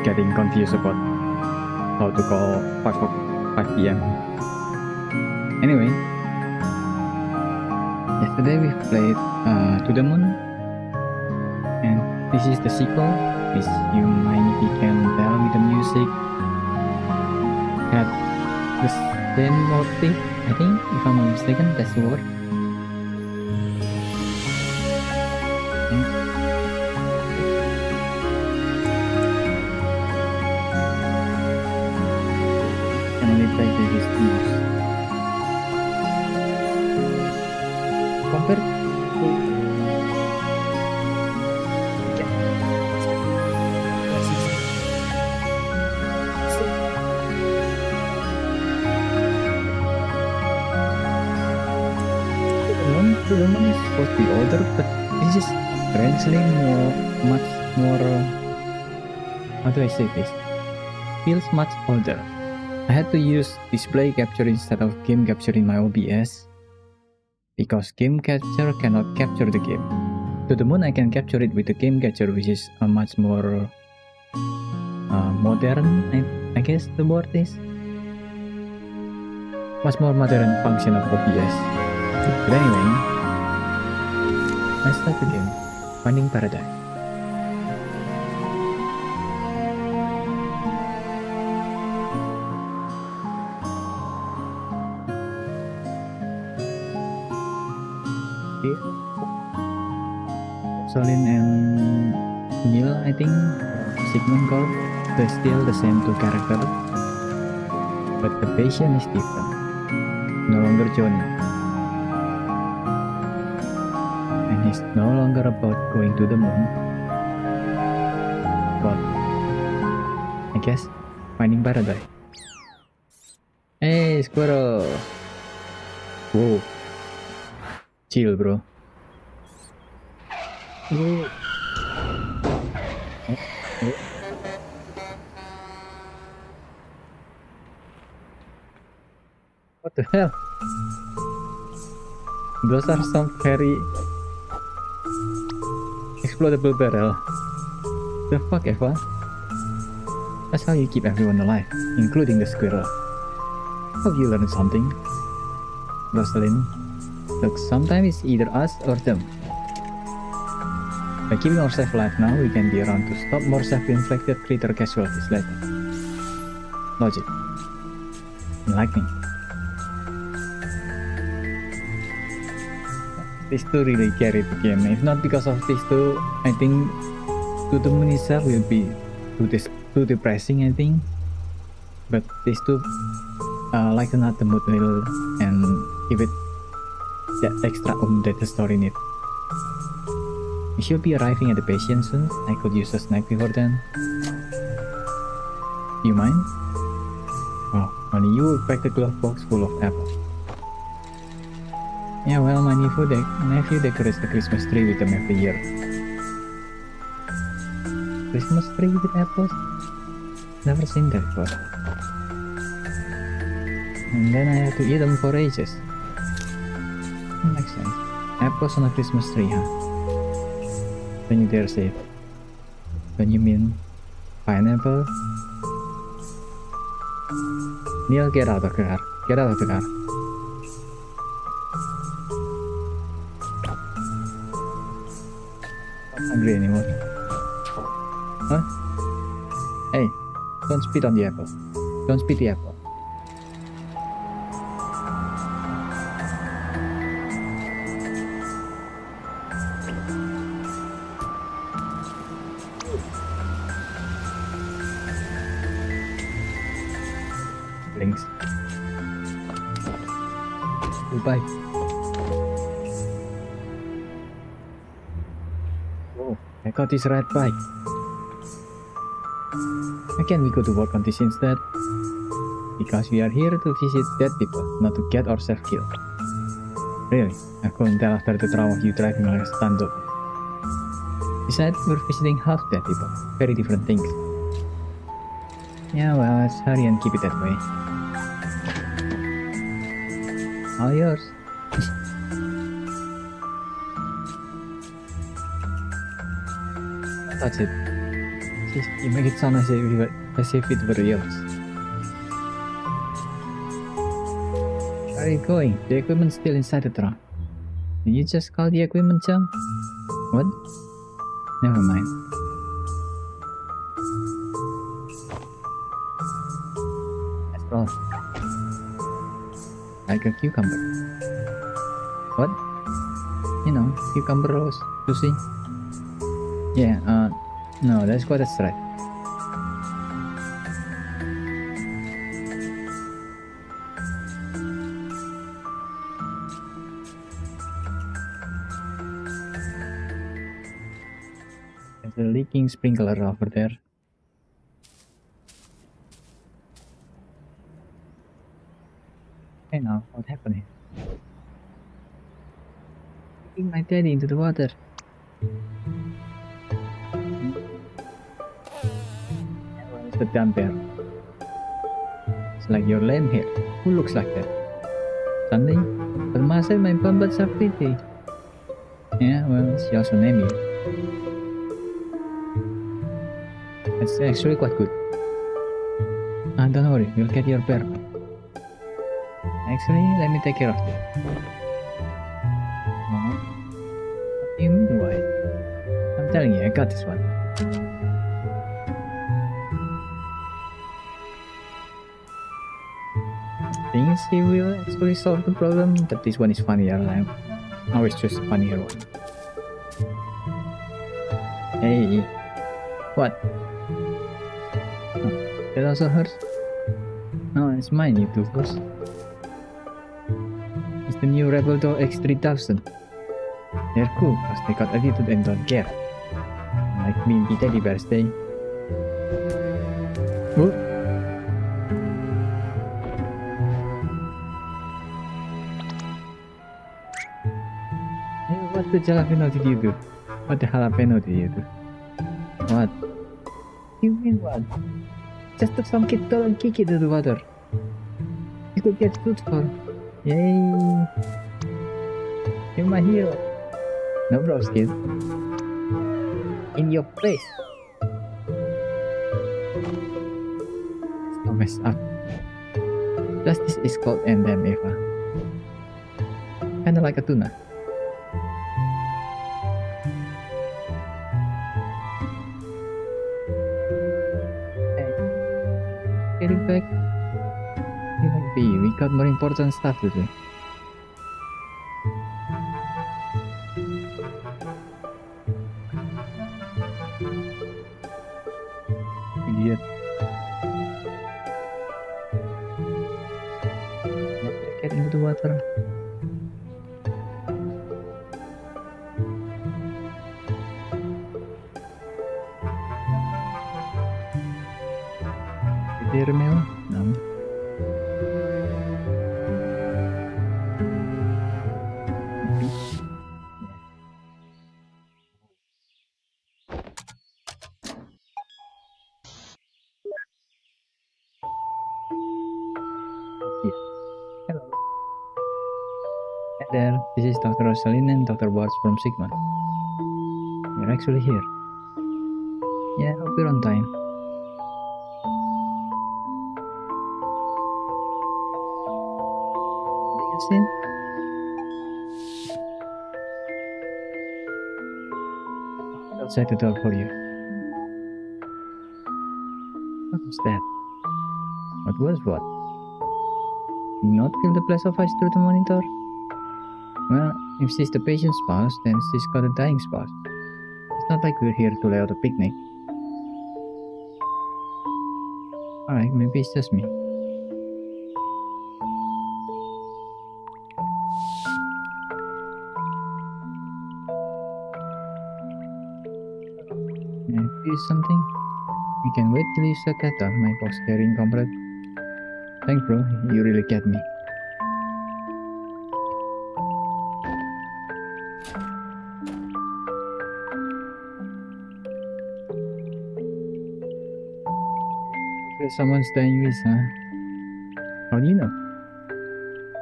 getting confused about how to call 5 p.m. Anyway, yesterday we played To the Moon, and this is the sequel. Which you might can tell with the music had the same motive, I think, if I'm not mistaken, that's the word. Can only play these things. Compare to the Moon is supposed to be older, but this is strangely much more. How do I say this? Feels much older. I had to use display capture instead of game capture in my OBS because game capture cannot capture the game. To the Moon, I can capture it with the game capture, which is a much more modern. I guess the word is much more modern function of OBS. But anyway, let's start the game. Finding Paradise. Okay. Solin and Neil, I think, Sigmund Corp, they're still the same two characters, but the patient is different. No longer Johnny. It's no longer about going to the moon, but I guess finding paradise. Hey, squirrel! Whoa. Chill, bro. Whoa. What the hell? Those are some very explodable barrel. The fuck, Eva? That's how you keep everyone alive, including the squirrel. Hope you learned something, Rosalind. Look, sometimes it's either us or them. By keeping ourselves alive now, we can be around to stop more self-inflicted creature casualties later. Logic. Enlightening. These two really carried the game. If not because of these two, I think To the Moon itself will be too depressing, I think. But these two lighten up the mood a little and give it that extra that the story needs. We should be arriving at the patient soon. I could use a snack before then. You mind? Oh, only you will pack the glove box full of apples. Yeah, well, my nephew decorates the Christmas tree with them every year. Christmas tree with apples? Never seen that before. And then I have to eat them for ages. Makes sense. Apples on a Christmas tree, huh? Don't you dare say it. Don't you mean pineapple? Neil, get out of the car. Get out of the car. Not hungry anymore. Huh? Hey, don't spit on the apple. Don't spit the apple. Links. Goodbye. Oh, I got this red bike. Why can't we go to work on this instead? Because we are here to visit dead people, not to get ourselves killed. Really, I couldn't tell after the trauma of you driving like a stunt dog. Besides, we're visiting half dead people. Very different things. Yeah, well, let's hurry and keep it that way. All yours. That's it. You make it sound as if it were yours. Where are you going? The equipment's still inside the trunk. Did you just call the equipment junk? What? Never mind. That's all. Like a cucumber. What? You know, cucumber rose. Sushi? Yeah, no, that's quite a stretch. There's a leaking sprinkler over there. Hey now, what happened here? Taking my daddy into the water. Where's the damn bear? It's like your lame hair. Who looks like that? Sunday? But Ma said my buds are pretty. Yeah, well, she also named you. It's actually quite good. Don't worry, you'll get your bear. Actually, let me take care of it. What do you mean, why? I'm telling you, I got this one. Thinks he will actually solve the problem, but this one is funnier. I always choose the funnier one. Hey, what? Oh, that also hurts? No, it's mine, you two first. It's the new Rebel Doll X3000. They're cool because they got attitude and don't care. Like me and the teddy bears, they... Oh. Hey, what the jalapeno did you do? What the jalapeno did you do? What? You mean what? Just took some kid doll and kick it into the water. You could get food for. Yay! You're my hero. No bros, kid. In your place. Don't mess up. Justice is called and them, Eva. Kinda like a tuna. Hey. Getting back. We got more important stuff to do. Idiot. Get into the water. Did you Romeo? No. Hello. Hey there, this is Dr. Rosaline and Dr. Bartz from Sigma. You're actually here. Yeah, hope you're on time. Did you see? Outside the door for you. What was that? What was what? Do you not feel the flash of eyes through the monitor? Well, if she's the patient's spouse, then she's got a dying spouse. It's not like we're here to lay out a picnic. Alright, maybe it's just me. Can I do something? You can wait till you set that up, my box-carrying comrade. Thanks, bro. You really get me. Someone's dying with, huh? How do you know?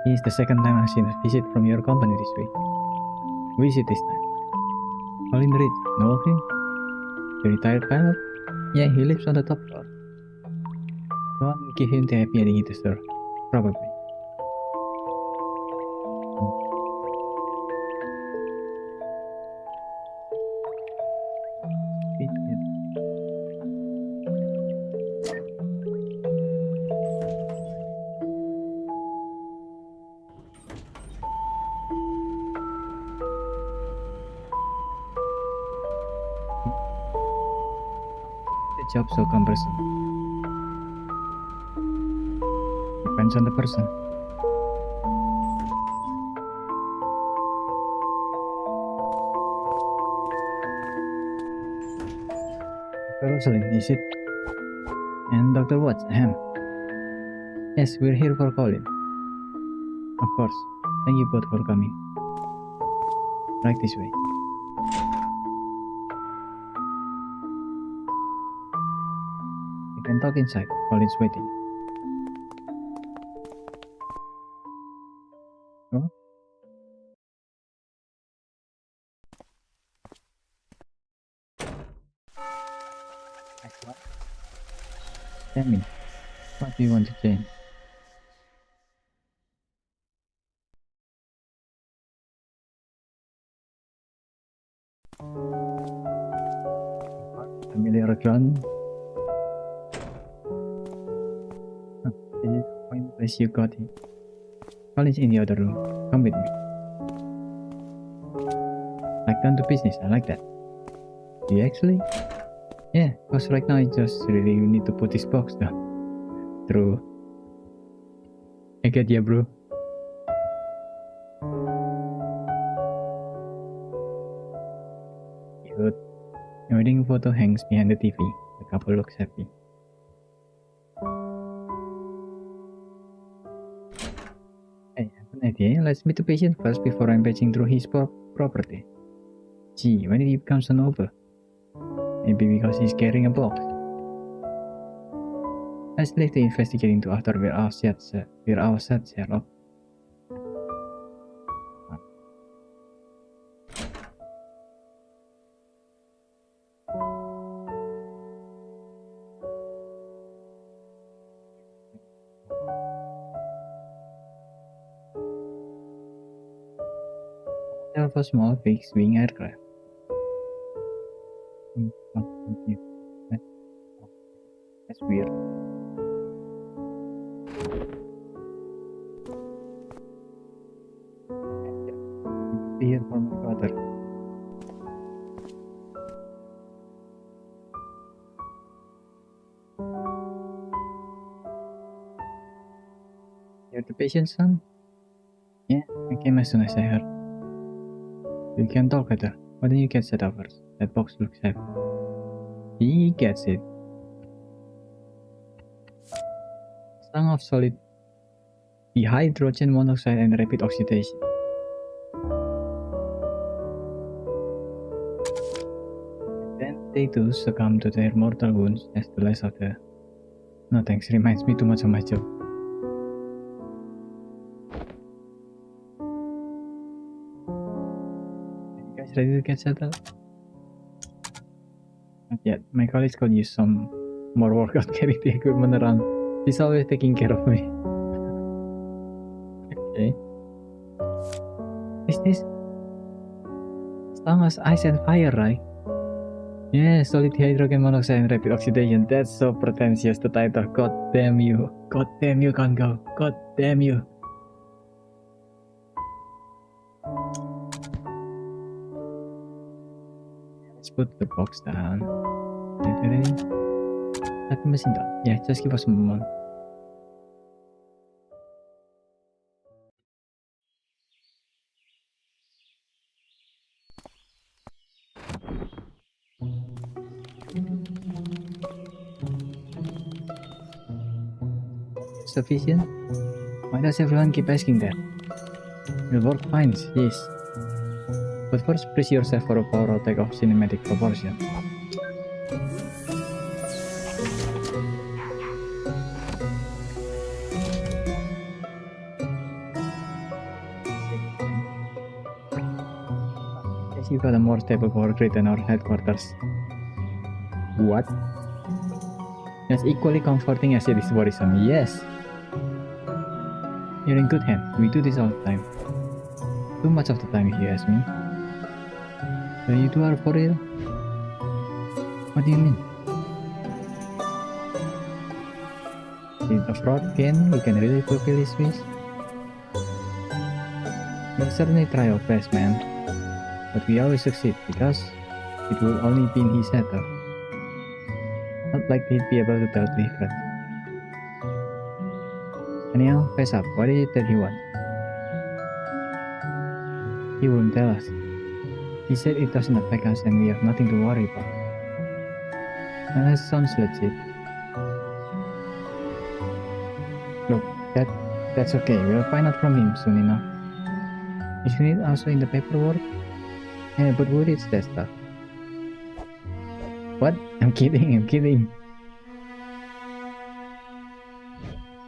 It's the second time I've seen a visit from your company this week. Who is it this time? Colin Reed. Know of him? The retired pilot? Yeah, he lives on the top floor. Don't give him the happy ending to sir. Probably. The job so cumbersome. Depends on the person. Dr. Rosalind, is it? And Dr. Watts, ahem. Yes, we're here for Colin. Of course. Thank you both for coming. Right this way. We can talk inside. Colin's waiting. Oh? Tell me, what do you want to change? Familiar ground? This is the point place you got it. Colin's in the other room. Come with me. Like down to business, I like that. Do you actually? Yeah, cause right now I just really need to put this box down. True. I get ya, bro. Cute. A wedding photo hangs behind the TV. The couple looks happy. Hey, I have an idea. Let's meet the patient first before I'm patching through his property. Gee, when did he become so noble? Maybe because he's carrying a box. Let's leave the investigating to after we're all set, Sherlock. Of a small fixed-wing aircraft. That's weird. Here for my father. You're the patient's son? Yeah, I came as soon as I heard. You can talk later. Why don't you get set up first? That box looks heavy. He gets it. Song of solid dihydrogen monoxide and rapid oxidation. Then they too succumb to their mortal wounds as the last of the... No thanks, reminds me too much of my job. Ready to get settled? Not yet. My colleagues could use some more work on carrying the equipment around. She's always taking care of me. Okay. Is this? Song as ice and fire, right? Yeah, solid hydrogen monoxide and rapid oxidation. That's so pretentious, the title. God damn you. God damn you, Congo. God damn you. Let's put the box down. Ready? Let me mesin down. Yeah, just give us a moment. Sufficient? Why does everyone keep asking that? It'll work fine, yes. But first brace yourself for a power attack of cinematic proportion. Guess you got a more stable power grid than our headquarters. What? As equally comforting as it is worrisome, yes. You're in good hands. We do this all the time. Too much of the time, if you ask me. So you two are for real? What do you mean? With a fraud again, we can really fulfill his wish. We'll certainly try our best, man. But we always succeed because it will only be in his head though. Not like he'd be able to tell the difference. Anyhow, face up, what is it that he wants? He wouldn't tell us. He said it doesn't affect us and we have nothing to worry about. And that sounds legit. Look, that's okay, we'll find out from him soon enough. Isn't it also in the paperwork? Yeah, but what is that stuff? What? I'm kidding.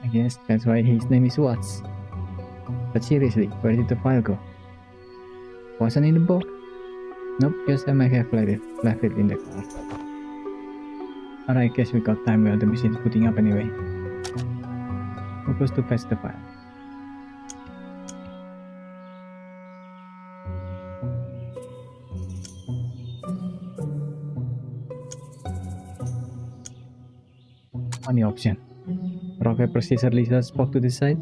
I guess that's why his name is Watts. But seriously, where did the file go? Wasn't in the book? Nope, just I might have left it in the car. Alright, guess we got time while the machine's booting up anyway. Who goes to fetch the file? Funny option. Rock, paper, scissors, Lisa spoke to this side.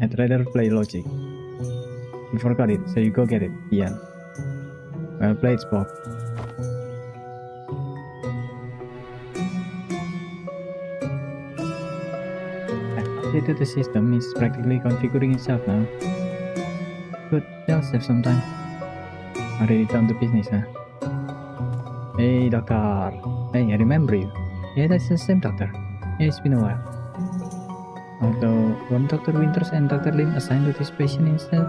I'd rather play logic. You forgot it, so you go get it. Yeah. Well played, Spock. I've updated the system. It's practically configuring itself now. Good, they'll save some time. Already down to business, huh? Hey, Doctor. Hey, I remember you. Yeah, that's the same Doctor. Yeah, it's been a while. Although, weren't Dr. Winters and Dr. Lim assigned to this patient instead?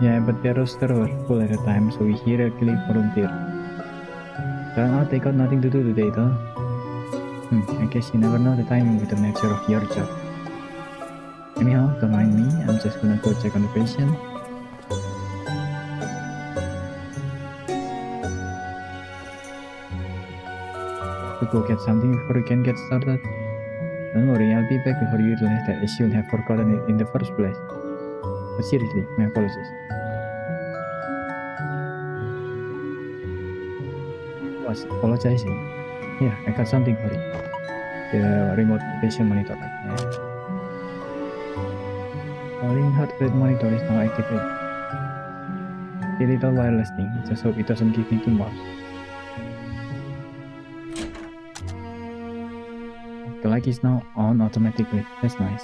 Yeah, but their roster were full at the time, so we hierarchically volunteered. Turned out they got nothing to do today though. I guess you never know the timing with the nature of your job. Anyhow, don't mind me, I'm just gonna go check on the patient. To go get something before we can get started. Don't worry, I'll be back before you realize that I shouldn't have forgotten it in the first place. But seriously, my apologies. I was apologizing. Here, I got something for you. The remote patient monitor. Yeah. Calling heart rate monitor is now activated. The little wireless thing, just hope it doesn't give me too much. The light is now on automatically, that's nice.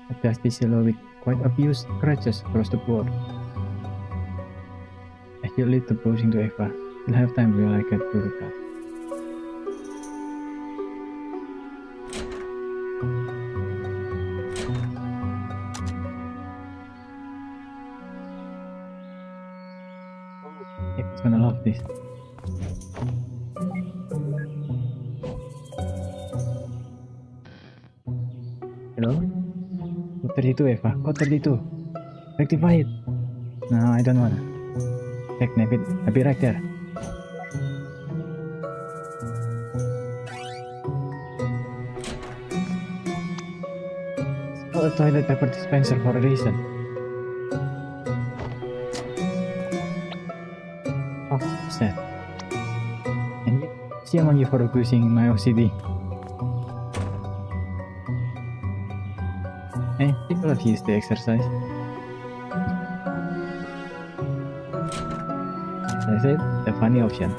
A dusty silhouette with quite a few scratches across the board. I should leave the browsing to Eva. We'll have time while I get to the car. Eva's gonna love this. Hello? Code 32 Eva, code 32. Rectify it. No, I don't wanna. Check, David. I'll be right there. It's called a toilet paper dispenser for a reason. Oh, what's that? And shame on you for abusing my OCD. Hey, people have used the exercise. As I said, the funny option.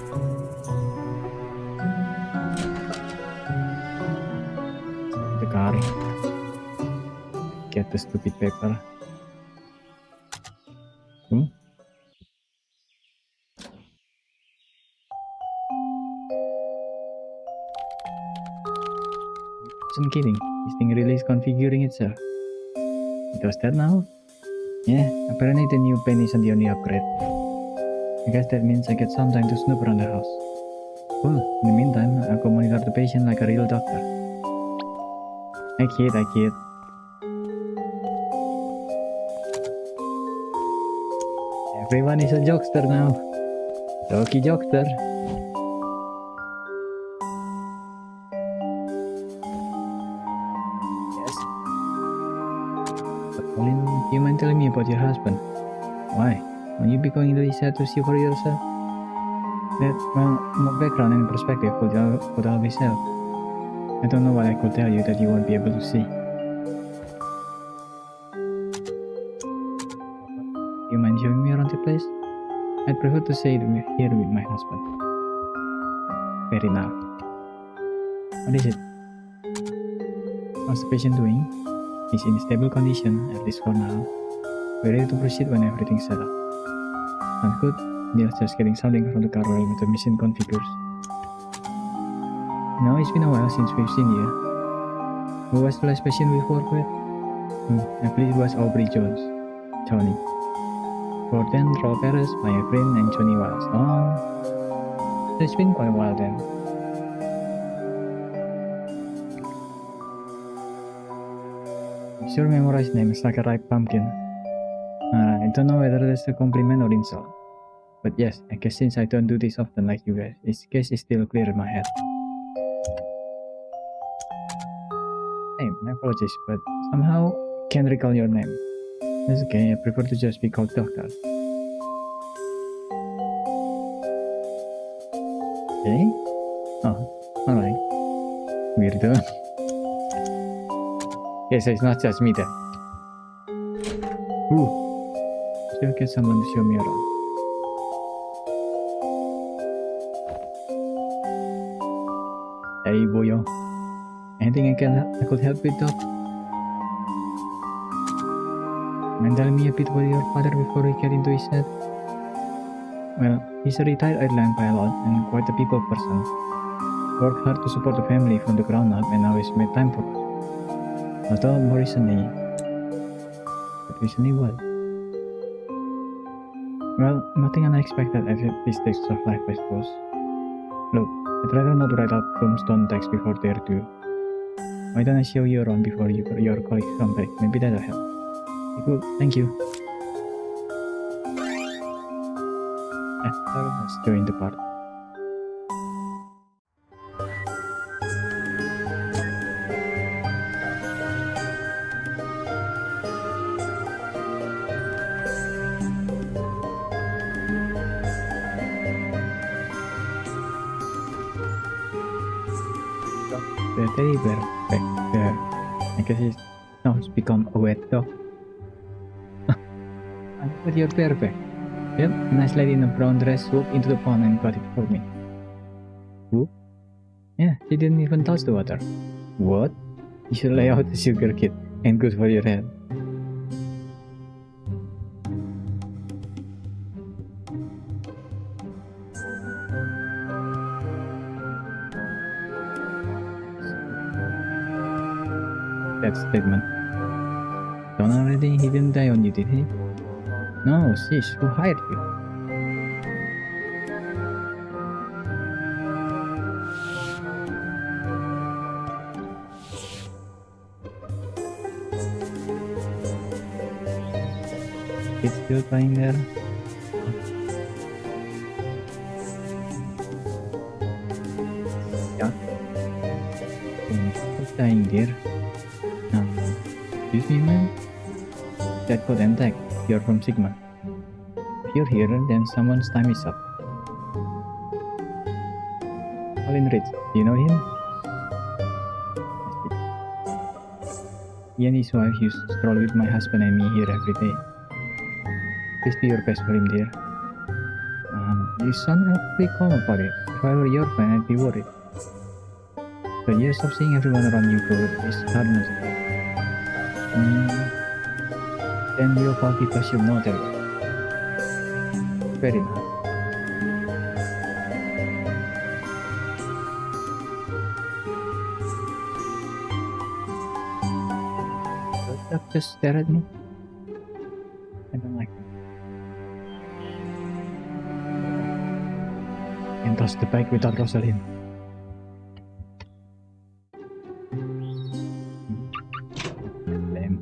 The car. Get the stupid paper. Wasn't kidding. This thing really is configuring itself. It does that now? Yeah, apparently the new pen isn't the only upgrade. I guess that means I get some time to snoop around the house. Cool, in the meantime, I'll go monitor the patient like a real doctor. I kid. Everyone is a jokester now. Jokey jokester. mind telling me about your husband? Why? Won't you be going to his to see for yourself? That, well, more background and perspective would always help. I don't know what I could tell you that you won't be able to see. You mind showing me around the place? I'd prefer to stay here with my husband. Fair enough. What is it? How's the patient doing? He's in stable condition, at least for now. We're ready to proceed when everything's set up. Sounds good. Neil's just getting something from the car while the machine configures. Now it's been a while since we've seen you. Who was the last patient we worked with? I believe it was Aubrey Jones. Johnny. For then, Rob Perez, Maya Green, and Johnny Wallace. Oh, it's been quite a while then. I'm sure memorized names like a ripe pumpkin. I don't know whether that's a compliment or insult. But yes, I guess since I don't do this often like you guys, this case is still clear in my head. Hey, my apologies, but somehow I can't recall your name. That's okay, I prefer to just be called Doctor. Okay? Oh, alright. Weirdo. Yes, it's not just me then. Still get someone to show me around. Hey, boyo. Anything I could help with, Doc? Mind telling me a bit about your father before we get into his head? Well, he's a retired airline pilot and quite a people person. Worked hard to support the family from the ground up and always made time for us. Although more recently... But recently what? Well, nothing unexpected except these takes of life, I suppose. Look, I'd rather not write out tombstone text before they're due. Why don't I show you around before your colleagues come back? Maybe that'll help. Cool, thank you. Let's join the party. The teddy bear back there. I guess it's now it's become a wet dog. But you're perfect. Yep, a nice lady in a brown dress swooped into the pond and got it for me. Whoop? Yeah, she didn't even touch the water. What? You should lay out the sugar kit. Ain't good for your head. That statement. Don't already, he didn't die on you, did he? No, sheesh, who hired you? Kids still playing there? Yeah. Who's dying there? Excuse me, man? That code and tag. You're from Sigma. If you're here, then someone's time is up. Colin Ritz, do you know him? He and his wife used to stroll with my husband and me here every day. Please do your best for him, dear. You sound awfully calm about it. If I were your friend, I'd be worried. The years of seeing everyone around you grow is hard enough. Then you'll probably because you know that. Fair enough. Just stare at me. I don't like it. And toss the bike without Rosalind. Lame.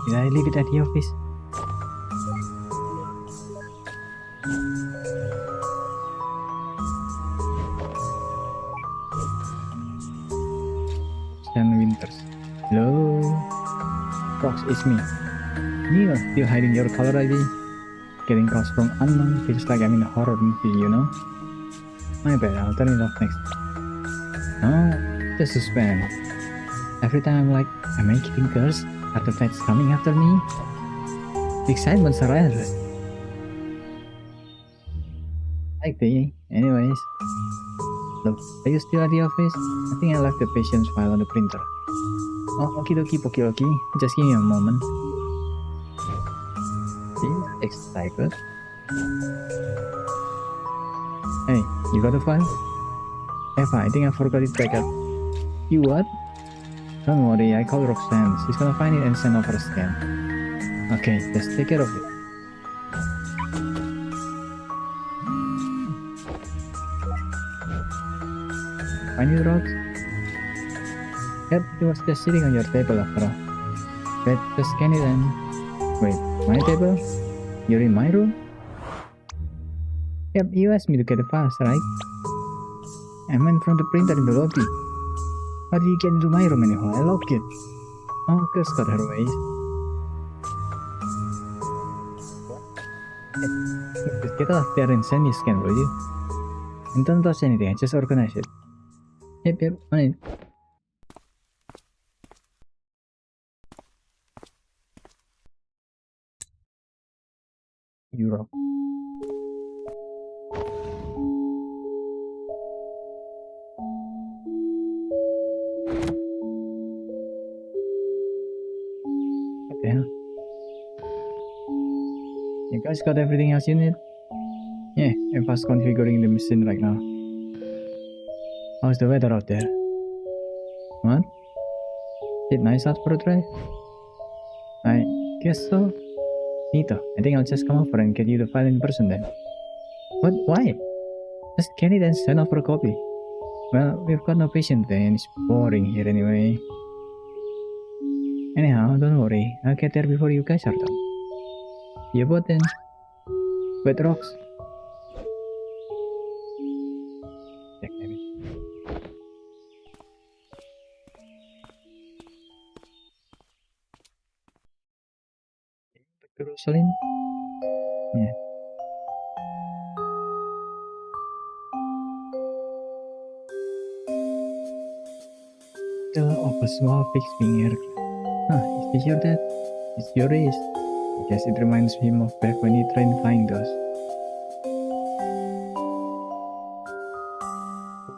Did I leave it at the office? Stan Winters. Hello? Rox, it's me. Neil, still hiding your caller ID? Getting calls from unknown feels like I'm in a horror movie, you know? My bad, I'll turn it off next. No, the suspense. Every time I'm like, am I getting cursed? Are the feds coming after me? The excitement's relentless. Like the, anyways. Look, are you still at the office? I think I left the patient's file on the printer. Oh, okie dokie, pokie okie. Just give me a moment. She's excited. Hey, you got the file? Eva, I think I forgot it back up. You what? Don't worry, I called Roxanne. She's gonna find it and send over a scan. Okay, just take care of it. Find it, Rox? Yep, it was just sitting on your table after all. But just scan it and... Wait, my table? You're in my room? Yep, you asked me to get the files, right? I meant from the printer in the lobby. How did you get into my room anyhow? I locked it. Oh, girls got her ways. Just get out there and send me a scan, will you? And don't touch anything, just organize it. Yep, on it. You rock. What the hell? You guys got everything else you need? Yeah, I'm fast configuring the machine right now. How's the weather out there? What? Is it nice out for a drive? I guess so. Neato, I think I'll just come over and get you the file in person then. What? Why? Just get it and send over a copy. Well, we've got no patient today and it's boring here anyway. Anyhow, don't worry, I'll get there before you guys are done. See you both then. Wait, Rox. Check maybe. Rosalind? Yeah. The of a small fixed wing aircraft. Huh, is this your dad? It's your race. I guess it reminds him of back when he trained flying those.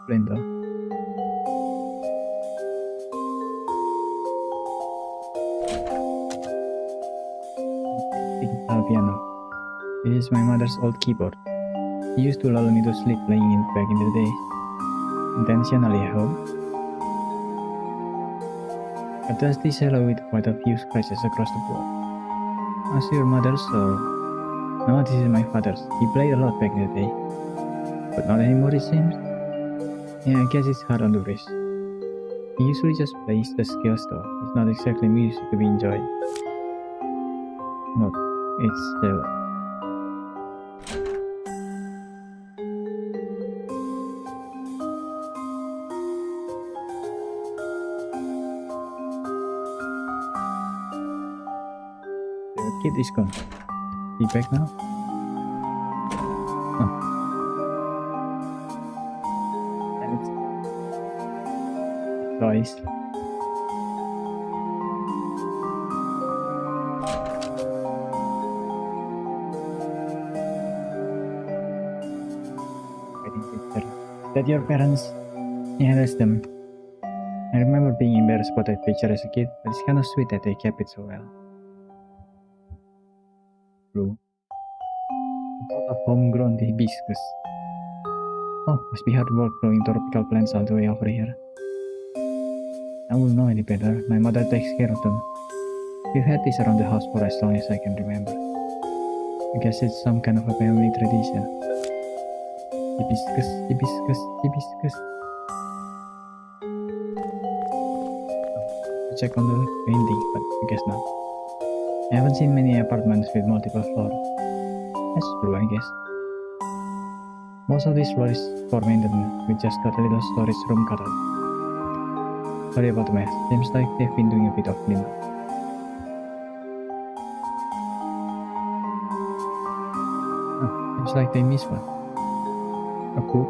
Plane though. Piano. This is my mother's old keyboard. She used to lull me to sleep playing it back in the day. Intentionally, I hope. A dusty cello with quite a few scratches across the board. As your mother's, or... No, this is my father's. He played a lot back in the day. But not anymore, it seems. Yeah, I guess it's hard on the wrist. He usually just plays the scales though. It's not exactly music to be enjoyed. Not. It's cello. The kid is gone. He back now? Oh. And it's toys. That your parents? Yeah, that's them. I remember being embarrassed about that picture as a kid, but it's kind of sweet that they kept it so well. True. A pot of homegrown hibiscus. Oh, must be hard work growing tropical plants all the way over here. I wouldn't know any better. My mother takes care of them. We've had this around the house for as long as I can remember. I guess it's some kind of a family tradition. Hibiscus, hibiscus, hibiscus. To check on the painting, but I guess not. I haven't seen many apartments with multiple floors. That's true, I guess. Most of this floor is for maintenance. We just got a little storage room cut out. Sorry about the mess. Seems like they've been doing a bit of cleanup. Seems like they missed one. A book?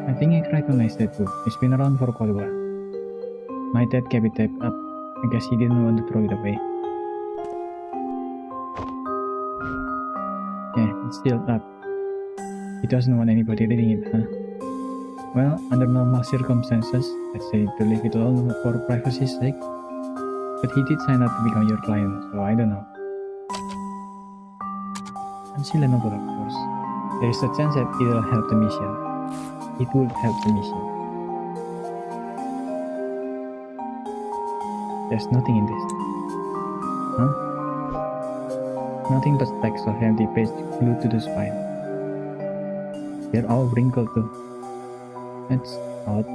I think I recognized that book. It's been around for quite a while. My dad kept it taped up. I guess he didn't want to throw it away. Yeah, it's still up. He doesn't want anybody reading it, huh? Well, under normal circumstances, I'd say to leave it alone for privacy's sake. But he did sign up to become your client, so I don't know. Unsealable, of course. There is a chance that it'll help the mission. It would help the mission. There's nothing in this. Huh? Nothing but stacks of empty pages glued to the spine. They're all wrinkled too. That's odd.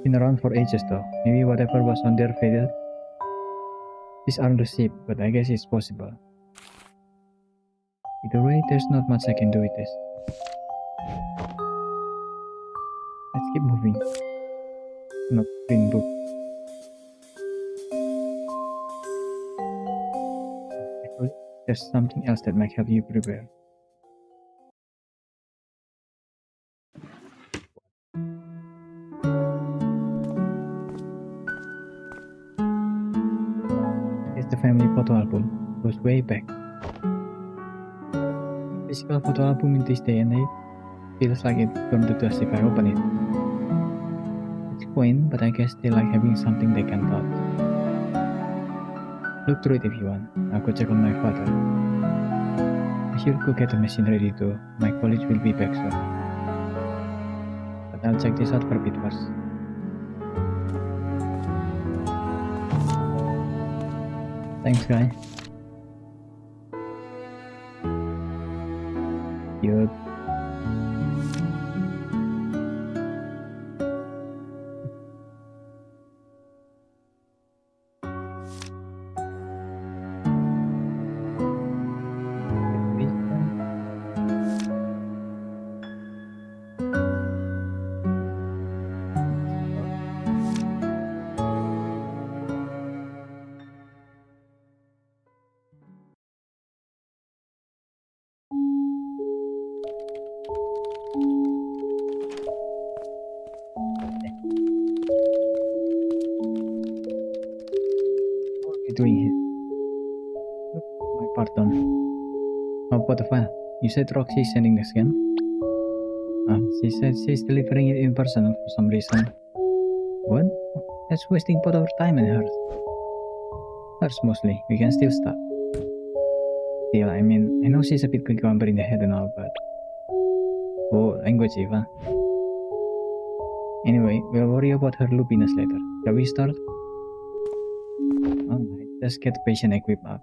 Been around for ages though. Maybe whatever was on there faded. These aren't received, but I guess it's possible. Either way, there's not much I can do with this. Let's keep moving. Not print book. Actually, there's something else that might help you prepare. It's the family photo album. Goes way back. Physical photo album in this day and age feels like it turned to dust if I open it. It's quaint, but I guess they like having something they can touch. Look through it if you want. I'll go check on my father. I should go get the machine ready too. My college will be back soon. But I'll check this out for a bit first. Thanks, guy. Cute. Doing here? Look, my part done. How about the file? You said Roxy's sending the scan? She said she's delivering it in person for some reason. What? That's wasting both our time and hers. Hers mostly. We can still stop. Still, I mean, I know she's a bit quick-tempered in the head and all, but... Oh, language, Eva. Anyway, we'll worry about her loopiness later. Shall we start? Alright, let's get the patient equipped up.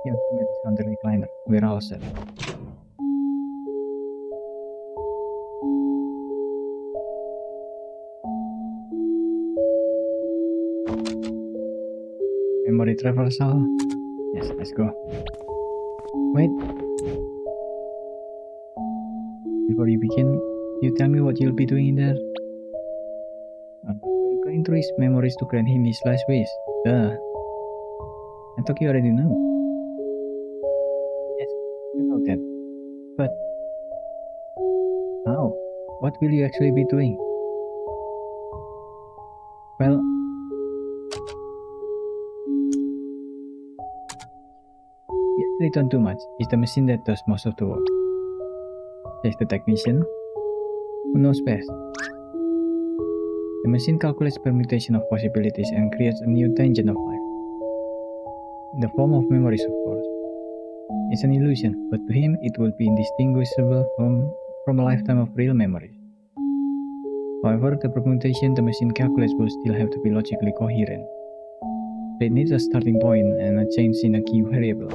Yeah, it's on the recliner. We're all set. Memory traversal. Yes, let's go. Wait. Before you begin, you tell me what you'll be doing in there? We're going through his memories to grant him his last wish. Duh. I thought you already know. Yes, you know that. But... how? What will you actually be doing? Well... we actually don't do much. It's the machine that does most of the work. Says the technician. Who knows best? The machine calculates permutation of possibilities and creates a new tangent of life. In the form of memories, of course. It's an illusion, but to him it will be indistinguishable from a lifetime of real memories. However, the permutation the machine calculates will still have to be logically coherent. So it needs a starting point and a change in a key variable.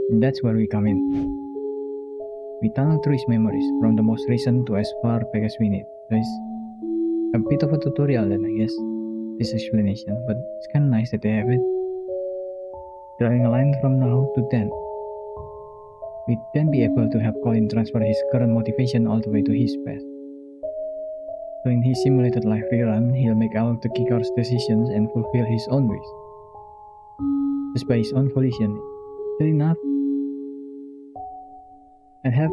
And that's where we come in. We tunnel through his memories, from the most recent to as far back as we need. So it's a bit of a tutorial then, I guess, this explanation, but it's kinda nice that they have it. Drawing a line from now to then. We'd then be able to help Colin transfer his current motivation all the way to his past. So in his simulated life rerun, he'll make all of the key cards decisions and fulfill his own wish. Just by his own volition. Fair enough. And have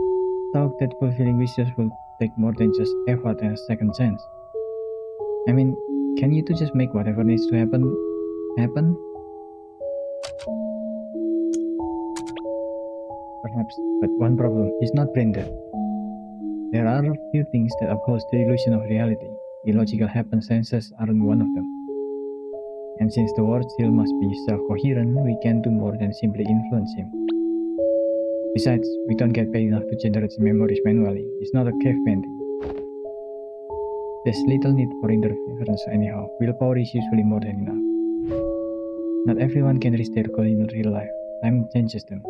thought that fulfilling wishes will take more than just effort and a second chance. I mean, can you two just make whatever needs to happen, happen? Perhaps, but one problem, he's not brain dead. There are a few things that oppose the illusion of reality. Illogical happenstances aren't one of them. And since the world still must be self-coherent, we can do more than simply influence him. Besides, we don't get paid enough to generate the memories manually. It's not a cave painting. There's little need for interference anyhow. Willpower is usually more than enough. Not everyone can reach their goal in real life. Time changes them.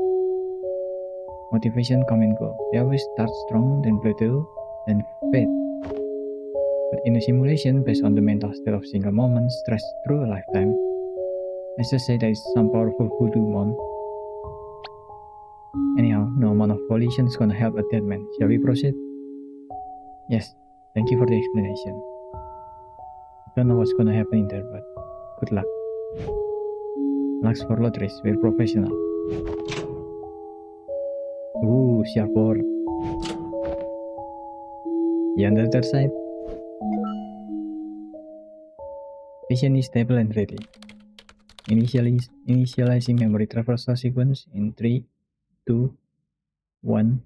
Motivation come and go. They always start strong, then plateau, then fade. But in a simulation based on the mental state of single moments stretched through a lifetime, let's just say there is some powerful voodoo mon. Anyhow, no amount of volition is gonna help a dead man. Shall we proceed? Yes, thank you for the explanation. Don't know what's gonna happen in there, but good luck. Lux for lotteries, we're professional. Ooh, sharp board. On the other side, patient is stable and ready. Initializing memory traversal sequence in 3, 2, 1.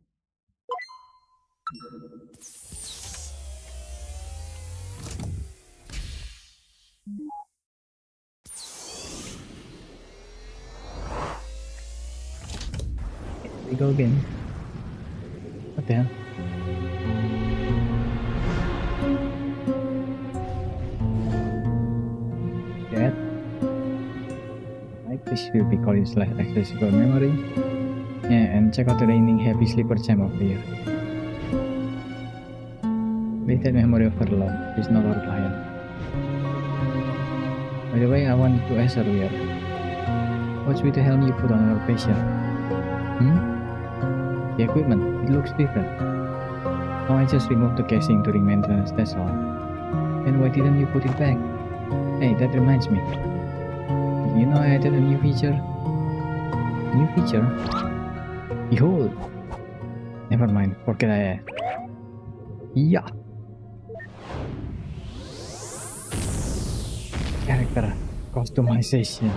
Here we go again. What the hell? That. Like this will be called accessible memory. Yeah, and check out the reigning heavy sleeper gem over here. Limited memory overload is not our client. By the way, I wanted to ask earlier, what's with the helm you put on our patient? The equipment, it looks different. Oh, I just removed the casing during maintenance, that's all. And why didn't you put it back? Hey, that reminds me. You know I added a new feature? New feature? Behold! Never mind, forget I asked. Yeah! Character customization.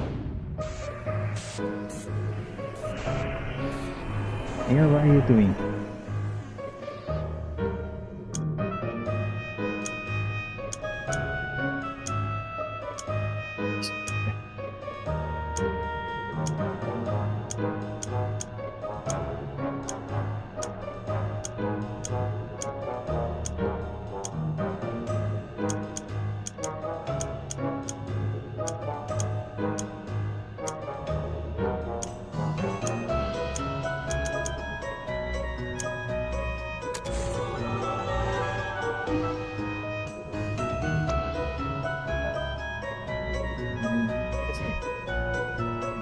Yeah, what are you doing?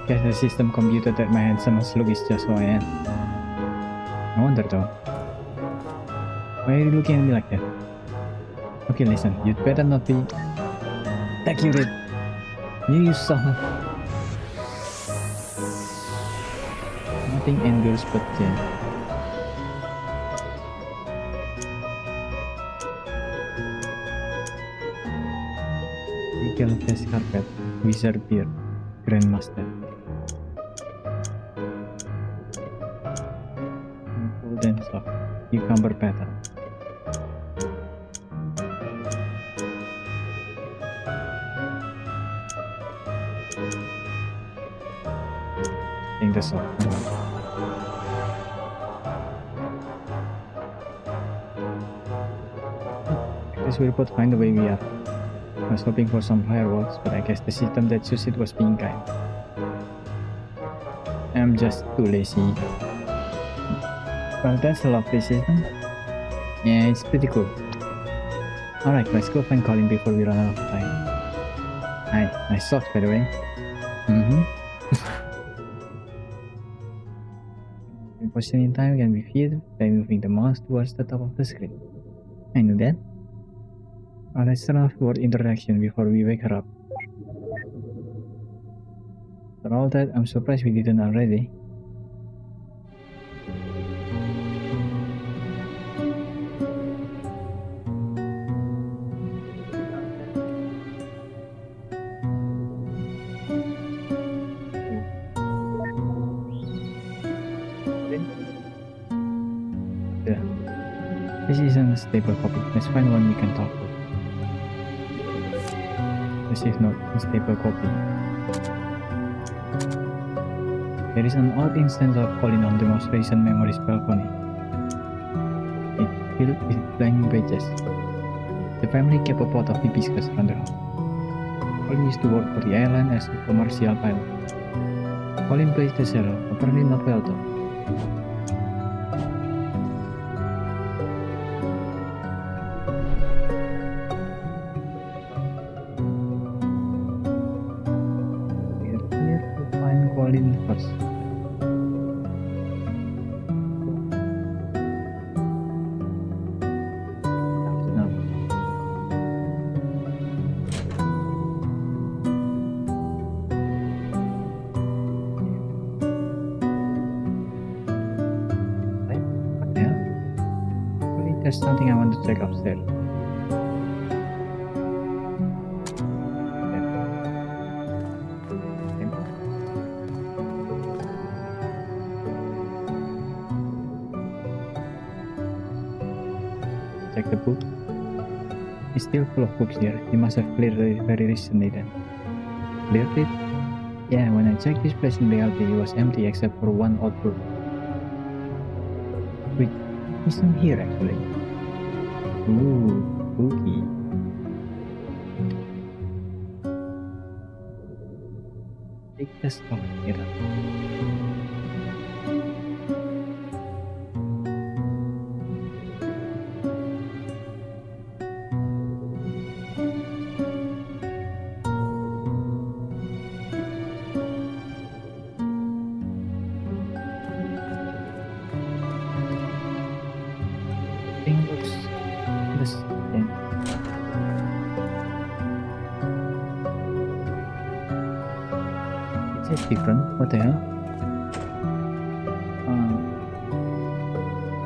Guess the system computed that my handsome look is just who I am. I wonder though. Why are you looking at me like that? Okay, listen, you'd better not be accurate. You saw nothing endures but death. Regal test carpet, wizard beard, grandmaster. Golden sock, cucumber pattern. The sock. This will both find the way we are. I was hoping for some fireworks, but I guess the system that chose it was being kind. I'm just too lazy. Well, that's a lovely system. Yeah, it's pretty cool. Alright, let's go find Colin before we run out of time. Hi, nice socks by the way. The position in time can be viewed by moving the mouse towards the top of the screen. I knew that. Well, let's turn off word interaction before we wake her up. For all that, I'm surprised we didn't already. This isn't a stable copy. Let's find one we can talk to. This is not a stable copy. There is an odd instance of Colin on the most recent memories balcony. It filled with blank pages. The family kept a pot of hibiscus around the house. Colin used to work for the airline as a commercial pilot. Colin plays the cello, apparently not well though. Colin first. What the hell? There's something I want to check upstairs. Check the book. It's still full of books here. He must have cleared it very recently then. Cleared it? Yeah, when I checked this place in reality, it was empty except for one odd book. Wait, he's not here actually. Ooh, spooky. Take the stuff here. Thing looks the same. It's different. What the hell?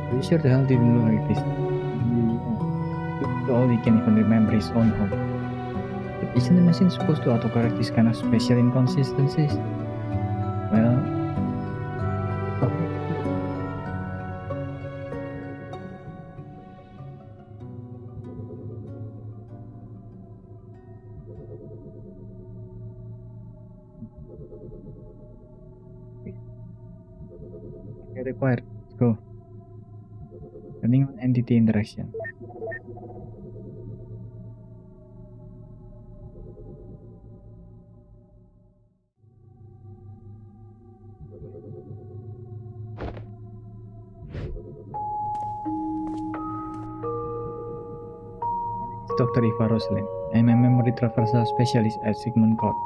Pretty sure the hell didn't look like this. All he can even remember his own home. But isn't the machine supposed to autocorrect this kind of special inconsistencies? Well, required. Let's go. Turning on entity interaction. Dr. Eva Roslin. I'm a memory traversal specialist at Sigmund Court.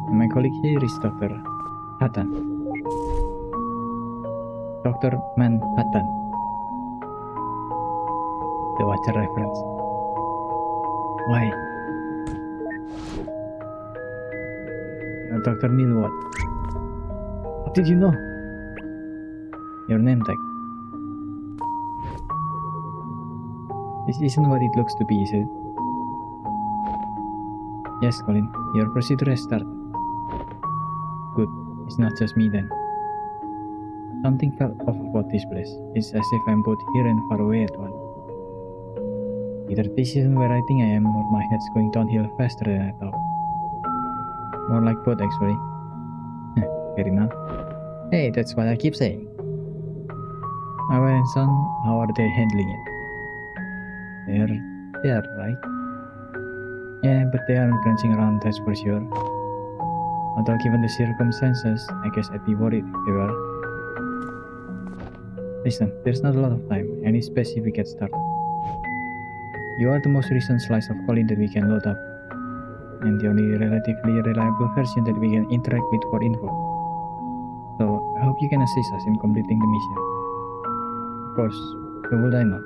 And my colleague here is Dr. Hatton. Dr. Manhattan. The Watcher reference. Why? Dr. Neil Watt. How did you know? Your name tag. This isn't what it looks to be, is it? Yes, Colin. Your procedure has started. Good. It's not just me then. Something felt off about this place. It's as if I'm both here and far away at once. Either this isn't where I think I am, or my head's going downhill faster than I thought. More like both, actually. Fair enough. Hey, that's what I keep saying. My wife and son, how are they handling it? They're there, right? Yeah, but they aren't prancing around, that's for sure. Although given the circumstances, I guess I'd be worried if they were. Listen, there's not a lot of time, and it's best if we get started. You are the most recent slice of Colin that we can load up, and the only relatively reliable version that we can interact with for info. So, I hope you can assist us in completing the mission. Of course, who would I not?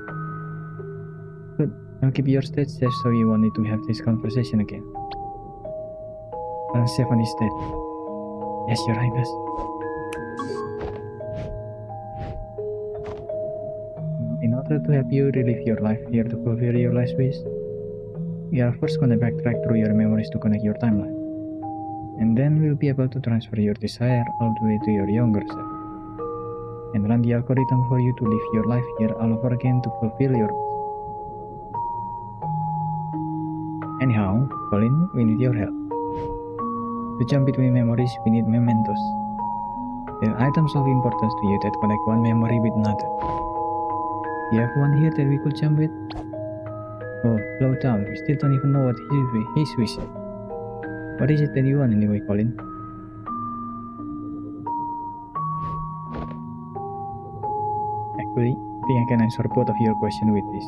Good, I'll keep your state safe so you won't need to have this conversation again. Seven is dead. Yes, Your Highness. In order to help you relive your life here to fulfill your last wish, we are first gonna backtrack through your memories to connect your timeline. And then we'll be able to transfer your desire all the way to your younger self. And run the algorithm for you to live your life here all over again to fulfill your wish. Anyhow, Colin, we need your help. To jump between memories, we need mementos. They're items of importance to you that connect one memory with another. Do you have one here that we could jump with? Oh, slow down, we still don't even know what his wish is. What is it that you want anyway, Colin? Actually, I think I can answer both of your questions with this.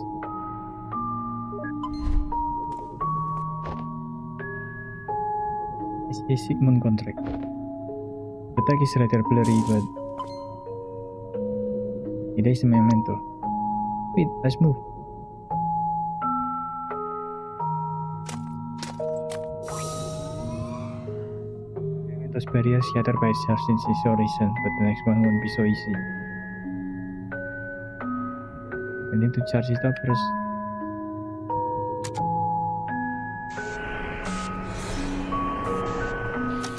This is Sigmund contract. The tag is rather blurry, but it is a memento. Wait, let's move. Memento's barrier shattered by itself since its origin, but the next one won't be so easy. I need to charge it up first.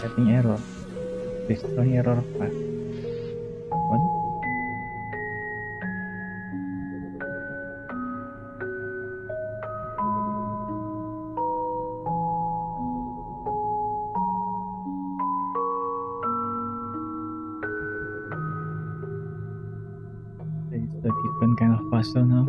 Setting error. Destroy error 5. What? It's a different kind of puzzle now.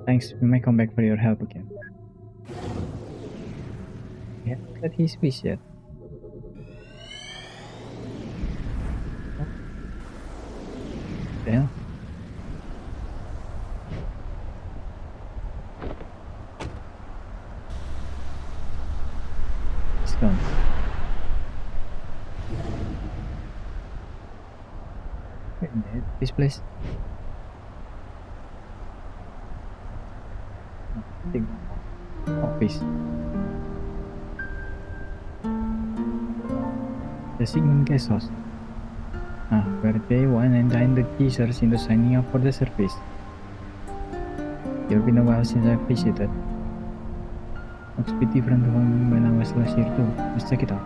Thanks, we might come back for your help again. We haven't got his wish yet. What the hell? It's gone. Wait a minute, this place. Office. The Sigmund guest house. Where they wine and dine the geezers into signing up for the service. It's been a while since I've visited. Looks a bit different from when I was last year too. Let's check it out.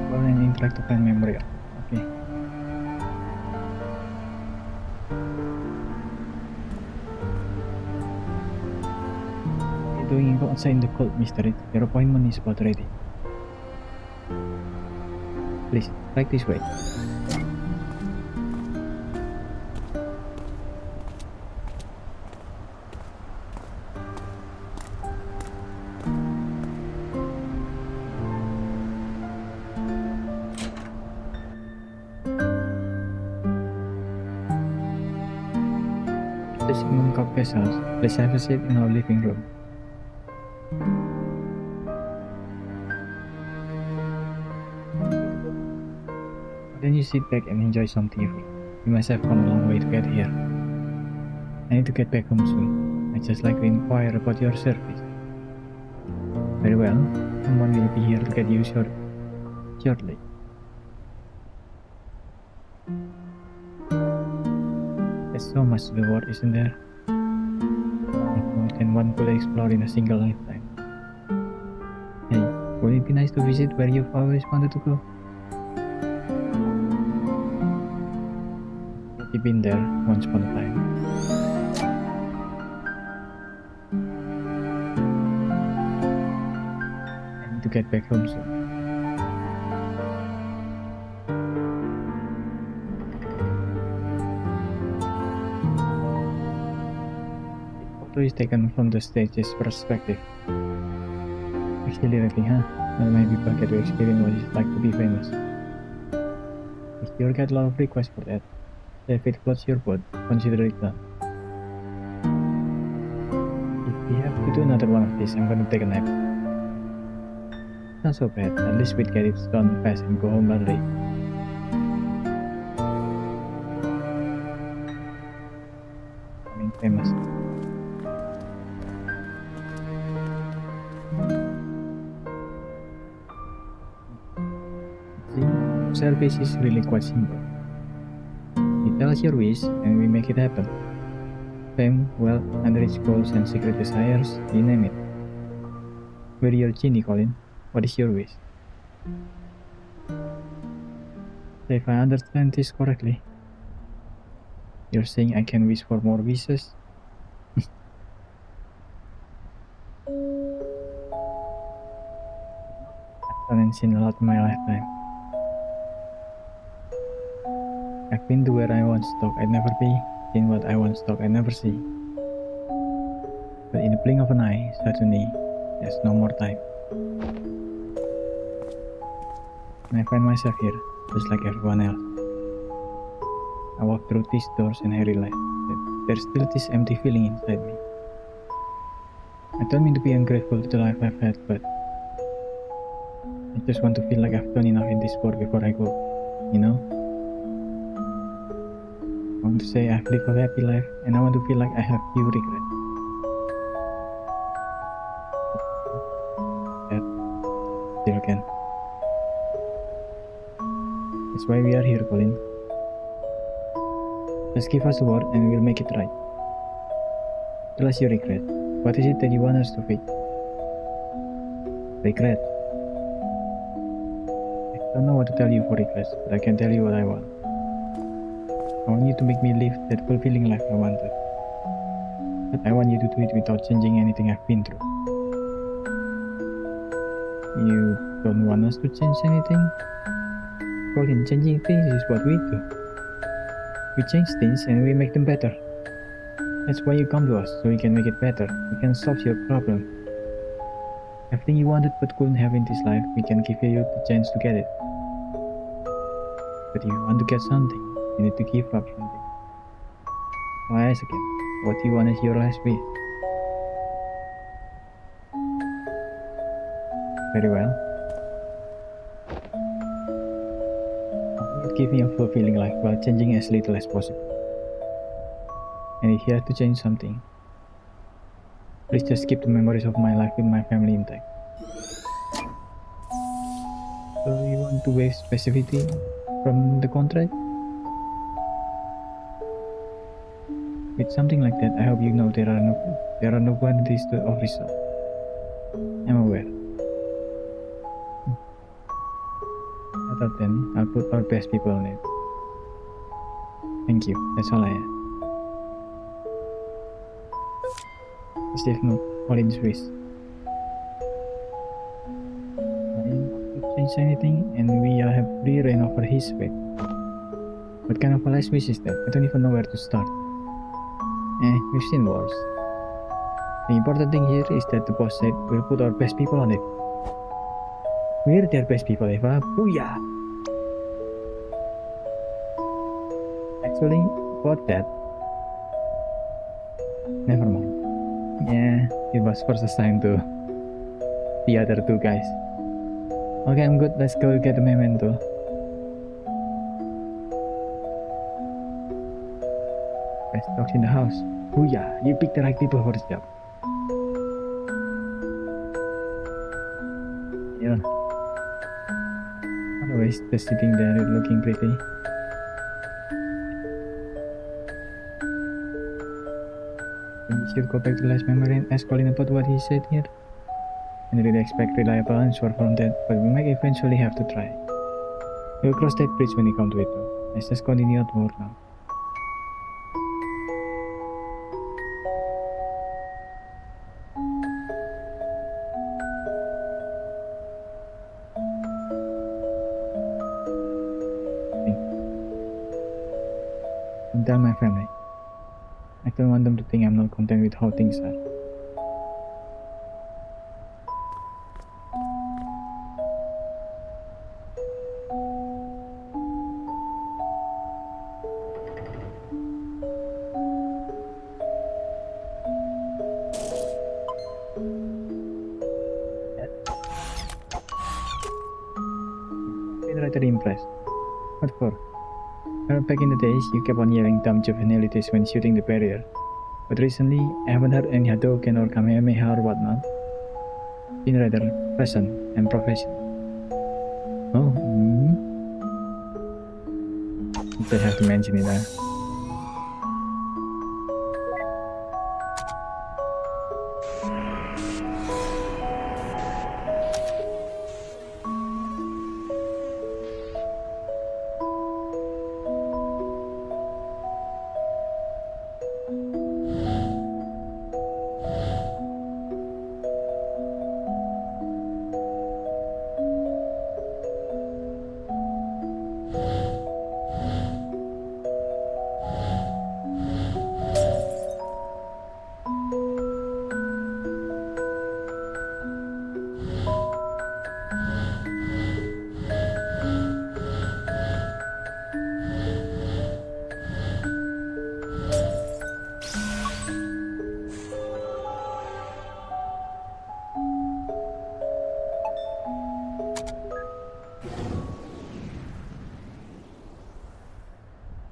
Well, an interactive memory. Okay. Doing go outside in the cold, Mr. Your appointment is about ready. Please, right this way. The Sigmund Guest house. Let's have a seat in our living room. Then you sit back and enjoy some TV. You must have come a long way to get here. I need to get back home soon. I'd just like to inquire about your service. Very well, someone will be here to get you shortly. There's so much to the world, isn't there? More than one could explore in a single lifetime. Hey, would it be nice to visit where you've always wanted to go? I've been there once upon a time. I need to get back home soon. The photo is taken from the stage's perspective. Exhilarating, huh? Well, maybe people get to experience what it's like to be famous. If you get a lot of requests for that, if it floats your boat, consider it done. If we have to do another one of these, I'm gonna take a nap. Not so bad, at least we'd get it done fast and go home early. Becoming famous. See, service is really quite simple. You tell us your wish and we make it happen. Fame, wealth, unreached goals and secret desires, you name it. We're your genie, Colin. What is your wish? So if I understand this correctly, you're saying I can wish for more wishes? I've done and seen a lot in my lifetime. I've been to where I once thought I'd never be, seen what I once thought I'd never see. But in the blink of an eye, suddenly, there's no more time. And I find myself here, just like everyone else. I walk through these doors and I realize that there's still this empty feeling inside me. I don't mean to be ungrateful to the life I've had, but I just want to feel like I've done enough in this world before I go, you know? I want to say I've lived a happy life, and I want to feel like I have few regrets. That still can. That's why we are here, Colin. Just give us a word and we'll make it right. Tell us your regret. What is it that you want us to fix? Regret? I don't know what to tell you for regrets, but I can tell you what I want. I want you to make me live that fulfilling life I wanted. But I want you to do it without changing anything I've been through. You don't want us to change anything? Colin, changing things is what we do. We change things and we make them better. That's why you come to us, so we can make it better. We can solve your problem. Everything you wanted but couldn't have in this life, we can give you the chance to get it. But if you want to get something, you need to give up something. So I ask again, what do you want as your last wish? Very well. Give me a fulfilling life while changing as little as possible. And if you have to change something, please just keep the memories of my life with my family intact. So you want to waive specificity from the contract? With something like that, I hope you know there are no quantities of result. I'm aware. Then I'll put our best people on it. Thank you, that's all I have. Steve note, Colin's wish. I didn't want to change anything and we have free reign over his fate. What kind of a last wish is that? I don't even know where to start. We've seen worse. The important thing here is that the boss said we'll put our best people on it. We're their best people, Eva. Booyah! Actually, about that, never mind. Yeah, it was first assigned to the other two guys. Okay, I'm good. Let's go get the memento. Best dogs in the house. Booyah! You picked the right people for this job. Yeah. Otherwise, just sitting there looking pretty. We should go back to last memory and ask Colin about what he said here. I didn't really expect reliable answer from that, but we might eventually have to try. We'll cross that bridge when we come to it though. Let's just continue our work now. Don't tell my family. I don't want them to think I'm not content with how things are. Been rather impressed. What for? Well, back in the days, you kept on yelling dumb juvenilities when shooting the barrier. But recently, I haven't heard any Hadouken or Kamehameha or whatnot. Been rather pleasant and professional. Oh, I have to mention it,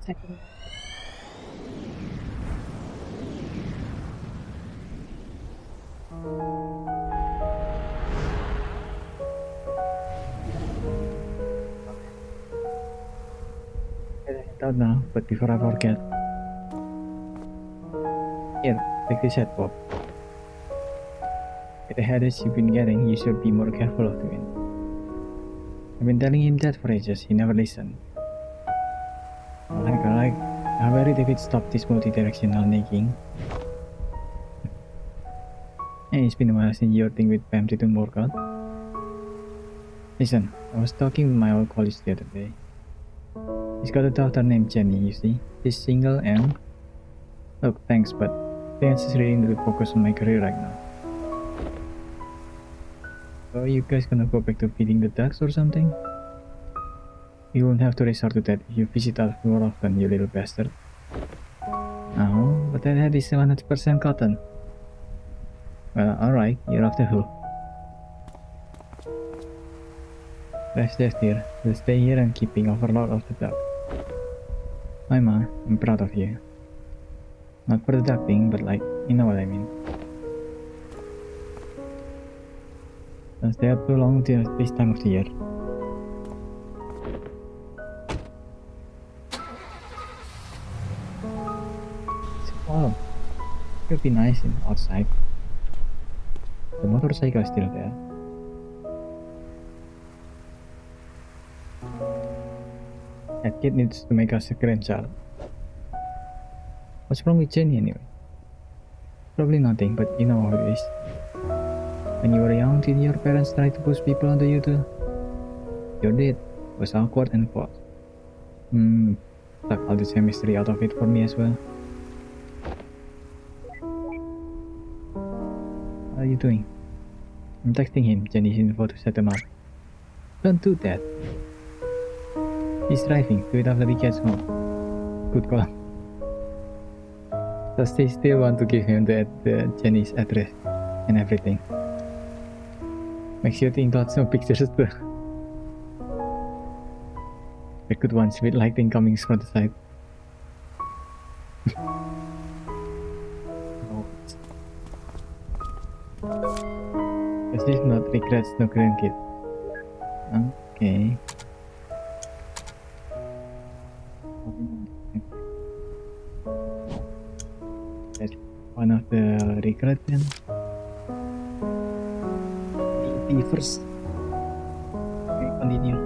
Second. I don't know, but before I forget. Here, take this head, Bob. With the headaches you've been getting, you should be more careful of the wind. I've been telling him that for ages, he never listened. I'm worried if it stopped this multi-directional nagging. Hey, it's been a while since your thing with Pam didn't work out. Listen, I was talking with my old college the other day. He's got a daughter named Jenny, you see. She's single and... Look, thanks, but I just really need to focus on my career right now. So are you guys gonna go back to feeding the ducks or something? You won't have to resort to that if you visit us more often, you little bastard. Oh, but that head is 100% cotton. Well, alright, you're off the hook. Rest dear. We'll stay here and keeping overload of the duck. My ma, I'm proud of you. Not for the duck thing, but like, you know what I mean. Don't stay up too long till this time of the year. Wow, it would be nice outside. The motorcycle is still there. That kid needs to make us a grandchild. What's wrong with Jenny anyway? Probably nothing, but you know how it is. When you were young, did your parents try to push people onto you too? You did. It was awkward and forced. Suck all the chemistry out of it for me as well. What are you doing? I'm texting him Jenny's info to set him up. Don't do that. He's driving. Do it after he gets home. Good call. Does they still want to give him the Jenny's address and everything? Make sure to include some pictures too. The good ones with lighting coming from the side. This is not regrets, no grandkid. Okay. one of the regret then. The first. Okay, continue.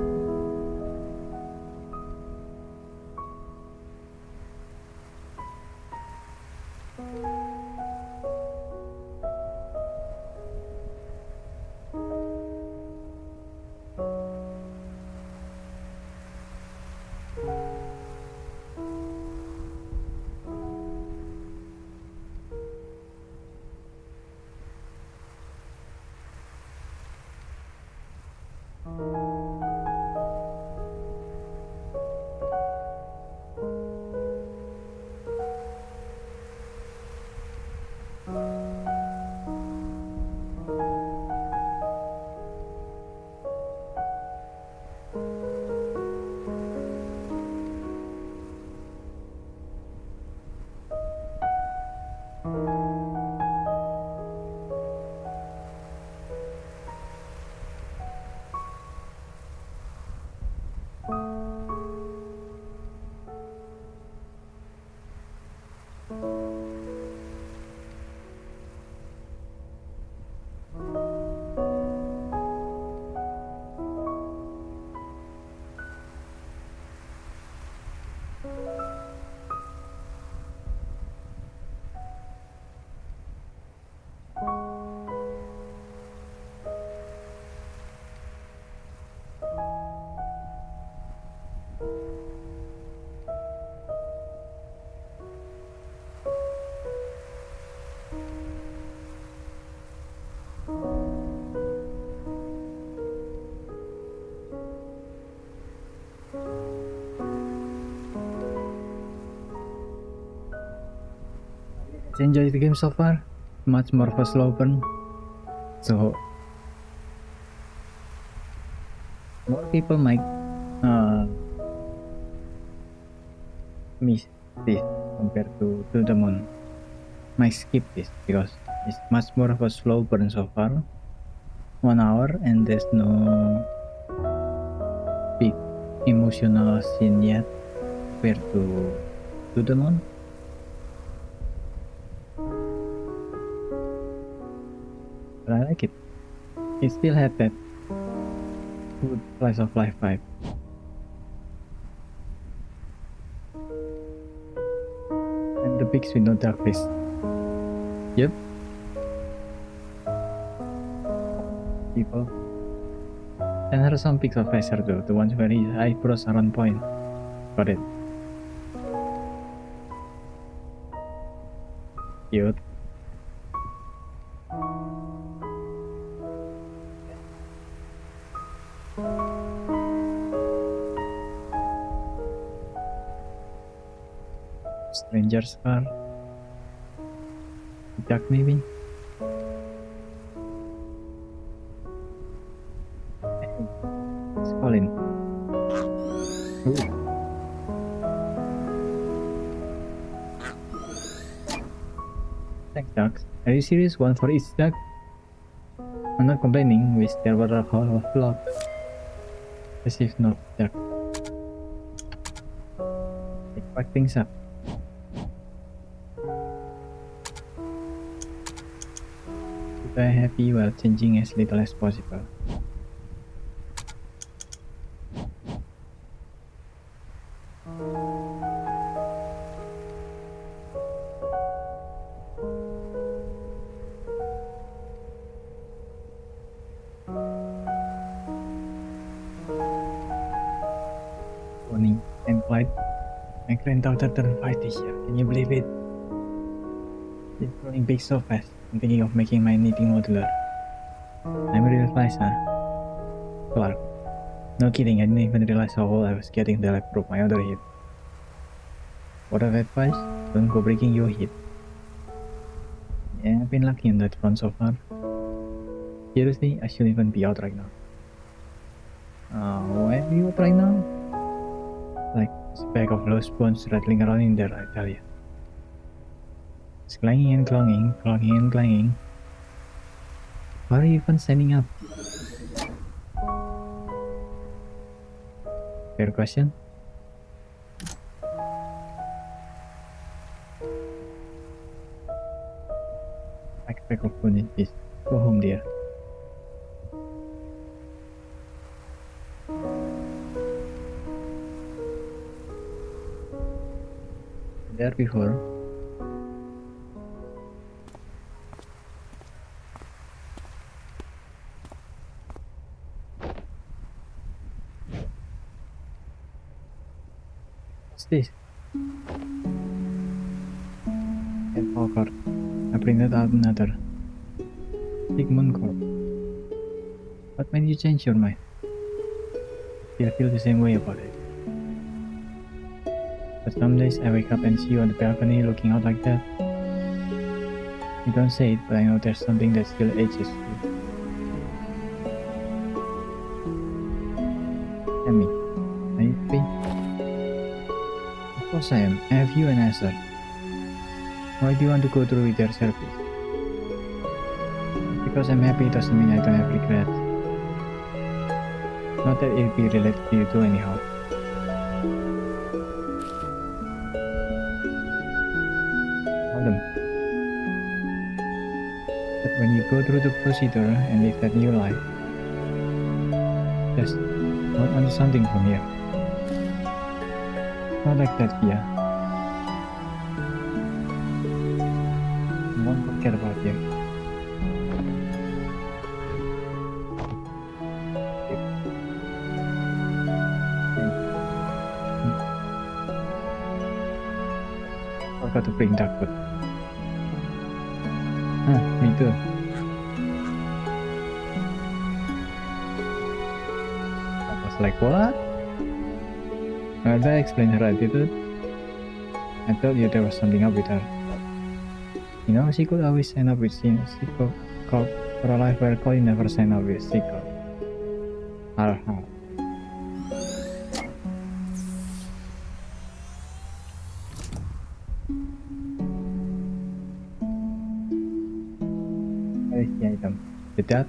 Enjoy the game so far. Much more of a slow burn. So more people might miss this compared to the moon. Might skip this because it's much more of a slow burn so far. 1 hour and there's no big emotional scene yet compared to the moon. But I like it. It still had that good slice of life vibe. And the pigs with no dark face. Yep. People. And there are some pics of Facer too, the ones where his eyebrows are on point. Got it. Cute. Stranger's car. Duck maybe? Hey, it's Colin. Ooh. Thanks, ducks. Are you serious? One for each duck? I'm not complaining, wish there were a whole flock. As if not, duck. Let's pack things up. Be happy while changing as little as possible. Bonnie and Clyde, my granddaughter turned 5 this year. Can you believe it? It's growing big so fast. I'm thinking of making my knitting modular. I'm real fast, huh? Clark. No kidding, I didn't even realize how old I was getting till I broke my other hip. Word of advice, don't go breaking your hip. Yeah, I've been lucky on that front so far. Seriously, I shouldn't even be out right now. Where are you at right now? Like a bag of loose bones rattling around in there, I tell you. It's clanging and clanging, clanging and clanging. Why are you even standing up? Fair question. backpack of food in peace. Go home, dear. There before. What's this? And poker. I printed out another. Sigmund Corp. What made you change your mind? Still feel the same way about it. But some days I wake up and see you on the balcony looking out like that. You don't say it, but I know there's something that still ages you. Tell me, are you happy? Of course I am. I have you and Esther. Why do you want to go through with your service? Because I'm happy doesn't mean I don't have regret. Not that it'll be related to you too anyhow. Problem. But when you go through the procedure and live that new life, just hold on to something from here. Not like that, Pia. I won't forget about you. Forgot to bring duck food. Me too. I was like, what? Well, that explains her attitude. I told you there was something up with her. You know, she could always end up with Siko Corp for a life where Colin never signed up with Siko. Har. Where is the item? With that?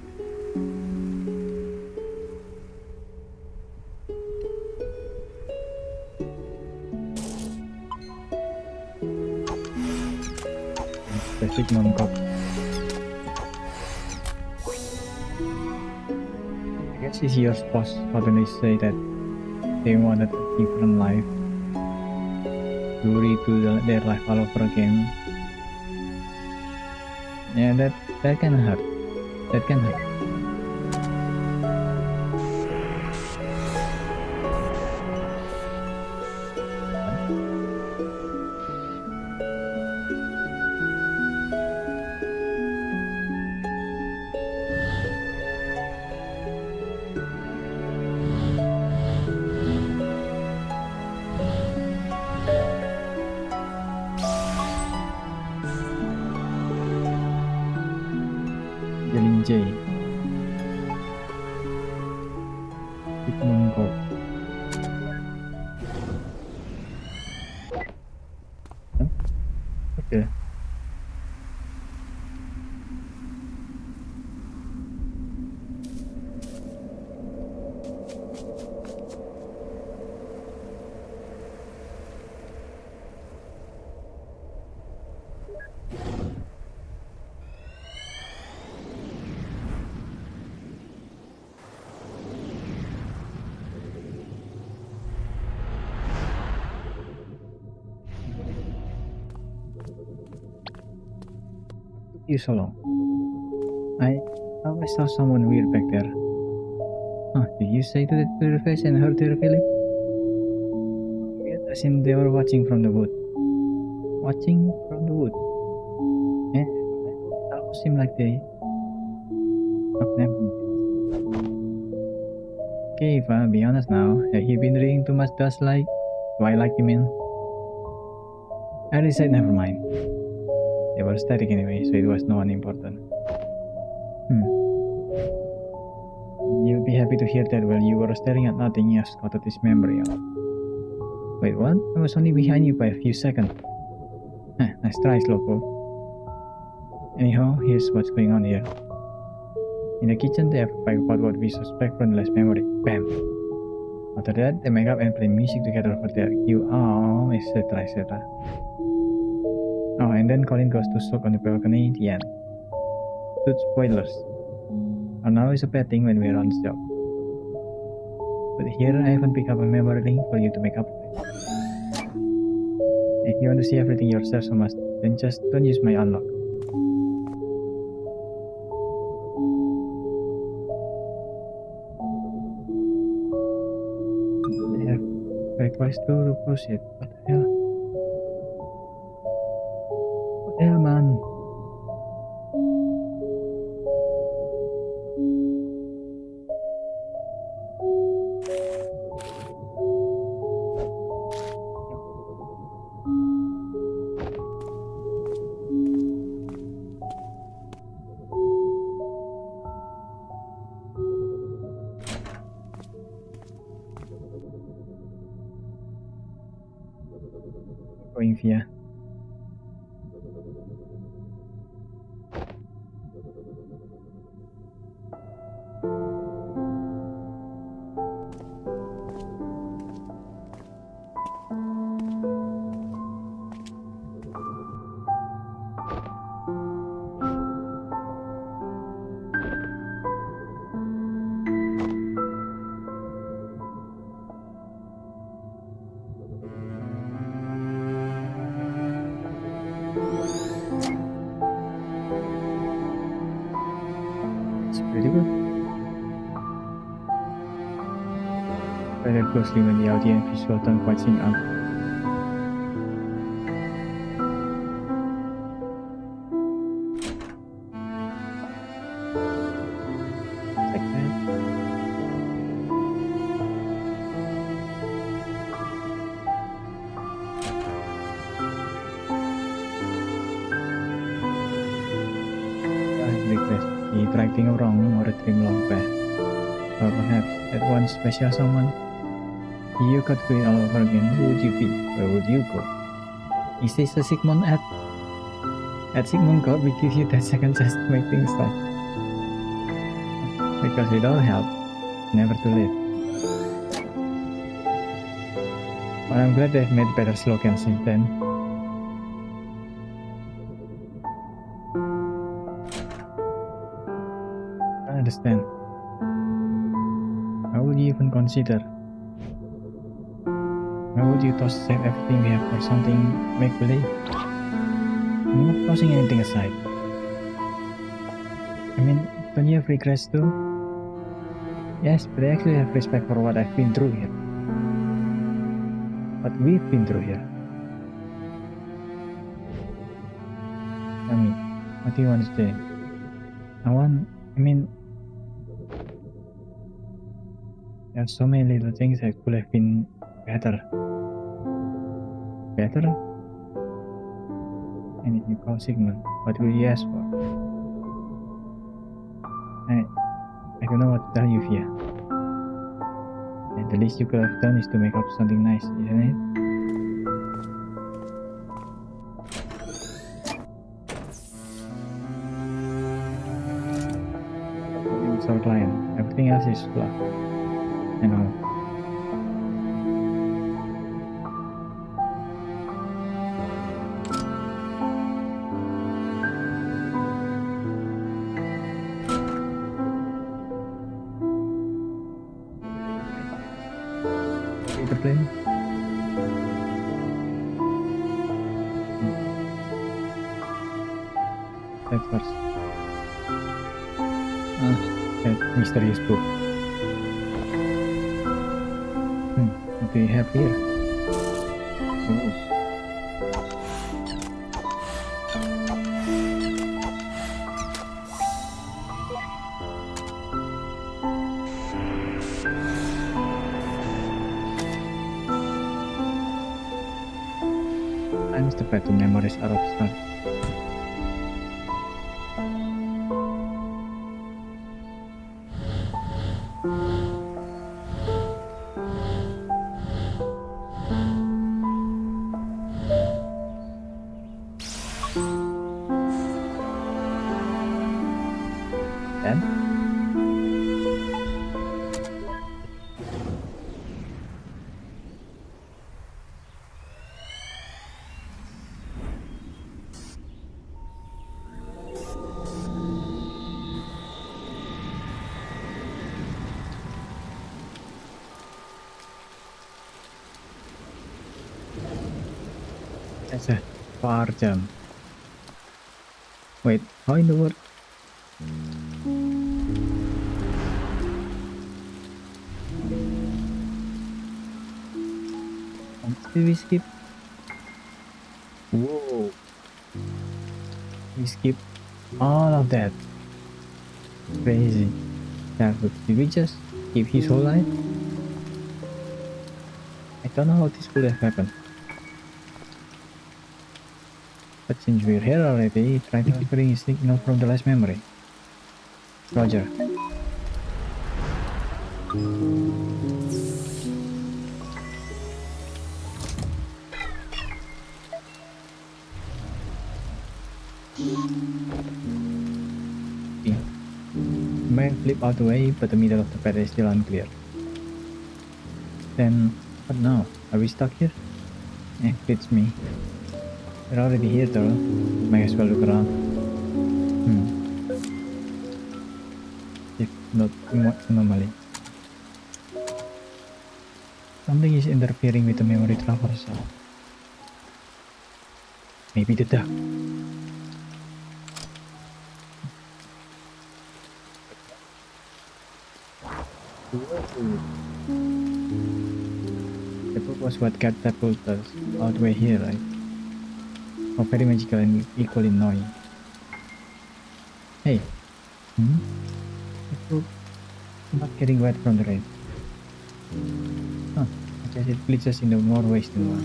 The Sigmund Cup. I guess it's your spouse suddenly say that they wanted a different life. To redo their life all over again. Yeah, that can hurt. That can hurt. J. Sigmund Corp. Okay. You so long. I always saw someone weird back there. Did you say to her face and hurt her feeling? Weird as in they were watching from the wood. Watching from the wood? Eh? It almost seemed like they... never mind. Okay, Eva, be honest now. Have you been reading too much Twilight, you mean? I already said never mind. They were static anyway, so it was no one important. You'll be happy to hear that while you were staring at nothing, you have scouted his memory out. Wait, what? I was only behind you by a few seconds. Nice try, Slowpoke. Anyhow, here's what's going on here. In the kitchen, they have a fight about what we suspect from the last memory. Bam! After that, they make up and play music together for their cue. Oh, etc, etc. Oh, and then Colin goes to soak on the balcony. The end. understood spoilers. Or now is a bad thing when we're on the job. But here I even pick up a memory link for you to make up with. If you want to see everything yourself so much, then just don't use my unlock. They have request to proceed. What the hell? What the hell, man? Going via. It's pretty good. Very closely when the audio and visual don't quite sync up. Like that. Request the driving wrong or a trim long path. Or perhaps at one special someone. You could do it all over again. Who would you be? Where would you go? Is this a Sigmund ad? At Sigmund God, we give you that second chance to make things right. Because with all help, never too late. But I'm glad they've made better slogans since then. I understand. How would you even consider? Why would you toss everything we have for something make-believe? I'm not tossing anything aside. I mean, don't you have regrets too? Yes, but I actually have respect for what I've been through here. What we've been through here. Tell me, what do you want to say? There are so many little things that could have been better. Better? And if you call Sigmund, what will you ask for? I don't know what to tell you, Fia. And the least you could have done is to make up something nice, isn't it? It's our client. Everything else is fluff. I know. The plane. That first. That mysterious book. What do you have here? Oh. Times the path to memories are obscure. Then? That's a far jump. Wait, how in the world? And still we skip? Whoa. We skip all of that. Crazy. Yeah, but did we just skip his whole life? I don't know how this could have happened. But since we're here already, try decipphering his signal from the last memory. Roger. Okay. The man flipped out the way, but the middle of the path is still unclear. Then, what now? Are we stuck here? Fits me. We're already here though. Might as well look around. If not anomaly. Something is interfering with the memory traversal. Maybe the duck. The book was what catapulted us all the way here, right? Oh, very magical and equally annoying. Hey. The book not getting wet from the rain. Huh. I guess it glitches in the more ways than one.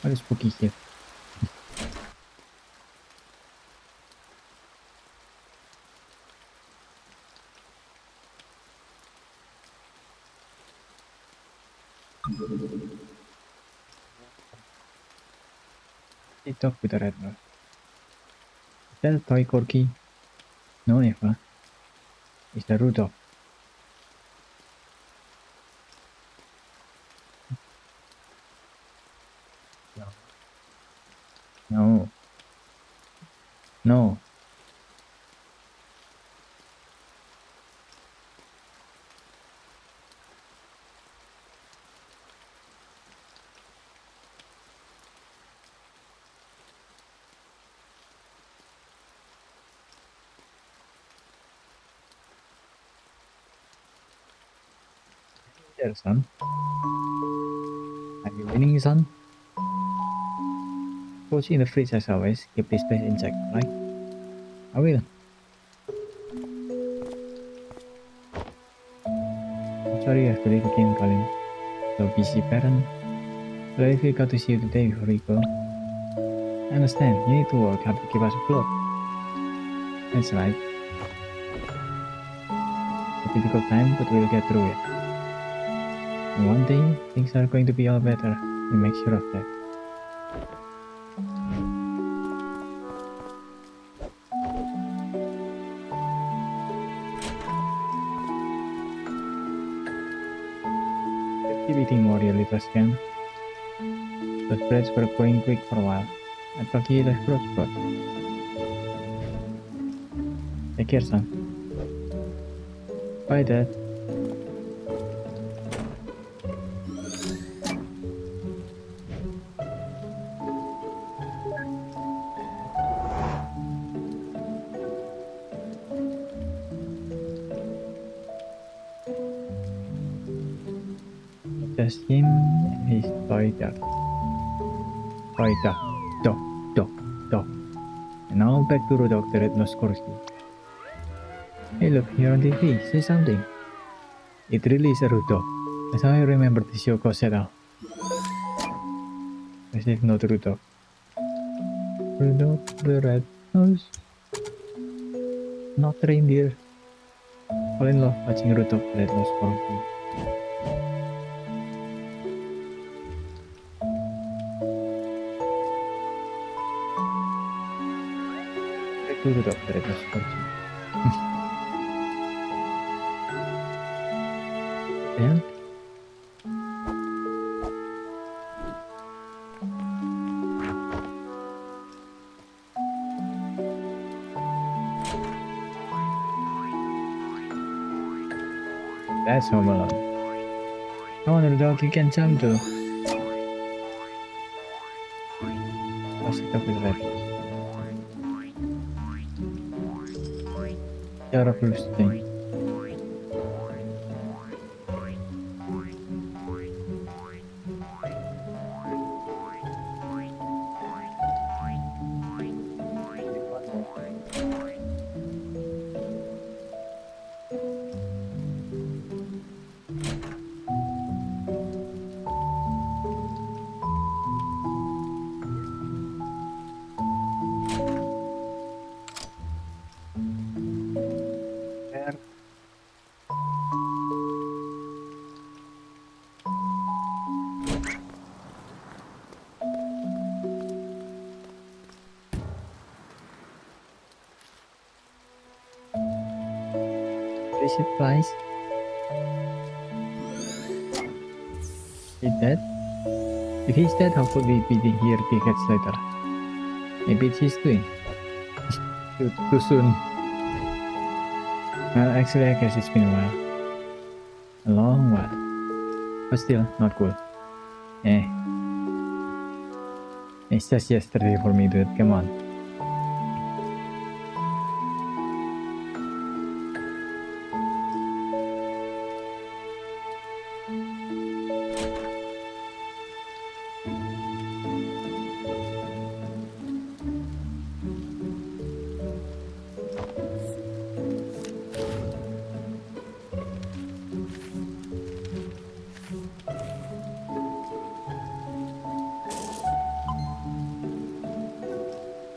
What is spooky here? They talk with the red nose. Is that a toy corgi? No, Eva. It's the Rudolph. No. No. There, son. Are you winning, son? Put in the fridge as always. Keep this place in check, right? I will. I'm sorry you have to leave again, Colin. So busy, parent. But if we got to see you today before we go. I understand. You need to work hard to keep us afloat. That's right. A difficult time, but we'll get through it. And one day, things are going to be all better. We make sure of that. Keep eating more, you little scam. Those breads were going quick for a while. I thought you left broad spot. Take care, son. Bye, Dad. Just him and his toy duck. Toy duck. Dog. And now back to Rudolph the Red-Nosed Corgi. Hey look, you're on TV. Say something. It really is a Rudolph. That's how I remember the show goes set out. I said no to Rudolph. Rudolph the Red-Nosed. Not reindeer. Fall in love watching Rudolph the Red-Nosed Corgi. Rudolph the Red-Nosed Corgi. Yeah? That's Home Alone. Come on, Rudolph, you can jump too. Plastic of his life. Cara plus thing. Supplies. Is dead? If he's dead, how could we be here decades later? Maybe it's his doing. too soon. Well, actually, I guess it's been a while. A long while. But still, not cool. Eh. It's just yesterday for me, dude. Come on.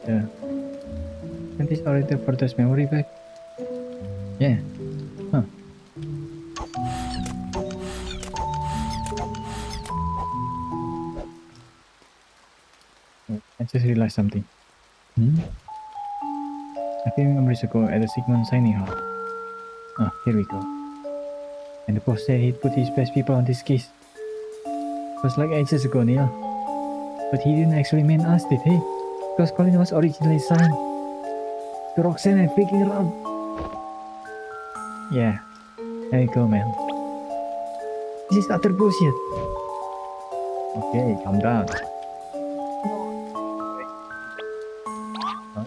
Yeah. And this already the furthest memory back? Yeah. Huh. I just realized something. A few memories ago at the Sigmund Signing Hall. Ah, here we go. And the boss said he'd put his best people on this case. It was like ages ago, Neil. But he didn't actually mean us, did he? Because Colin was originally signed to Roxanne and freaking around. Yeah, there you go, man. This is utter bullshit. Okay, calm down. Huh?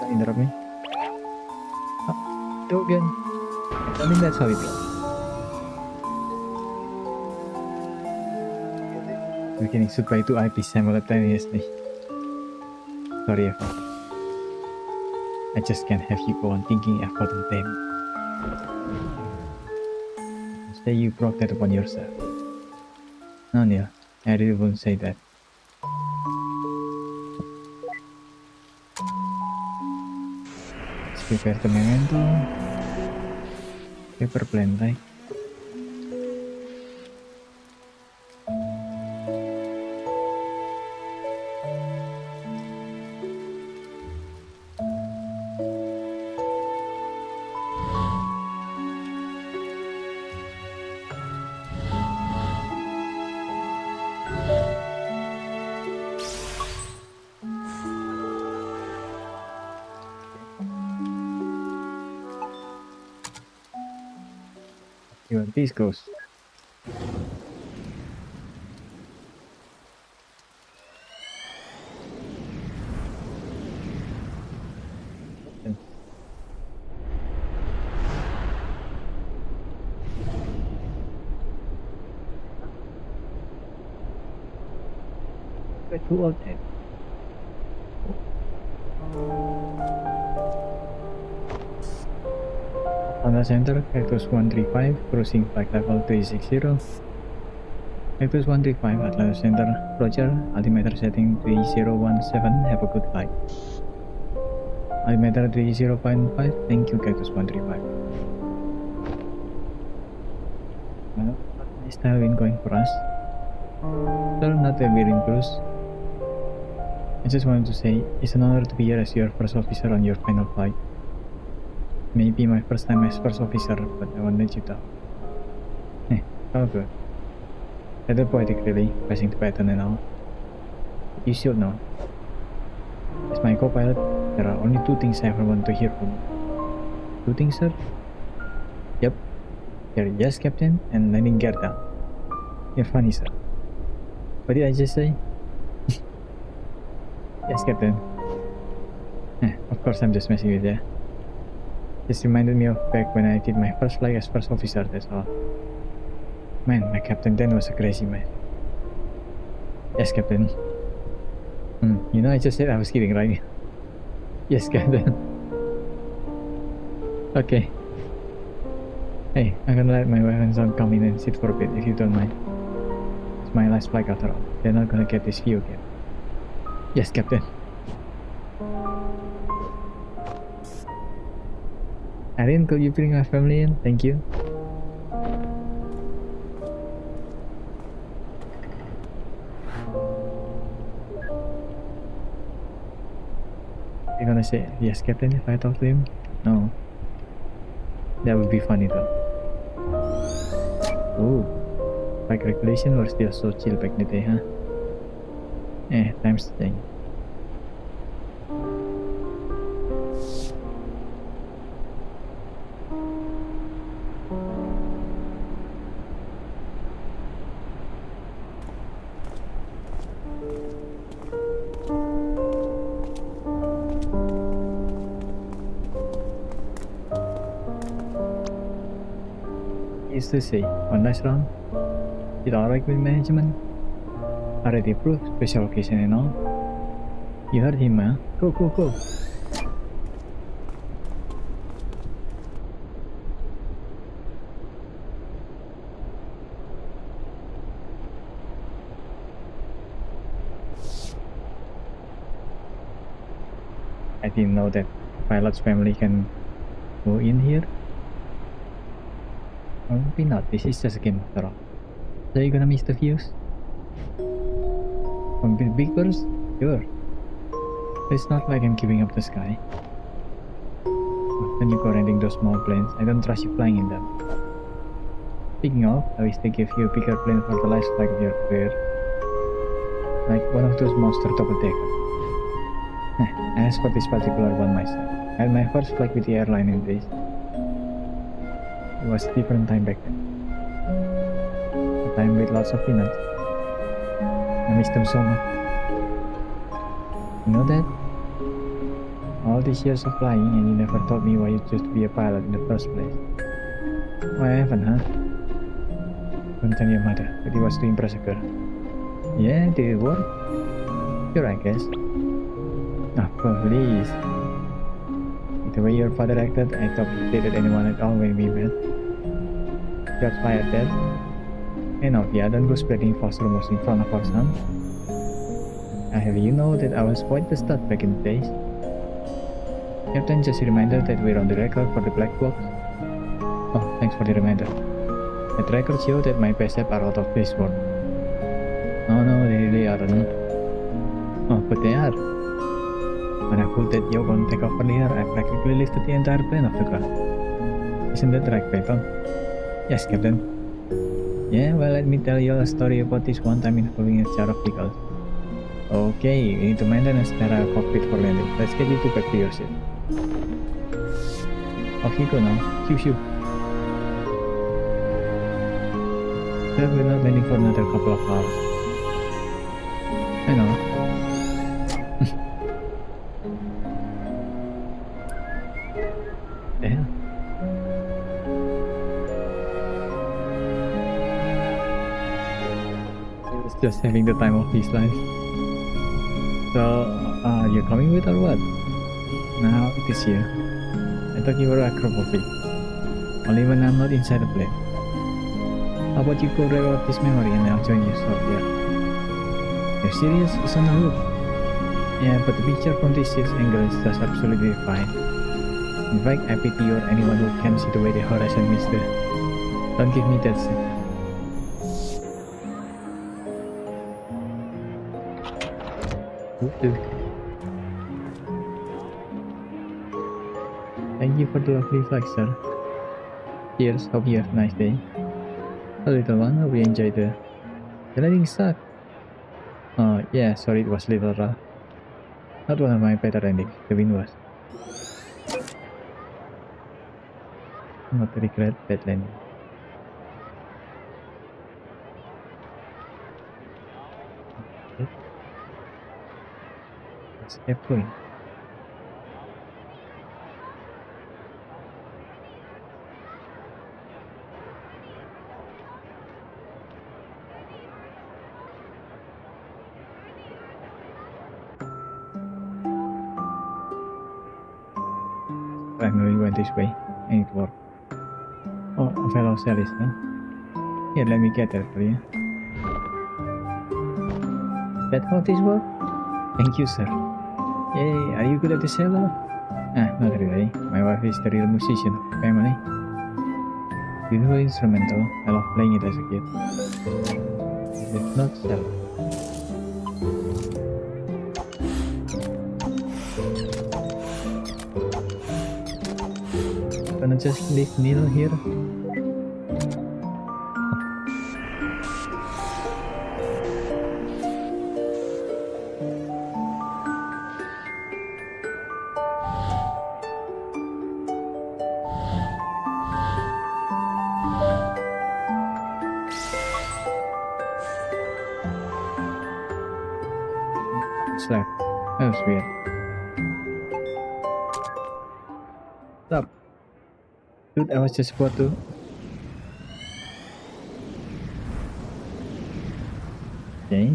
Don't interrupt me. Do again. I mean, that's how it goes. We're getting sued by 2 IPs simultaneously. Sorry, Eva. I just can't have you go on thinking I've gotten them. Say you brought that upon yourself. No, Neil, I really wouldn't say that. Let's prepare the memento. Paper plan, right? See where this goes. We're too old then. Honda Center, Cactus 135, cruising flight level 360. Cactus 135, Atlanta Center, Roger, altimeter setting 3017, have a good flight. Altimeter 30.5, thank you Cactus 135. Well, nice style been going for us. Still not a wearing cruise. I just wanted to say, it's an honor to be here as your first officer on your final flight. Maybe my first time as first officer, but I won't let you down. All good. Rather poetic really, passing the baton and all. You should know. As my co-pilot, there are only 2 things I ever want to hear from you. 2 things, sir? Yep. Here, yes, Captain, and landing gear down. You're funny, sir. What did I just say? Yes, Captain. Of course, I'm just messing with you. This reminded me of back when I did my first flight as first officer, that's all. Man, my captain then was a crazy man. Yes, Captain. You know, I just said I was kidding, right? Yes, Captain. Okay. Hey, I'm gonna let my weapons on come in and sit for a bit, if you don't mind. It's my last flight after all. They're not gonna get this view again. Yes, Captain. Erin, could you bring my family in? Thank you. You're gonna say yes, Captain, if I talk to him? No. That would be funny though. Oh, like regulation was still so chill back in the day, huh? Times change. Used to say, one last round. It alright with management? Already approved, special occasion and all. You heard him, huh? Go, go, go. I didn't know that pilot's family can go in here. Or maybe not, this is just a game after all. So you gonna miss the views? From the big birds? Sure. It's not like I'm giving up the sky. When you go renting those small planes, I don't trust you flying in them. Speaking of, I wish they gave you a bigger plane for the last flight of your career. Like one of those monster double-decker. I asked for this particular one myself. I had my first flight with the airline in this. It was a different time back then. A time with lots of peanuts. I miss them so much. You know that? All these years of flying and you never told me why you chose to be a pilot in the first place. Why I haven't, huh? Don't tell your mother, but it was to impress a girl. Yeah, did it work? Sure, I guess. Oh, please. The way your father acted, I thought he dated anyone at all when we met. Got fired then? Hey Novia, don't go spreading false rumors in front of our son. I have you know that I was quite the stud back in the days. Captain, just a reminder that we're on the record for the black box. Oh, thanks for the reminder. That record show that my bicep are out of this world. No, they really aren't. Oh, but they are. When I pulled that yoke on takeoff earlier, I practically lifted the entire plane off the ground. Isn't that right, Peyton? Yes, Captain. Yeah, well, let me tell you a story about this one time involving a jar of pickles. Okay, we need to maintain a sterile cockpit for landing. Let's get you back to your seat. Off you go now. Shoo shoo. Sir, we're not landing for another couple of hours. I know. Damn. He's just having the time of his life. So, you're coming with or what? Now it is you. I thought you were acrobatic. Only when I'm not inside the plane. How about you go grab out this memory and I'll join you shortly. You're serious? It's on the roof. Yeah, but the picture from this angle is just absolutely fine. In fact, I pity you or anyone who can see the way the horizon meets the... Don't give me that shit. Thank you for the lovely flag, sir. Cheers, hope you have a nice day. A little one, hope you enjoy the landing sucked. Oh, yeah, sorry it was little rough. Not one of my better endings, the wind was. Not regret bad landing. Careful. I'm going this way, and it worked. Oh, a fellow cellist, huh? Here, let me get that for you. That how this works? Thank you, sir. Yay, are you good at the cello? Not really. My wife is the real musician of the family. Beautiful instrumental. I love playing it as a kid. It's not cello. Gonna just leave Neil here. Slap. That was weird. Stop. Dude, I was just about to. Okay.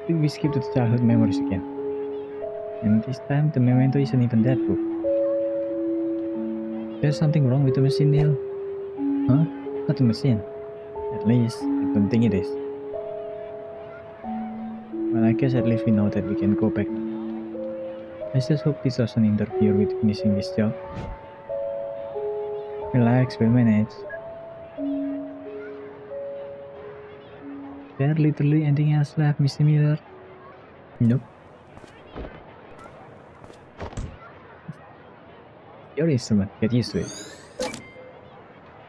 We skip to the childhood memories again. And this time the memento isn't even that book. There's something wrong with the machine, Neil. Huh? Not the machine. At least, I don't think it is. Well, I guess at least we know that we can go back. I just hope this doesn't interfere with finishing this job. Relax, we'll manage. There literally anything else left, Mr. Miller? Nope. Your instrument, get used to it.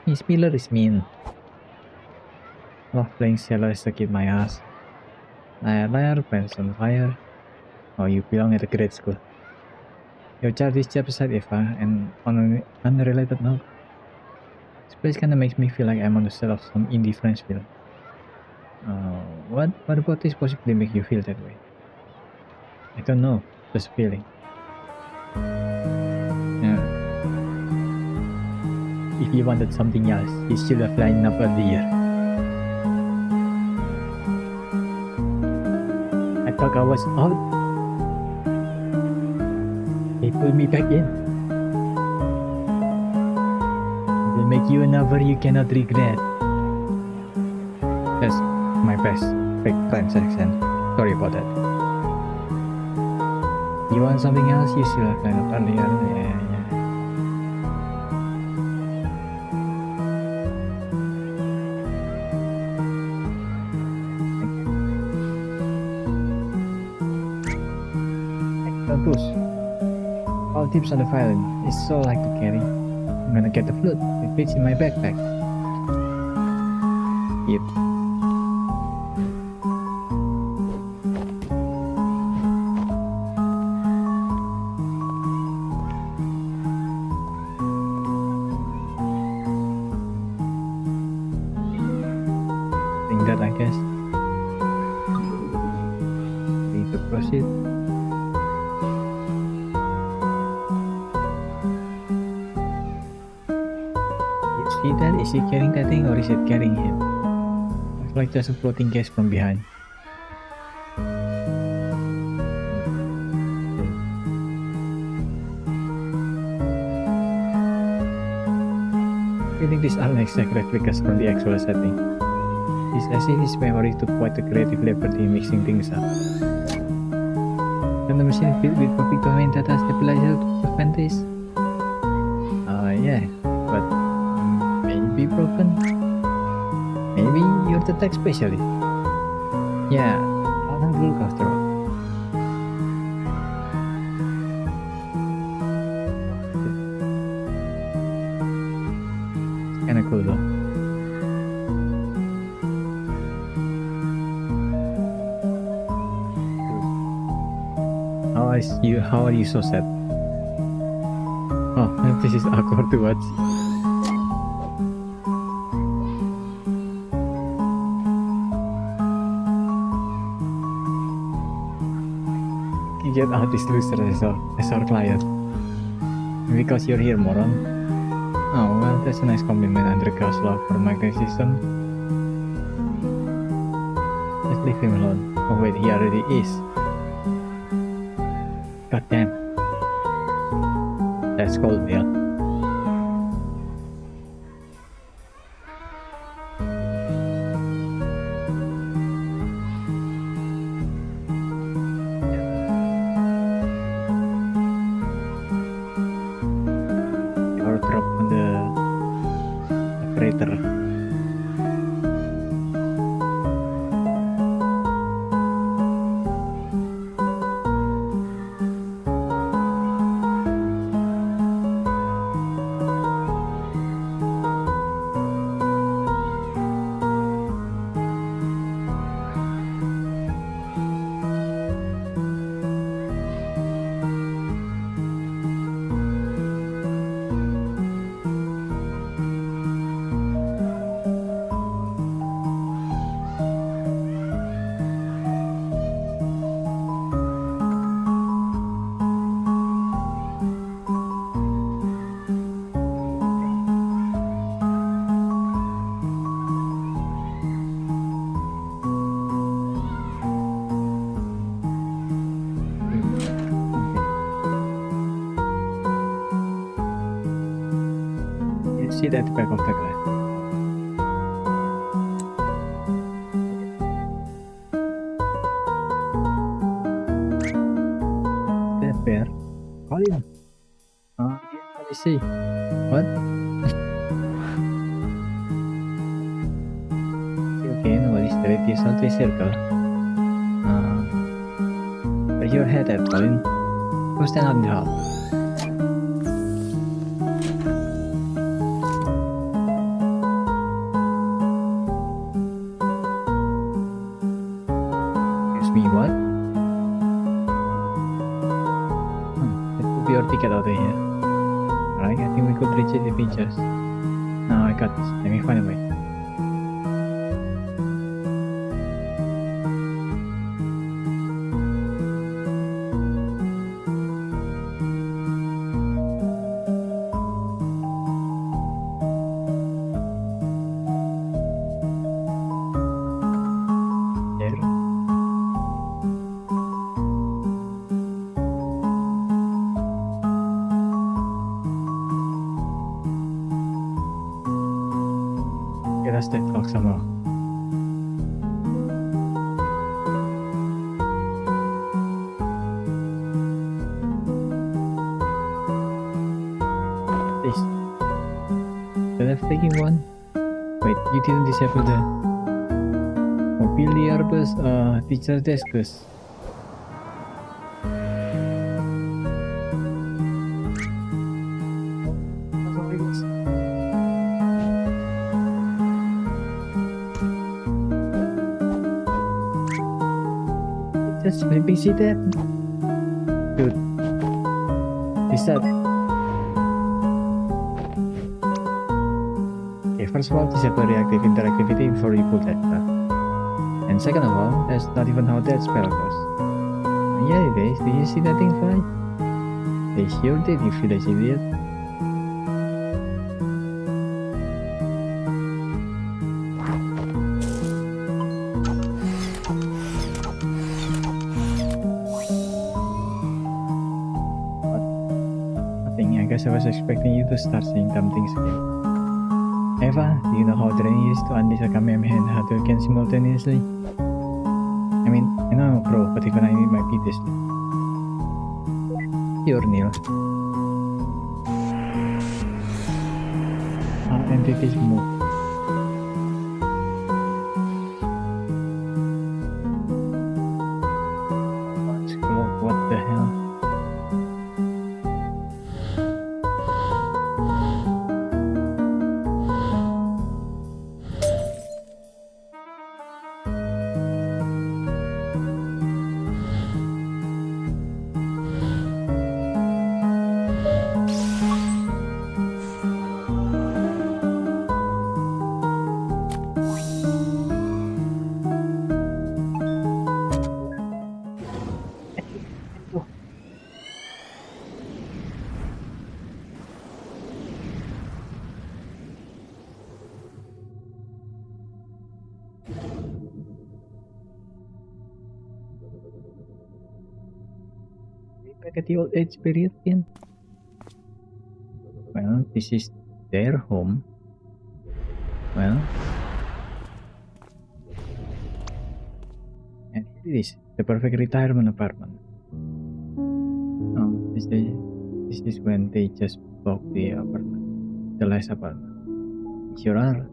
Miss Miller is mean. Love playing cello as a kid, my ass. Liar, liar, pants on fire. Oh, you belong at a great school. Your childish job aside, Eva, and on an unrelated note, this place kinda makes me feel like I'm on the set of some indie French film. What about this possibly make you feel that way? I don't know, just a feeling. Yeah. If you wanted something else, you should have lined up earlier. I thought I was out. They pulled me back in. They'll make you an offer you cannot regret. That's my best fake French accent. Sorry about that. You want something else? You should have lined up earlier. Yeah. Push. All tips on the violin is so light to carry. I'm gonna get the flute. It fits in my backpack. Yep. Think that, I guess. Need to proceed. See that? Is he carrying that thing or is it carrying him? It's like just a floating case from behind. I think these are exact replicas from the actual setting. This essay is memory to quite a creative liberty mixing things up. Can the machine filled with public domain data stabilizer to prevent this? Yeah, but maybe broken? Maybe you're the tech specialist? Yeah, I'll have a look after all. It's kinda cool though. How are you so sad? Oh, this is awkward to watch. Get out this loser as our client. Because you're here, moron. Oh, well, that's a nice compliment under God's love for my system. Just leave him alone. Oh wait, he already is. God damn. That's cold, yeah. Or drop on the operator. You see that back of the glass. That bear? Colin. Oh, yeah, I see. What? Okay, nobody's there. It is not a circle. Where your head at, Colin? Go stand out in the hall. Excuse me, what? That could be our ticket out of here. Alright, I think we could reach it if we just... No, I got this. Let me find a way. There. Get us that clock somehow. Please. Should have taken one. Wait, you didn't disable the mobiliar bus, teacher desk bus. Just maybe see that. Dude. Is that? Okay, first of all, disable reactive interactivity before you pull that stuff. And second of all, that's not even how that spell goes. Yeah, it is. Do you see that thing fly? They sure did, you foolish idiot. Nothing. I guess I was expecting you to start saying dumb things again. Eva, do you know how draining it is to unleash a Kamehameha and how to again simultaneously? I mean, I know I'm a pro, but even I need my beat this. Your Neil. How entities move. What the hell? back at the old age period again. Well, this is their home. Well, and here it is, the perfect retirement apartment. Oh, this is when they just bought the apartment, the last apartment. Sure are.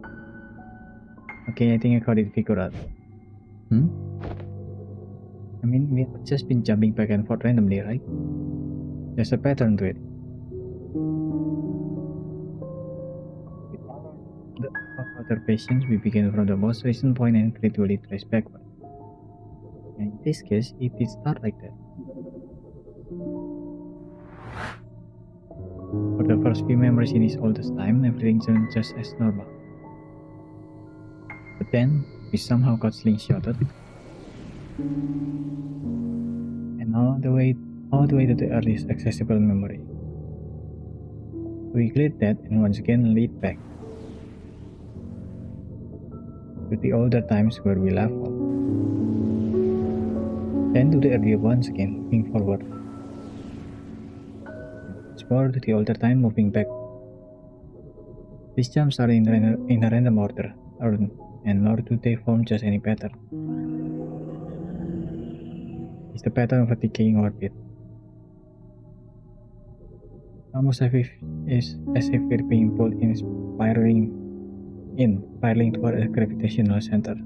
Okay, I think I got it figured out. I mean, we have just been jumping back and forth randomly, right? There's a pattern to it. With all the other patients, we begin from the most recent point and gradually trace backward. And in this case, it did start like that. For the first few memories in his oldest time, everything seemed just as normal. But then, we somehow got slingshotted. And all the way to the earliest accessible memory. We cleared that and once again lead back to the older times where we left off. Then to the earlier ones again, moving forward. Once more to the older time, moving back. These jumps are in a random order, and nor do they form just any pattern. It's the pattern of a decaying orbit. Almost as if we're being pulled in, spiraling toward a gravitational center.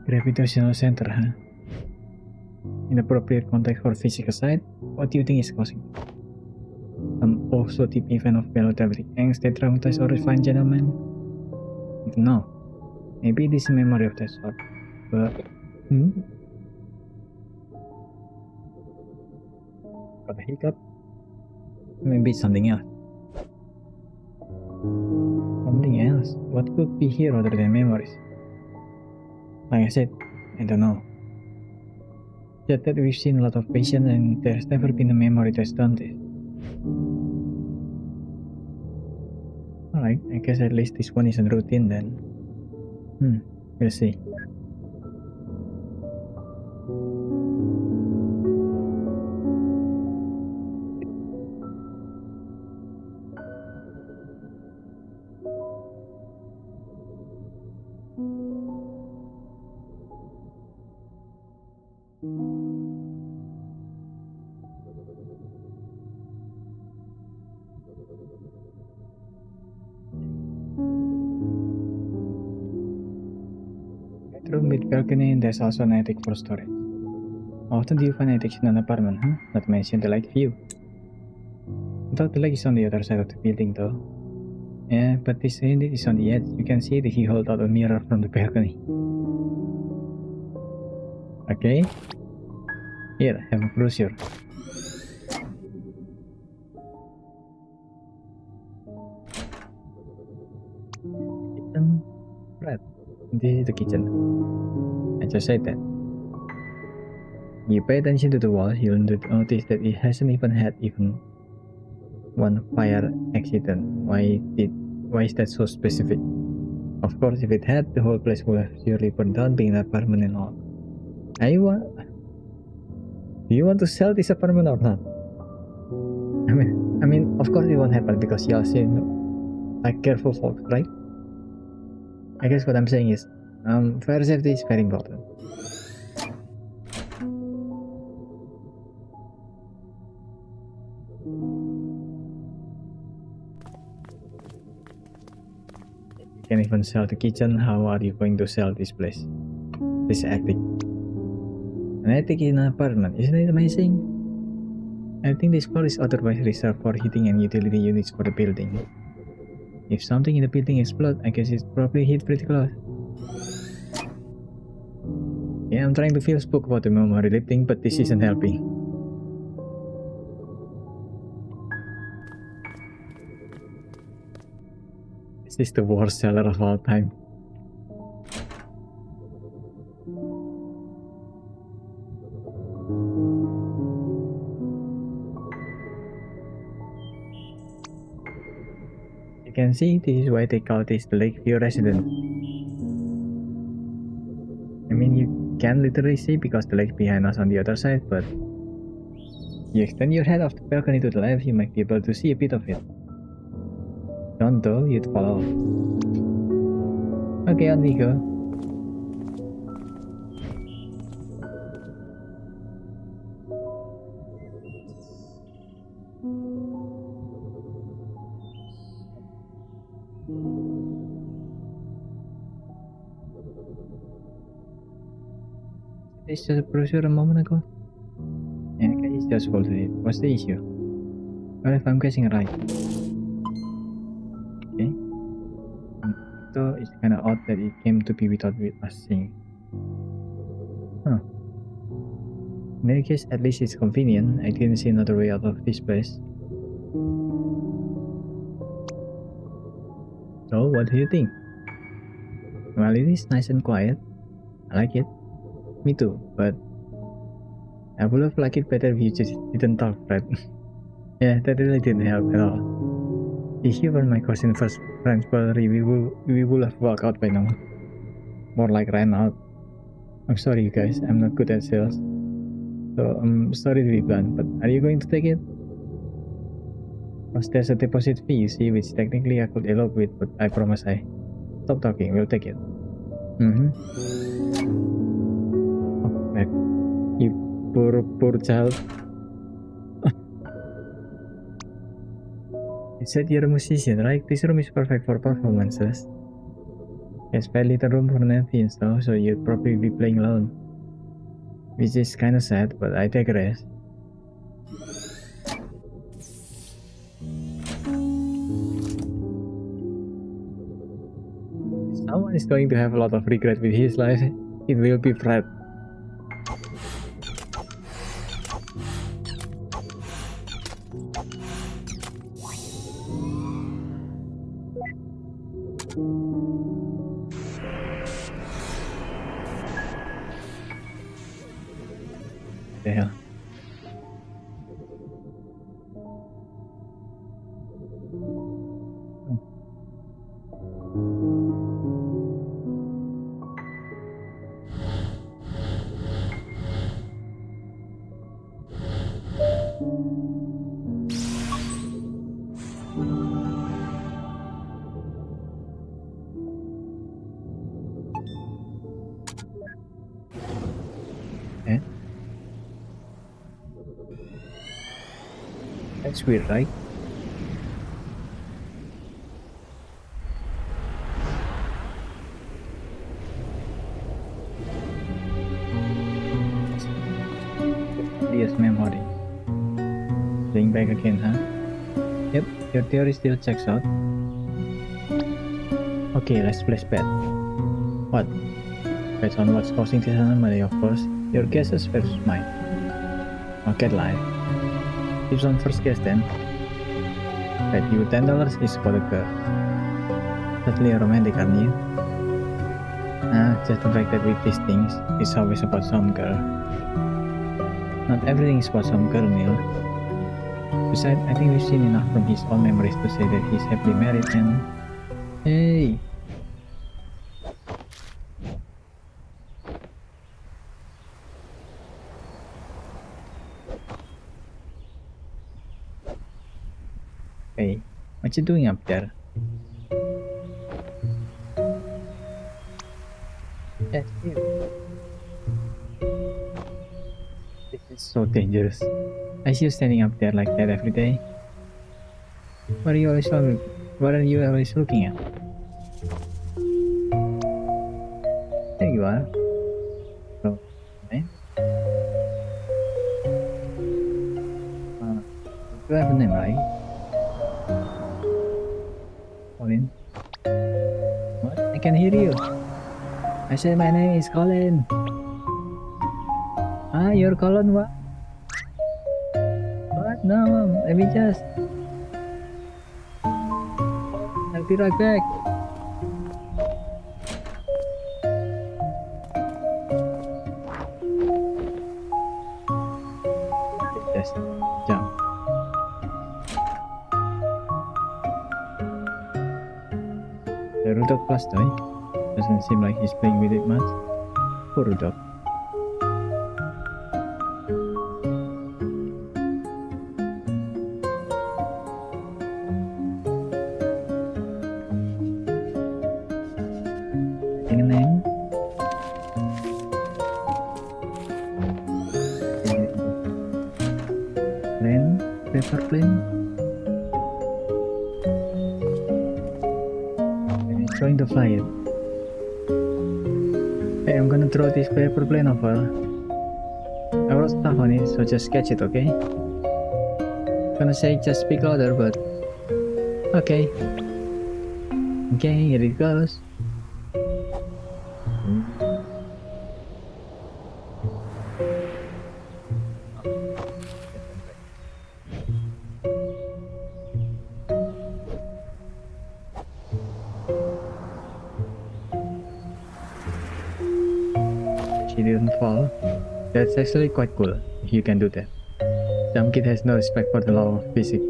Gravitational center, huh? Inappropriate context for physics aside, what do you think is causing it? Some also deep event of melodramatic angst that traumatized our fine gentleman? I don't know. Maybe it is a memory of that sort, but got a hiccup? Maybe it's something else. Something else? What could be here other than memories? Like I said, I don't know. Just that we've seen a lot of patients and there's never been a memory that's done this. Alright, I guess at least this one isn't routine then. We'll see. Bedroom with balcony, and there's also an attic for storage. How often do you find attics in an apartment, huh? Not mention the lake view. I thought the lake is on the other side of the building though. Yeah, but this unit is on the edge. You can see that he holds out a mirror from the balcony. Okay. Here, have a brochure. Kitchen. Right. This is the kitchen. I just said that. You pay attention to the wall, you'll notice that it hasn't even had one fire accident. Why is that so specific? Of course, if it had, the whole place would have surely burned down, being an apartment and all. Do you want to sell this apartment or not? I mean, of course it won't happen because y'all seem like careful folks, right? I guess what I'm saying is, fire safety is very important. You can't even sell the kitchen. How are you going to sell this place? This attic. An attic in an apartment, isn't it amazing? I think this floor is otherwise reserved for heating and utility units for the building. If something in the building explodes, I guess it's probably hit pretty close. Yeah, I'm trying to feel spooked about the memory lifting, but this isn't helping. This is the worst seller of all time. You can see this is why they call this the Lakeview residence. I mean, you can't literally see because the lake behind us on the other side, but you extend your head off the balcony to the left, you might be able to see a bit of it. Don't though, you'd fall off. Okay, on we go. It's just a brochure a moment ago. Yeah, he's just folded it. What's the issue? Well, if I'm guessing right. Okay. So it's kinda odd that it came to be without us seeing. Huh. In any case, at least it's convenient. I didn't see another way out of this place. So, what do you think? Well, it is nice and quiet. I like it. Me too, but I would have liked it better if you just didn't talk, Fred. Yeah, that really didn't help at all. If you were my cousin first friends, probably we would have walked out by now. More like ran out. I'm sorry, you guys. I'm not good at sales. So I'm sorry to be blunt, but are you going to take it? Because there's a deposit fee, you see, which technically I could elope with, but I promise I. Stop talking, we'll take it. You poor child. You said you're a musician, right? This room is perfect for performances. There's very little room for nephews though, so you'd probably be playing alone. Which is kinda sad, but I digress. Someone is going to have a lot of regret with his life. It will be Fred. The hell? Eh? That's weird, right? Yes, memory. Playing back again, huh? Yep, your theory still checks out. Okay, let's place bet. What? Based on what's causing this anomaly, of course. Your guesses versus mine. Okay, lie. Tips on first guess then. Bet you $10 is for the girl. Totally romantic, aren't you? Just the fact that with these things, it's always about some girl. Not everything is about some girl, Neil. Besides, I think we've seen enough from his own memories to say that he's happily married and... Hey! Hey, what you doing up there? That's you. This is so dangerous. I see you standing up there like that every day. What are you always looking at? There you are. So, name? You have a name, right? Colin? What? I can hear you. I said my name is Colin. You're Colin what? What? No, let me just... I'll be right back. Just jump. The Rudolph plus toy. Doesn't seem like he's playing with it much. Poor Rudolph. airplane. Okay, trying to fly it. Hey, I'm gonna throw this paper plane over. I wrote stuff on it, so just catch it, okay? Gonna say just speak louder, but okay. Okay, here it goes. She didn't fall. That's actually quite cool if you can do that. Some kid has no respect for the law of physics.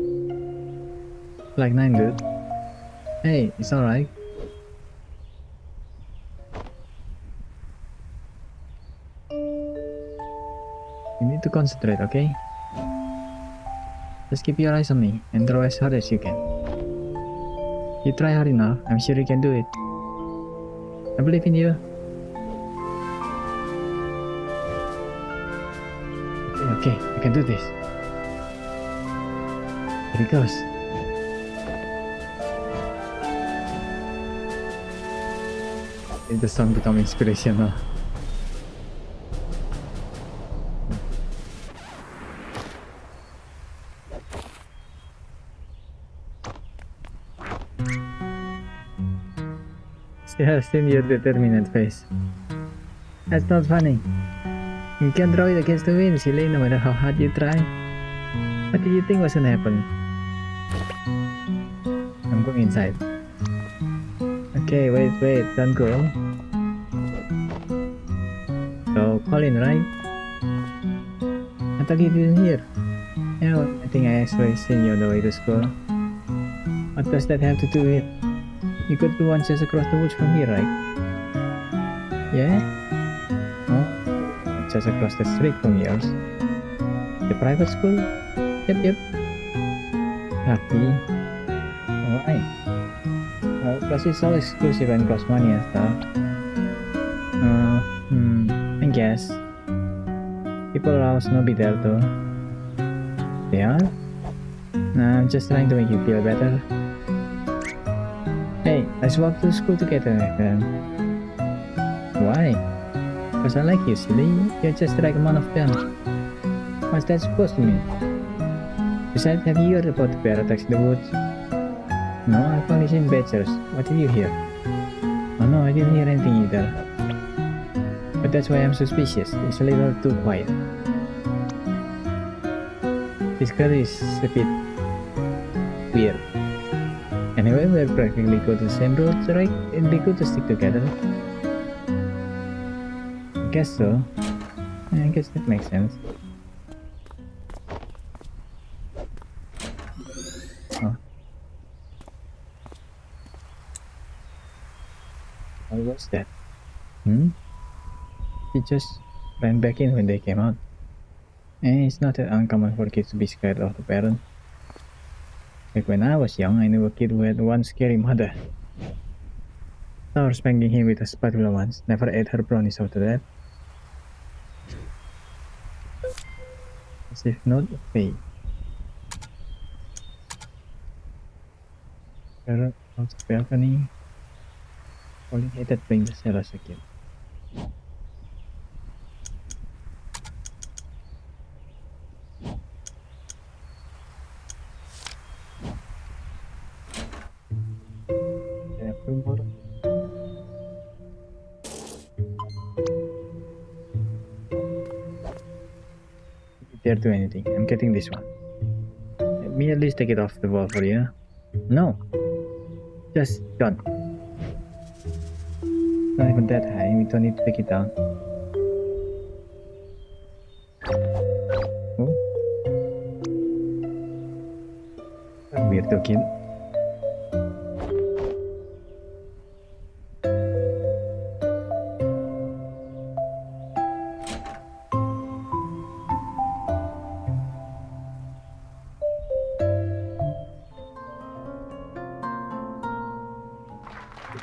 Like 9, dude. Hey, it's alright. You need to concentrate, okay? Just keep your eyes on me and throw as hard as you can. You try hard enough, I'm sure you can do it. I believe in you. Okay, I can do this. Here it goes. Did the song become inspirational? She has seen your determined face. That's not funny. You can't throw it against the wind, silly, no matter how hard you try. What do you think was gonna happen? I'm going inside. Okay, wait, don't go. So, Colin, right? I thought you didn't hear. Yeah, well, I think I actually seen you on the way to school. What does that have to do with? You could be one just across the woods from here, right? Yeah? Oh, just across the street from yours. The private school? Yep. Lucky. Alright. Well, plus it's all exclusive and cost money and stuff. I guess. People around will be there though. They are? Nah, I'm just trying to make you feel better. Hey, let's walk to school together then. Why? Because I like you, silly. You're just like one of them. What's that supposed to mean? Besides, have you heard about the bear attacks in the woods? No, I've only seen badgers. What did you hear? Oh no, I didn't hear anything either. But that's why I'm suspicious. It's a little too quiet. This girl is a bit weird. Anyway, we're practically go to the same road, right? It'd be good to stick together. I guess so. I guess that makes sense. Oh. What was that? She just ran back in when they came out. And it's not that uncommon for kids to be scared of the parent. Like when I was young, I knew a kid who had one scary mother. Saw her spanking him with a spatula once. Never ate her brownies after that. As if not a fate. Terror of the balcony. Colin hated playing the cell as a kid. Dare do anything. I'm getting this one. Let me at least take it off the wall for you. No. Just don't. Not even that high. We don't need to take it down. Oh. Weirdo kid.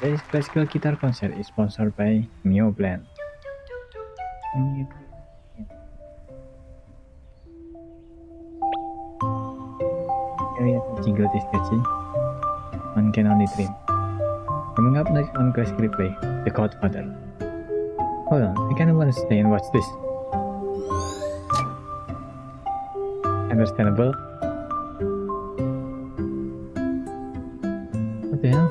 Today's classical guitar concert is sponsored by Mio Blend. Maybe I can jingle this catchy. One can only dream. Coming up next on Classic Replay, The Godfather. Hold on, I kinda wanna stay and watch this. Understandable. What the hell?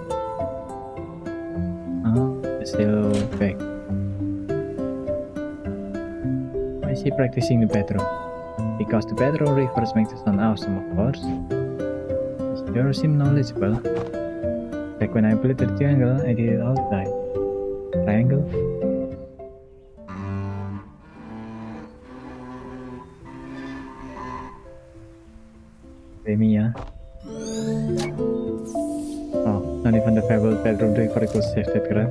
Oh, it's still back. Why is he practicing the bedroom? Because the bedroom reverse makes the sound awesome, of course. He sure seems knowledgeable. Back when I played the triangle, I did it all the time. Triangle? Mia. Oh, not even the fabled bedroom driver could save that crap.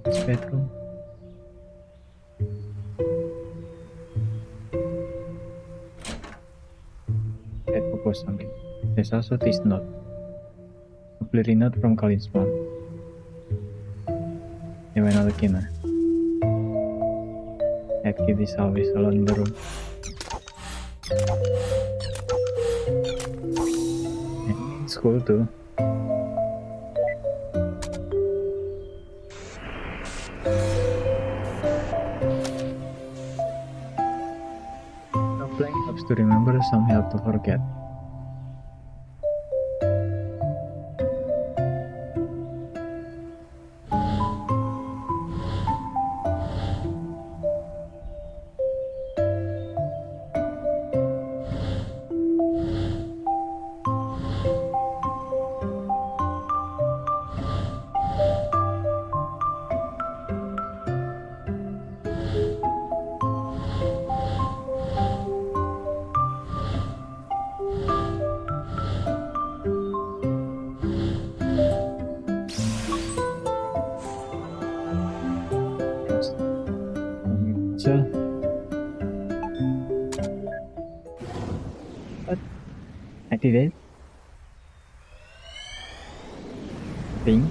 This bedroom. That proposed something. There's also this note. A blurry note from Colin's mom. They went out again. That kid is always alone in the room. And in school too. Some playing helps to remember, some help to forget. So, but I did it. Thing.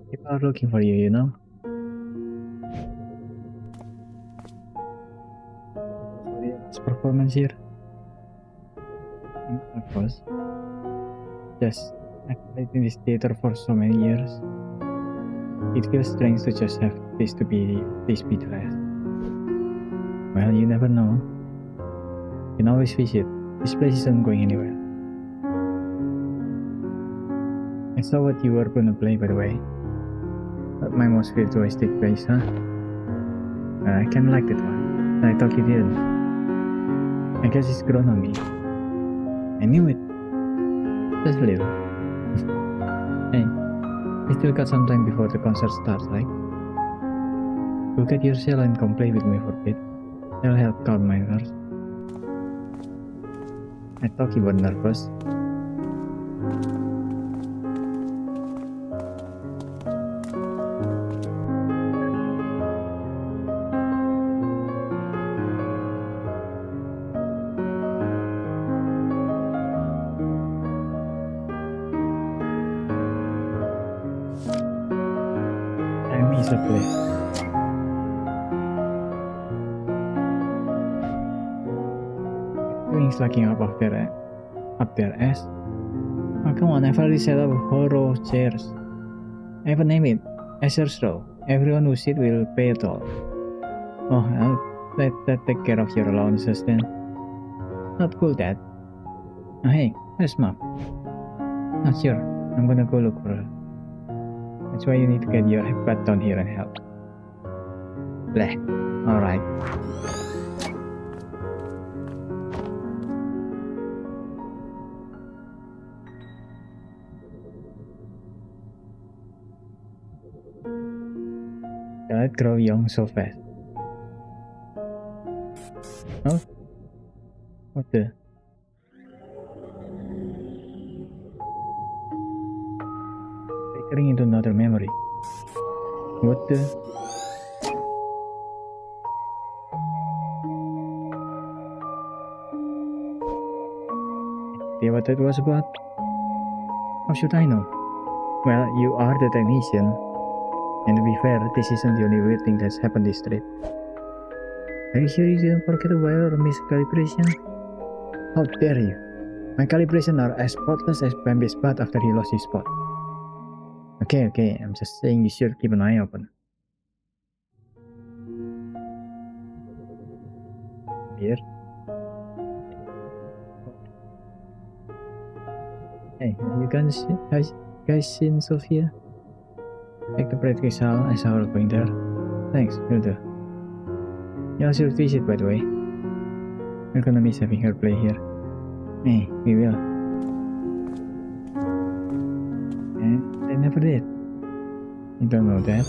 People are looking for you, you know. This performance here. Of course. Just I've played in this theater for so many years. It feels strange to just have this be the last. Well, you never know. You can always visit. This place isn't going anywhere. I saw what you were gonna play, by the way. Not my most virtuistic place, huh? I kinda like that one. I thought you didn't. I guess it's grown on me. I knew it. Just a little. Hey, we still got some time before the concert starts, right? Go get your cell and come play with me for a bit. That'll help calm my nerves. I thought you were nervous. Easily. Doing slacking up their ass. Oh come on, I've already set up a whole row of chairs. I have a name it. Asher's row. Everyone who sit will pay a toll. Oh, I'll let that take care of your allowances then. Not cool, Dad. Oh hey, where's Mom? Not sure. I'm gonna go look for her. That's why you need to get your butt down here and help. Bleh. Alright. Don't grow young so fast. Oh? What the? Flickering into another memory. What the? what that was about? How should I know? Well, you are the technician. And to be fair, this isn't the only weird thing that's happened this trip. Are you sure you didn't forget a wire or miscalibration? How dare you? My calibration are as spotless as Bambi's butt after he lost his spot. Okay, I'm just saying you should keep an eye open. Here. Hey, have you guys seen Sophia? Take the practice hall as I was going there. Thanks, will do. Y'all should visit, by the way. We're gonna miss having her play here. Hey, we will. And they never did. You don't know that.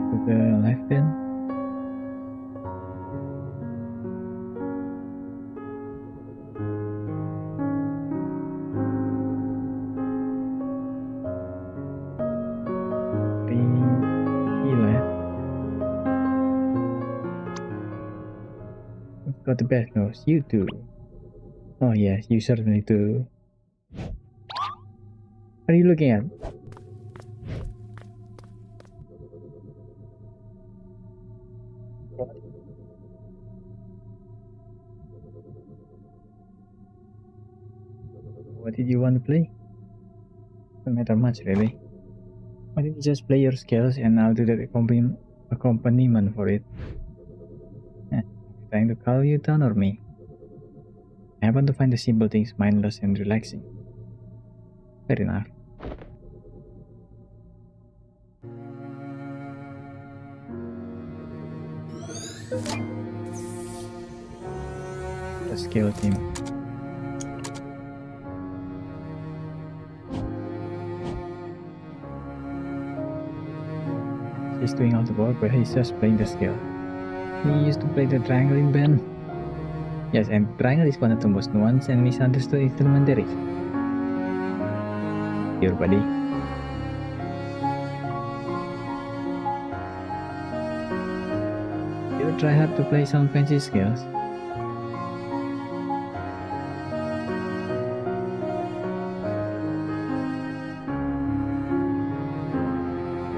To the left then. Got the best nose, you do. Oh yes, you certainly do. What are you looking at? What did you want to play? Doesn't matter much really. Why don't you just play your scales and I'll do the accompaniment for it. Trying to calm you down or me? I happen to find the simple things mindless and relaxing. Fair enough. The scale team. He's doing all the work, but he's just playing the scale. He used to play the triangle in band. Yes, and triangle is one of the most nuanced and misunderstood instrument there is. Your buddy. You try hard to play some fancy scales.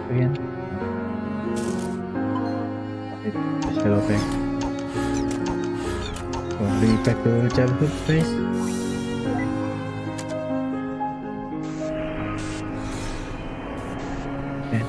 Again. Hello back. Bring it back to childhood space. Okay.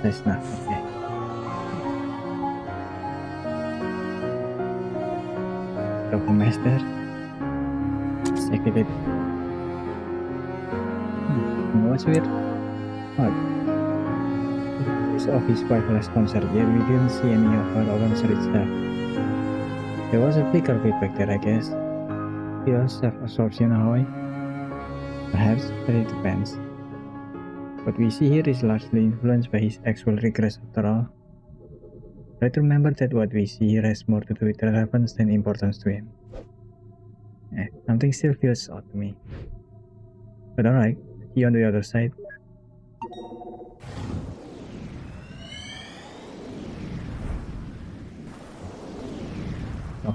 That's enough. Okay. Master. exited. What's weird? What? This of his wifeless concert, yet we didn't see any of her concert itself. There was a flicker of it back there, I guess. Still self-absorption, ahoy? Perhaps, but it depends. What we see here is largely influenced by his actual regrets after all. Try to remember that what we see here has more to do with relevance than importance to him. Something still feels odd to me. But alright, see you on the other side. Oh.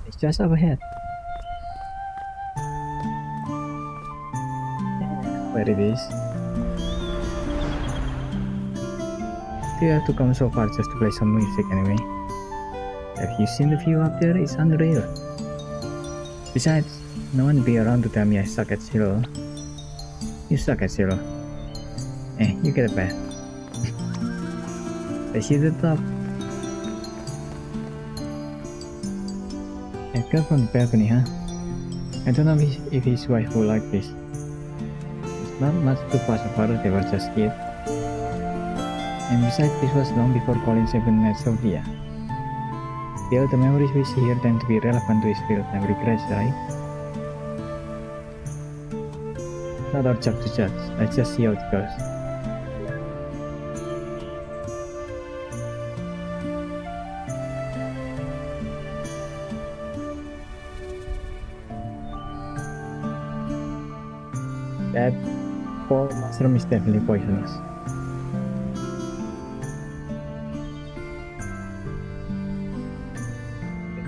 It's just up ahead. Where it is. You have to come so far just to play some music anyway. Have you seen the view up there? It's unreal. Besides, no one will be around to tell me I suck at zero. You suck at zero. You get a pass. I see the top. Edgar from the balcony, huh? I don't know if his wife will like this. It's not much too fast apart, they were just kids. And besides, this was long before Collins even met Sophia. Still, the memories we see here tend to be relevant to his real-time regrets, right? Not our job to judge, let's just see how it goes. That fall mushroom is definitely poisonous.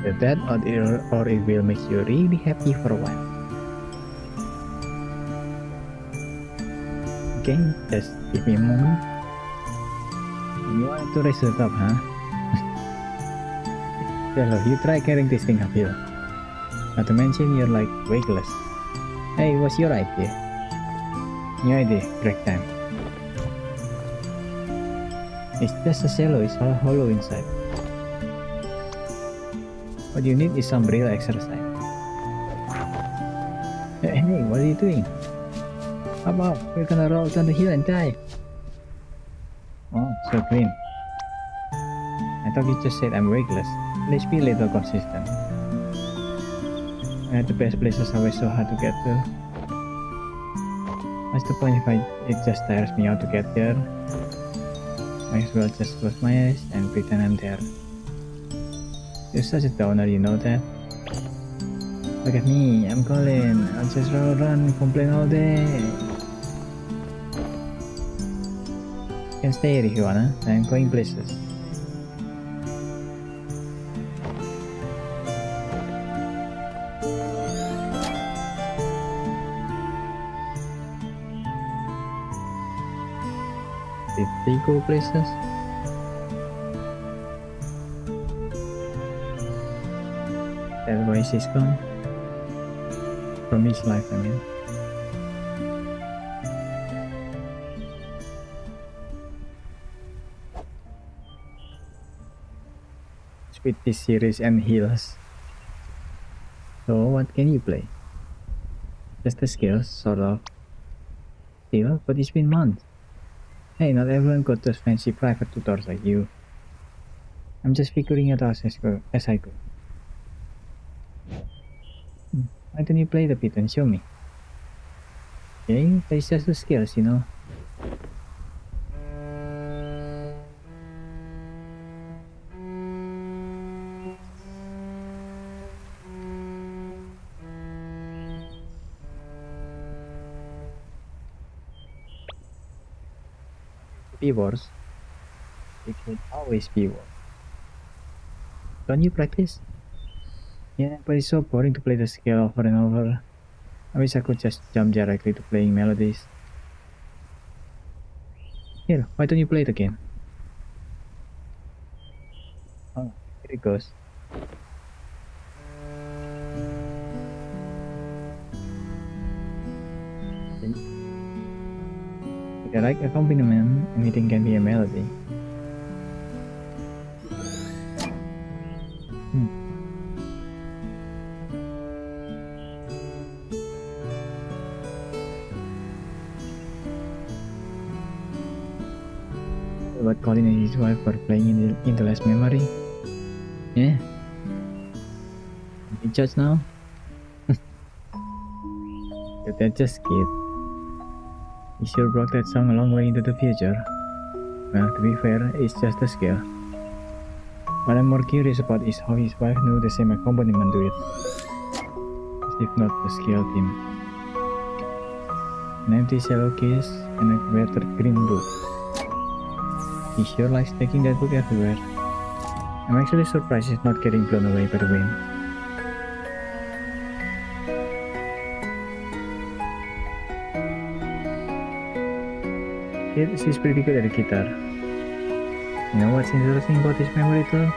Either that or it will make you really happy for a while. Okay, just give me a moment. You want to raise the top, huh? Hello, you try carrying this thing uphill. Not to mention you're like weightless. Hey, what's your idea? New idea, break time. It's just a cello, it's all hollow inside. What you need is some real exercise. Hey, what are you doing? How about we're gonna roll down the hill and die? Oh, so clean. I thought you just said I'm weightless. Let's be a little consistent. The best places are always so hard to get to. What's the point if it just tires me out to get there? Might as well just close my eyes and pretend I'm there. You're such a downer, you know that? Look at me, I'm Colin. I'll just run, complain all day. You can stay here if you wanna. I'm going places. Did they go places? That voice is gone. From his life, I mean. With this series and heals. So what can you play? Just the skills, sort of. Still, but it's been months. Hey, not everyone got those fancy private tutors like you. I'm just figuring it out as I go. Why don't you play the bit and show me? Okay, it's just the skills, you know. Be worse. It will always be worse. Don't you practice? Yeah, but it's so boring to play the scale over and over. I wish I could just jump directly to playing melodies. Here, why don't you play it again? Oh, here it goes. With the right accompaniment, anything can be a melody. about Colin and his wife were playing in the last memory. Yeah. You judge now? They're just kids. He sure brought that song a long way into the future. Well, to be fair, it's just a skill. What I'm more curious about is how his wife knew the same accompaniment to it. As if not to skill him. An empty cello case and a battered green book. He sure likes taking that book everywhere. I'm actually surprised he's not getting blown away by the wind. She's pretty good at the guitar. You know what's interesting about this memory too?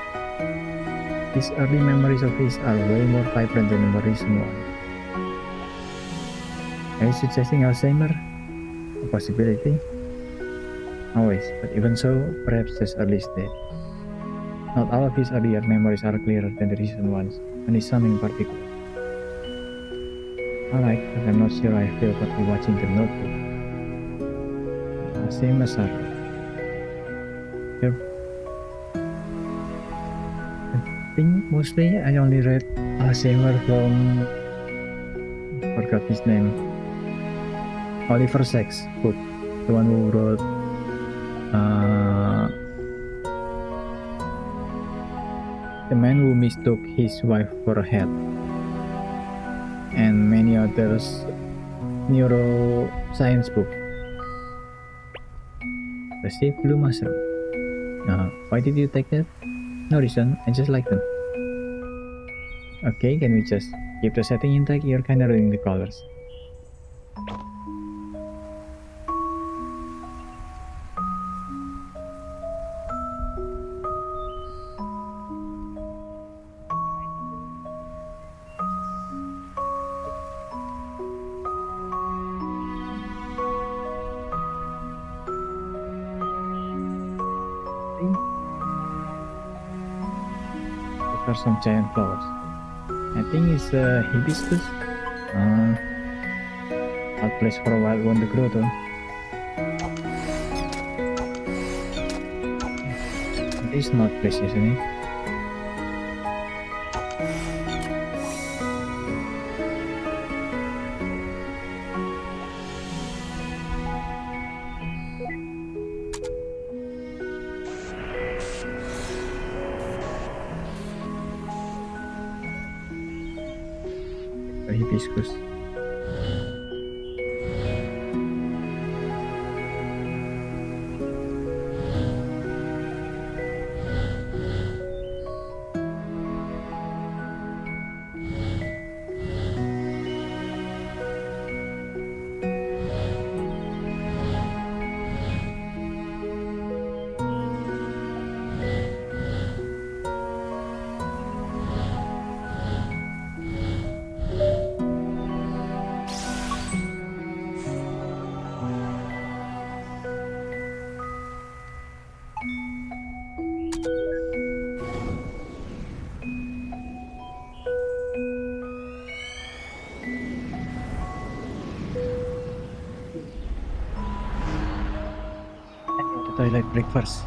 His early memories of his are way more vibrant than the more recent one. Are you suggesting Alzheimer? A possibility? Always, but even so, perhaps just early stage. Not all of his earlier memories are clearer than the recent ones, only some in particular. Alright, but I'm not sure I feel about rewatching The Notebook. Same as her. Yep. I think mostly I only read Alzheimer from forgot his name. Oliver Sacks book, the one who wrote The Man Who Mistook His Wife for a Hat, and many others neuroscience book. Received blue mushroom. Why did you take that? No reason, I just like them. Okay, can we just keep the setting intact? You're kinda ruining the colors. Those are some giant flowers. I think it's a hibiscus. Hard place for a wild one to grow though. It is not place, isn't it? A hibiscus. Toilet break first.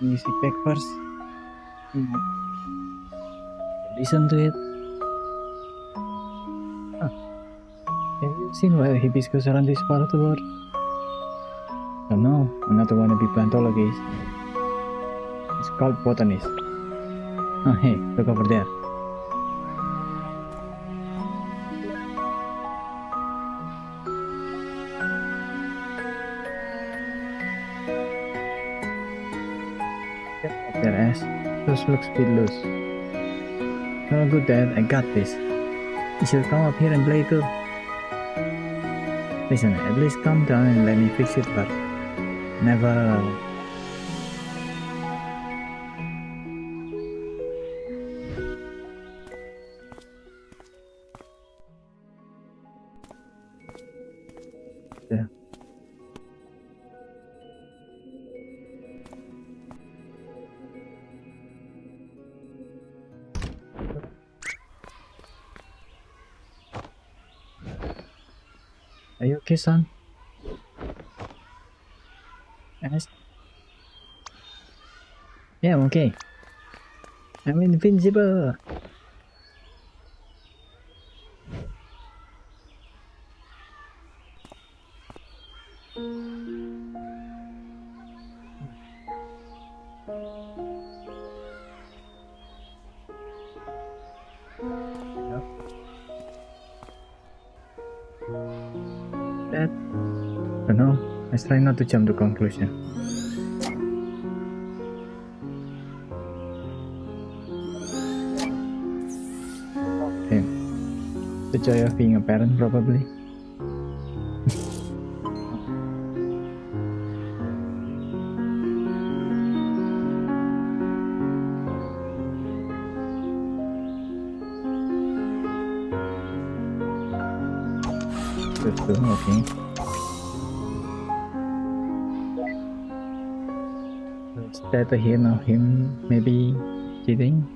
music back first. Listen to it. Huh. Have you seen wild hibiscus around this part of the world? Oh no, another wannabe plantologist. It's called botanist. Oh hey, look over there. Get up there, ass. Those looks a bit loose. Oh good dad, I got this. You should come up here and play too. Listen, at least calm down and let me fix it first. Never. Yeah. Are you okay, son? Yes. Yeah, I'm okay. I'm invincible. That. Oh no, I try not to jump to conclusion. Okay. The joy of being a parent, probably. Okay. Is that a hint of him maybe cheating?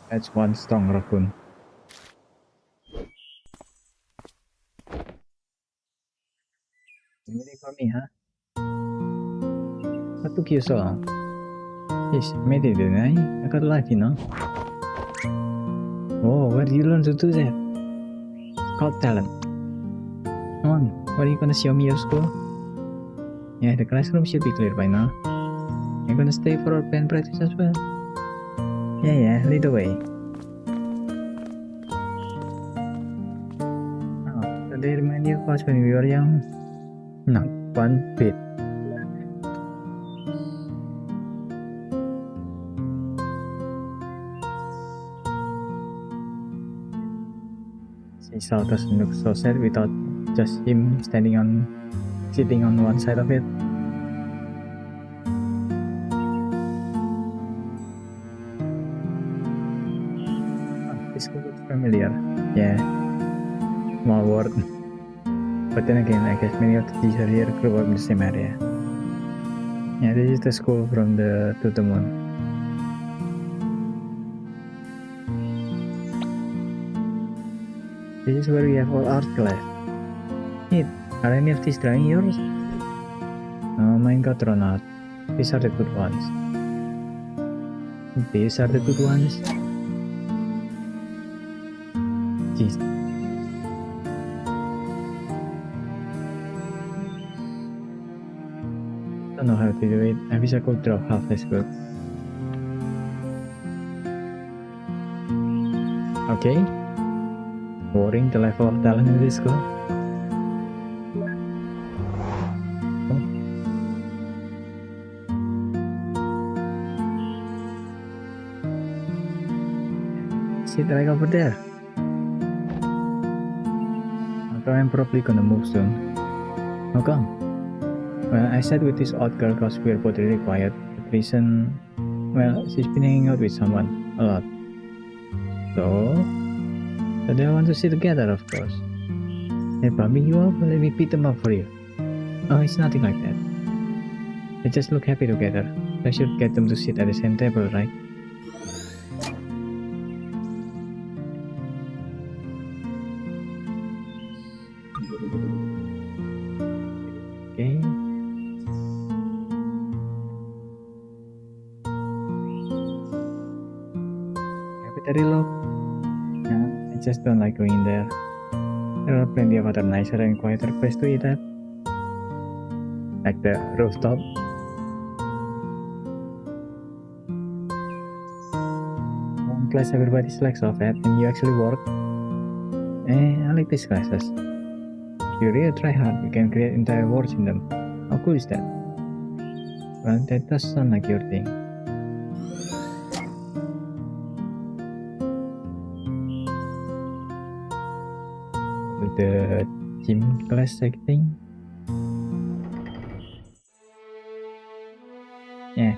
That's one strong raccoon. You waiting for me, huh? What took you so long? Yes, made it, didn't I? I got lucky, no? Oh, where did you learn to do that? It's called talent. Come on, what are you gonna show me your school? Yeah, the classroom should be clear by now. You're gonna stay for our band practice as well? Yeah, lead the way. Oh, do they remind you of us when we were young? Not one bit. She saw us look so sad without just him sitting on one side of it. Oh, this school looks familiar. Yeah, small world. But then again, I guess many of the teachers here grew up in the same area. Yeah, this is the school from to the moon. This is where we have all art class. Hey, are any of these drawing yours? Oh, mine got thrown out. These are the good ones. These are the good ones. Jeez. Don't know how to do it. I wish I could draw half as good. Okay. Boring the level of talent in this school. Oh. Sit right over there. Okay, I'm probably gonna move soon. How come? Well, I sat with this odd girl cause we're both really quiet. The reason, well, she's been hanging out with someone a lot. So they want to sit together, of course. Hey, bumming you up? Let me beat them up for you. Oh, it's nothing like that. They just look happy together. I should get them to sit at the same table, right? Okay. Cafeteria look. I just don't like going there. There are plenty of other nicer and quieter places to eat at. Like the rooftop. One class everybody slacks off at and you actually work. I like these classes. If you really try hard, you can create entire worlds in them. How cool is that? Well, that does sound like your thing. With the gym class, I think. Yeah.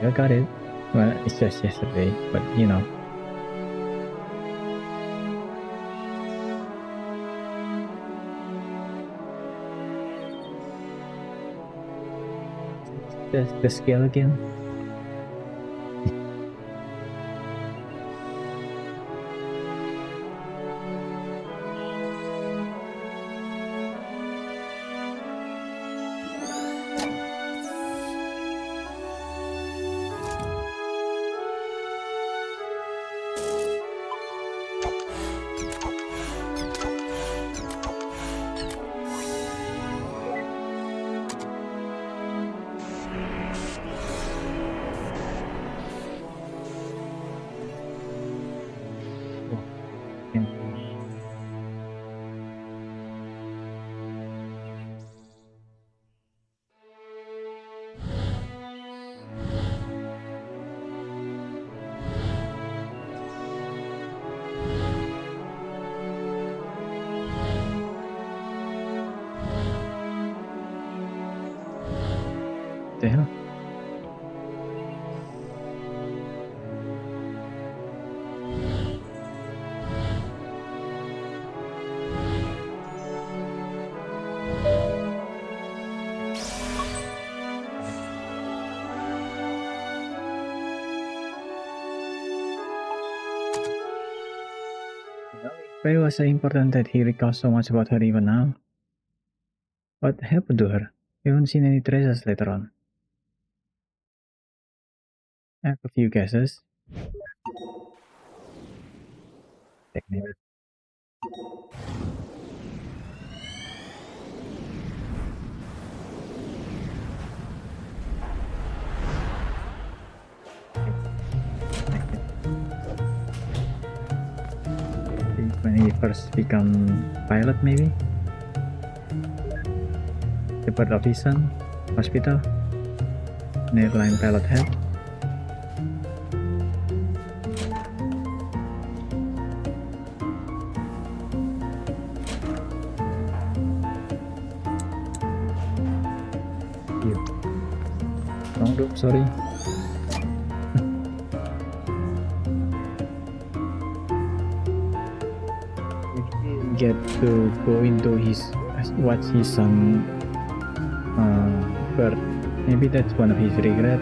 I got it. Well, it's just yesterday, but you know. The scale again. The hell? Why was it important that he recalls so much about her even now? What happened to her? We haven't seen any traces later on. I have a few guesses. When he first become pilot, maybe? The birth of his son, hospital, an airline pilot hat. Wrong room, sorry. Get to go into his watch his son birth. Maybe that's one of his regret.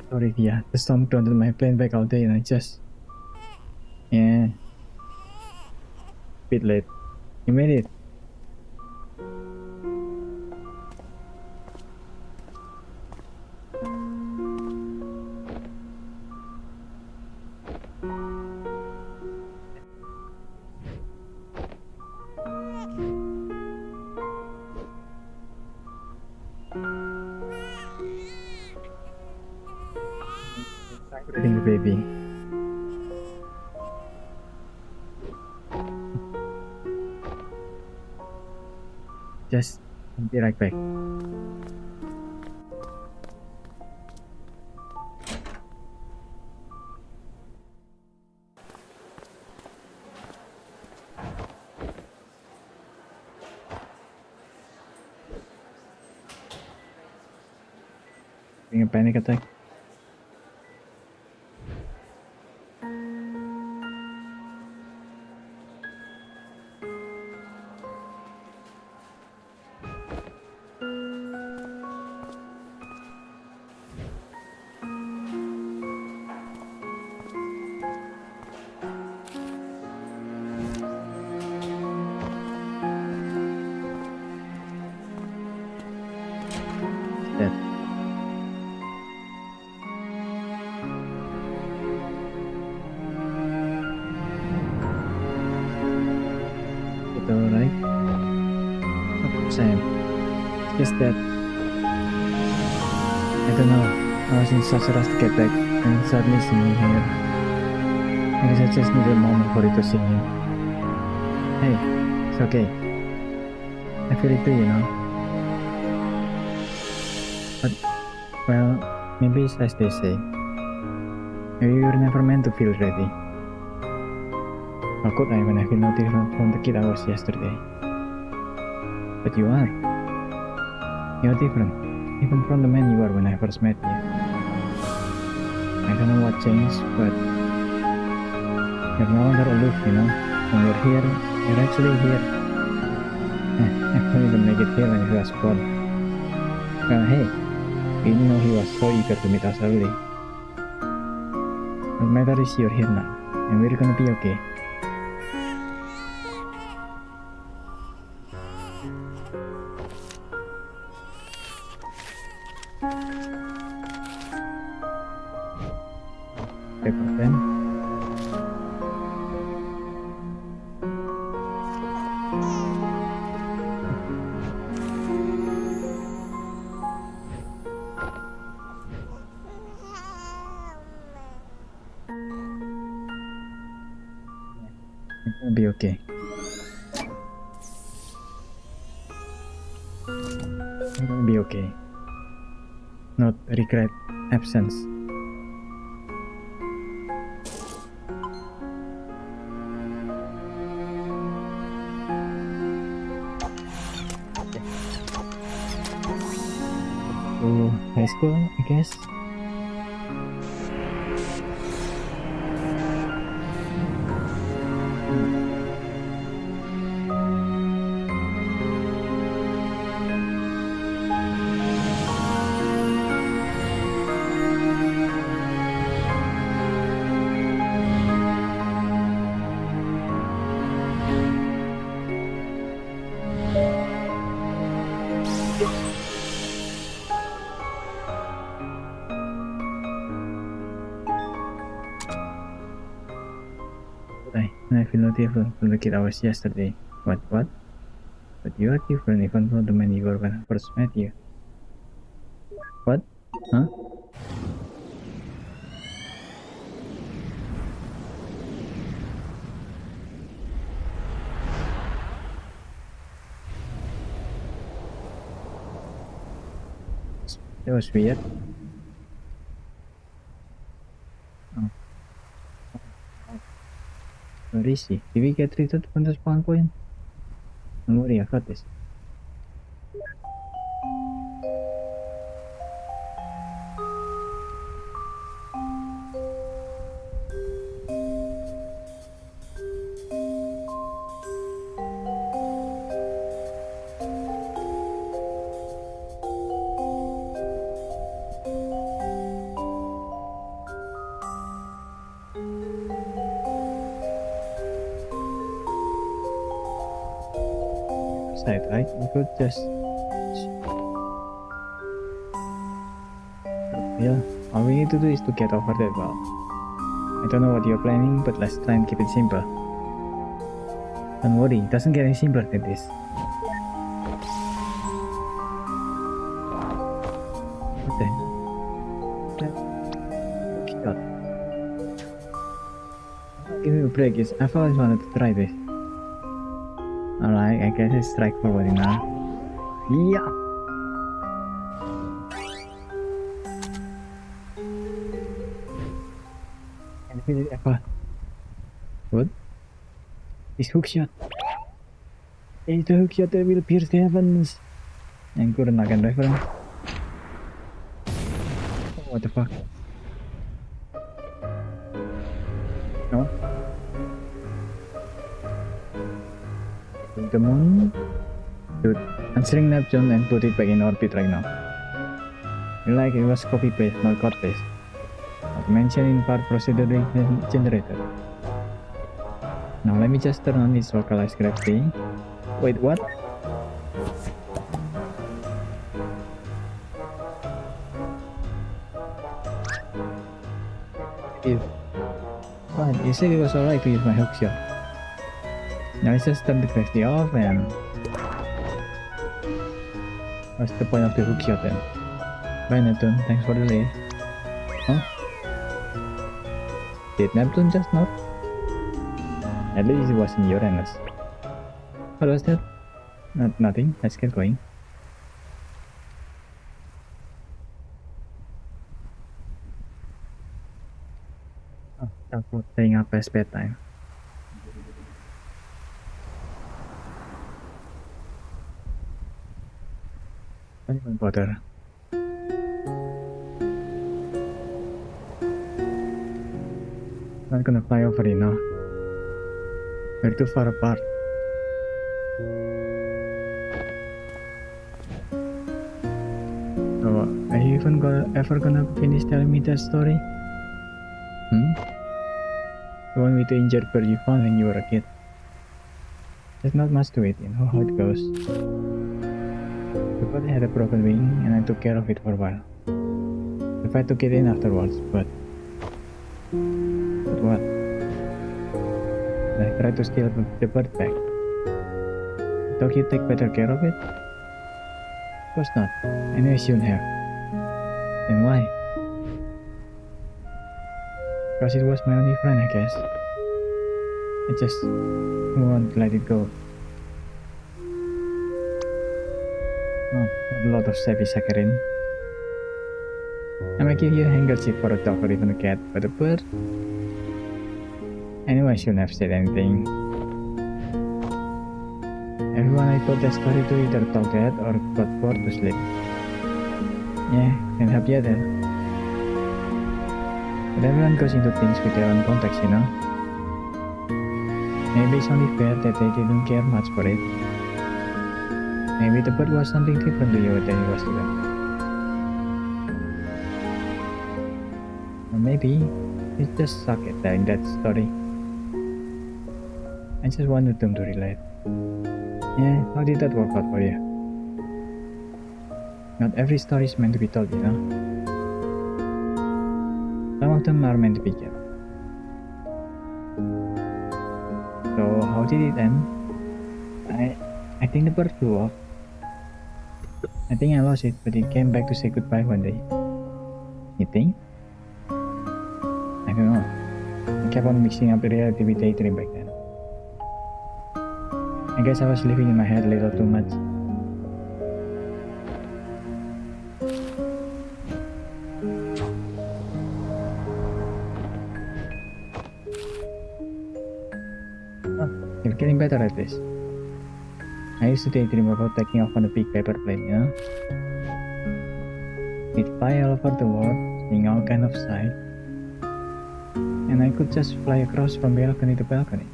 Sorry, yeah, the storm turned my plane back all day and I just bit late. You made it. getting the baby. Just be right back. Having a panic attack. Dead. It's alright. Same. Just that I don't know. I was in such a rush to get back and suddenly seeing you here. I guess I just needed a moment for it to sink in. Hey, it's okay. I feel it too, you know. But, well, maybe it's as they say. Maybe we were never meant to feel ready. How could I when I feel no different from the kid I was yesterday? But you are. You're different, even from the man you were when I first met you. I don't know what changed, but you're no longer aloof, you know. When you're here, you're actually here. I couldn't even make it here when he was born. Well, hey, we didn't know he was so eager to meet us early. What matters is you're here now, and we're gonna be okay. Paper pen. It's gonna be okay. It's gonna be okay. Not regret absence. To high school, I guess. I feel no different from the kid I was yesterday. What? But you are different even from the man you were when I first met you. What? Huh? That was weird. Oh. Where is he? Did we get treated from the spawn point? Don't worry, I got this. Side, right? We could just... Yeah, all we need to do is to get over that wall. I don't know what you're planning, but let's try and keep it simple. Don't worry, it doesn't get any simpler than this. What the hell? Oh, God. Give me a break. I've always wanted to try this. Alright, I guess it's strike forward now. Yeah! And feel it ever. What? This hook shot. It's the hook shot that will pierce the heavens. And couldn't knock and drive. What the fuck? No? The moon? Dude, answering Neptune and put it back in orbit right now. Like it was copy paste, not cut paste. Not mentioned in part procedure generator. Now let me just turn on this localized gravity. Wait, what? Fine, you said it was alright to use my hook shot. Now I just turn the gravity off and... What's the point of the hook shot then? Bye Neptune, thanks for the lead. Huh? Did Neptune just not? At least it wasn't Uranus. What was that? Nothing, let's get going. Oh, talk about staying up past bedtime. Don't even bother. Not gonna fly over it now. We're too far apart. So, are you even ever gonna finish telling me that story? The one with the injured bird you found when you were a kid. There's not much to it, you know how it goes. The bird had a broken wing and I took care of it for a while. I tried to get in afterwards, but what? I tried to steal the bird back. Thought you'd take better care of it? Of course not. Anyway, you shouldn't have. Then why? Because it was my only friend, I guess. I just won't let it go. Oh, a lot of savvy saccharin. I might give you a handkerchief for a dog or even a cat, but a bird? Anyway, I shouldn't have said anything. Everyone I told that story to either talked that or got bored to sleep. Yeah, can't help you there. But everyone goes into things with their own context, you know? Maybe it's only fair that they didn't care much for it. Maybe the bird was something different to you than it was to them. Or maybe you just suck at telling that story. I just wanted them to relate. Yeah, how did that work out for you? Not every story is meant to be told, you know? Some of them are meant to be kept. So, how did it end? I think the bird flew off. I think I lost it, but it came back to say goodbye one day. You think? I don't know. I kept on mixing up reality with daydream back then. I guess I was living in my head a little too much. Oh, you're getting better at this. I used to daydream about taking off on a big paper plane, you know? We'd fly all over the world, seeing all kind of sights. And I could just fly across from balcony to balcony.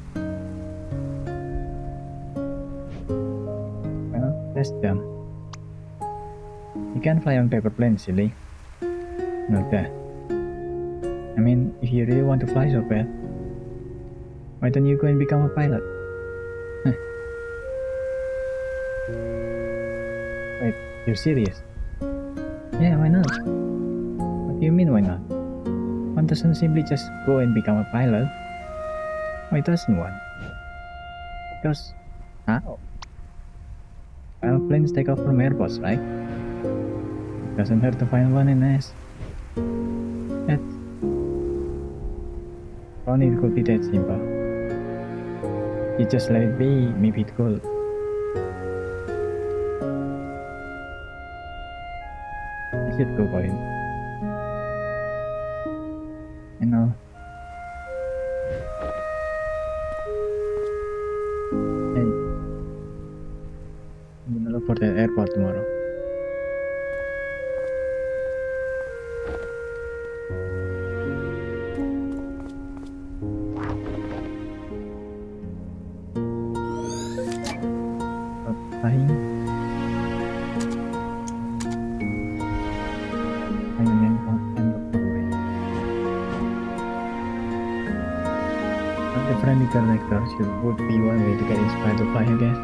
Well, that's dumb. You can't fly on paper planes, silly. Not that. I mean, if you really want to fly so bad, why don't you go and become a pilot? Wait, you're serious? Yeah, why not? What do you mean, why not? One doesn't simply just go and become a pilot. Why doesn't one? Because, how? Well, planes take off from airports, right? Doesn't hurt to find one and ask. Thought it could be that simple. You just let it be, maybe it could. I should go for it. I know. Hey, I'm gonna look for the airport tomorrow. Flying. And then look for way. The friendly connector would be one way to get inspired to fly, I guess.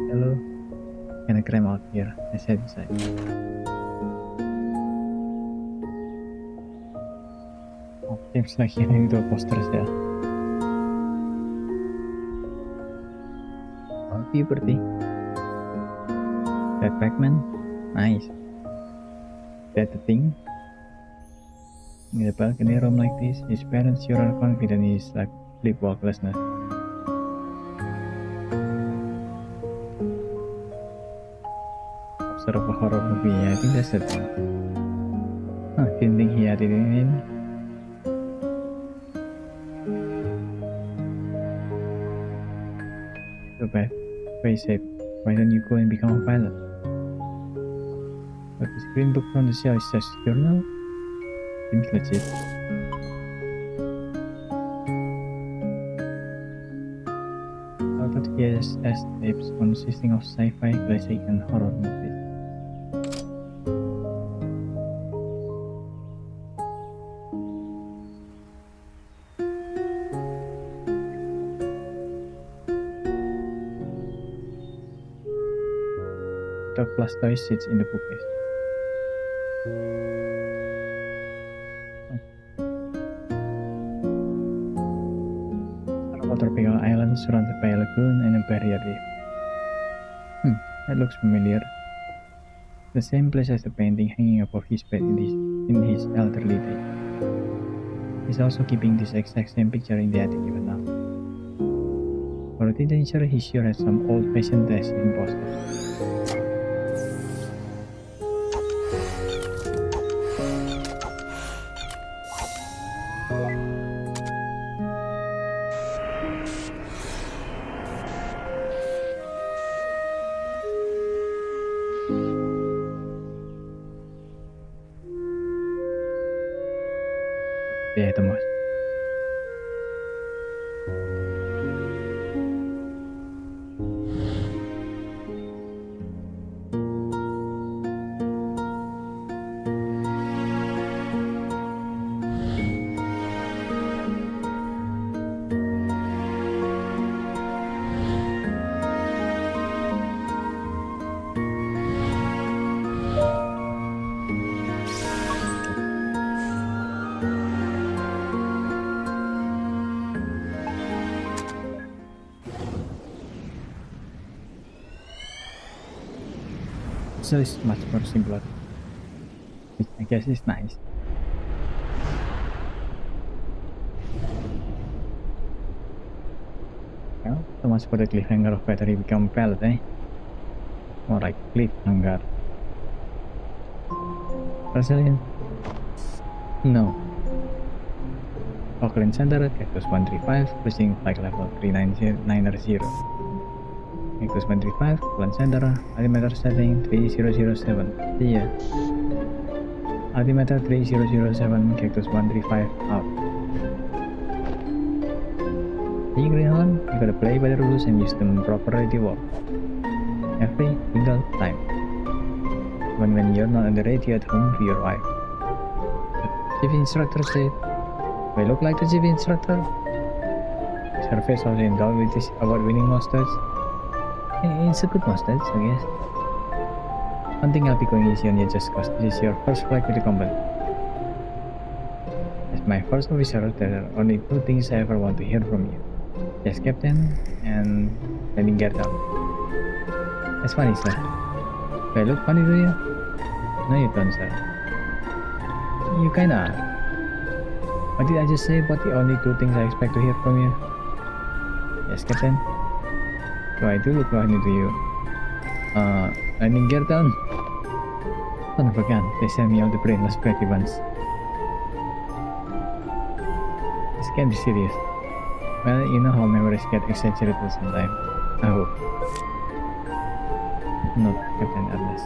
Hello, can I climb out here? I said inside. Oh, seems like you're into posters there. Oh, puberty. That Pac-Man? Nice. That the thing? In a balcony room like this, his parents sure are confident he's like sleepwalklessness. Sort of a horror movie, I think that's the thing. Huh, didn't think he had it in him. Too bad. Very safe. Why don't you go and become a pilot? But this green book from the shelf is just journal? Seems legit. How about VHS tapes consisting of sci-fi, classic, and horror movies? The Blastoise sits in the bookcase. A tropical island surrounded by a lagoon and a barrier reef. That looks familiar. The same place as the painting hanging above his bed in his elderly days. He's also keeping this exact same picture in the attic even now. For a teenager, he sure has some old-fashioned taste in posters. Yeah, the most. So it's much more simpler, which I guess is nice. Well, so much for the cliffhanger of whether he become pallet, eh? More like cliffhanger. Brazilian? No. Auckland Center, Cactus 135, reaching flight level 3990. Cactus 135, Auckland Center, altimeter setting 3007. See ya. Altimeter 3007, Cactus 135, out. See, Greenhorn, you gotta play by the rules and use them properly to work. Every single time. Even when you're not on the radio at home to your wife. The chief instructor said, "Do I look like the chief instructor?" Is her face also endowed with this award-winning mustache? It's a good mustache, I guess. One thing I'll be going easy on you just cause this is your first flight with the company. As my first officer, there are only two things I ever want to hear from you. Yes, Captain. And landing gear down. That's funny, sir. Do I look funny to you? No, you don't, sir. You kinda are. What did I just say about the only two things I expect to hear from you? Yes, Captain. So I do look funny to you. Landing gear down. Son of a gun, they sent me all the brainless pretty ones. This can't be serious. Well, you know how memories get exaggerated sometimes. I hope. Not Captain Atlas.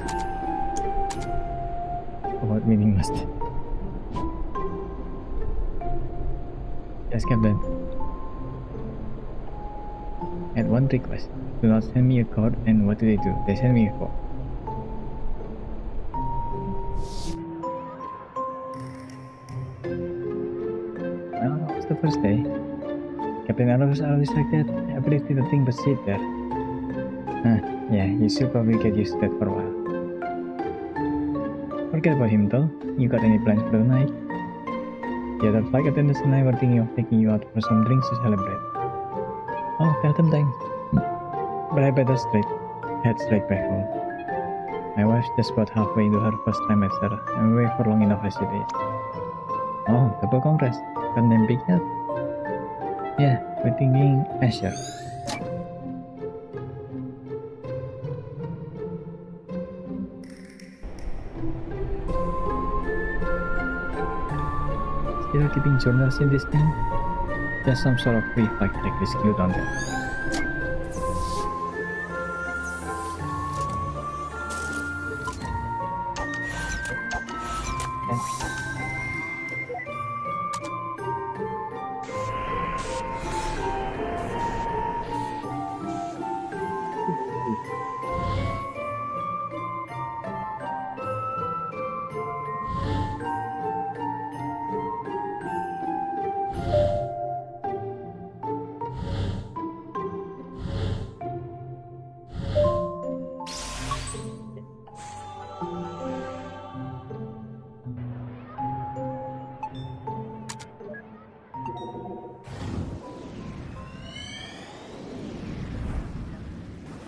About meaningless. Yes, Captain. At one request, do not send me a code. And what do? They send me a code. Well, it's the first day. Captain Atlas always like that. Ability to think but sit there. Yeah, you should probably get used to that for a while. Forget about him though. You got any plans for the night? The other flight attendants and I were thinking of taking you out for some drinks to celebrate. Oh, welcome, thanks. But I better head straight back home. My wife's just about halfway into her first trimester, and we wait for long enough as it is. Oh, double congrats. Got name big yet? Yeah, we're thinking Asher. Still keeping journals in this thing? Just some sort of free flight checklist glued on there.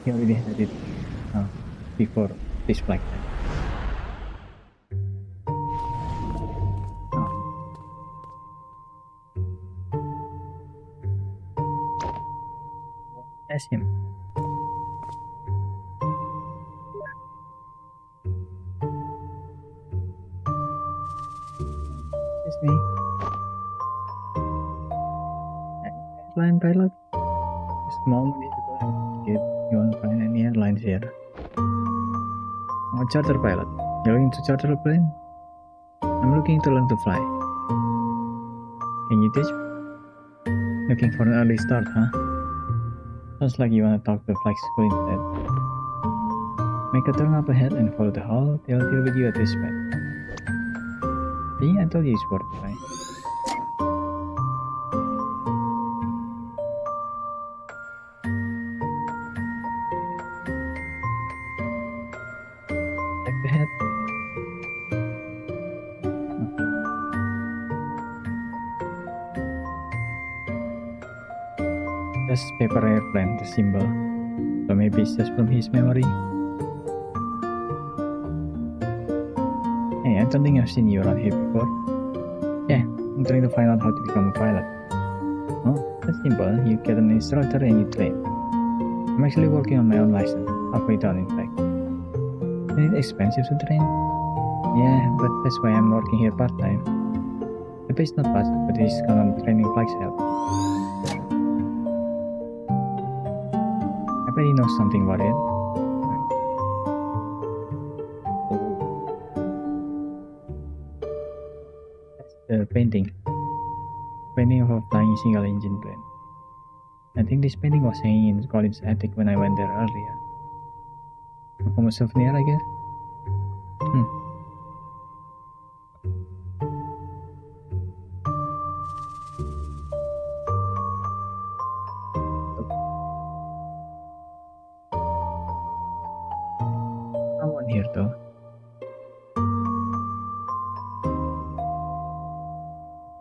He already had it before this flight. Ask him. It's me. Airline pilot. This moment is about to get you won't find any airlines here. I'm a charter pilot. You're looking to charter a plane? I'm looking to learn to fly. Can you teach me? Looking for an early start, huh? Sounds like you want to talk to the flight school instead. Make a turn up ahead and follow the hall. They'll deal with you at this point. See, I told you it's worth it, right? Check the head. Just paper airplane, the symbol. So maybe it's just from his memory. Hey, I don't think I've seen you around here before. Yeah, I'm trying to find out how to become a pilot. Oh, that's simple. You get an instructor and you train. I'm actually working on my own license, halfway done in fact. Isn't it expensive to train? Yeah, but that's why I'm working here part-time. The pay's not bad, but it's kind of training flights help. I bet he knows something about it. That's the painting. Painting of a flying single-engine plane. I think this painting was hanging in Colin's attic when I went there earlier. From a souvenir, I guess? Someone here though.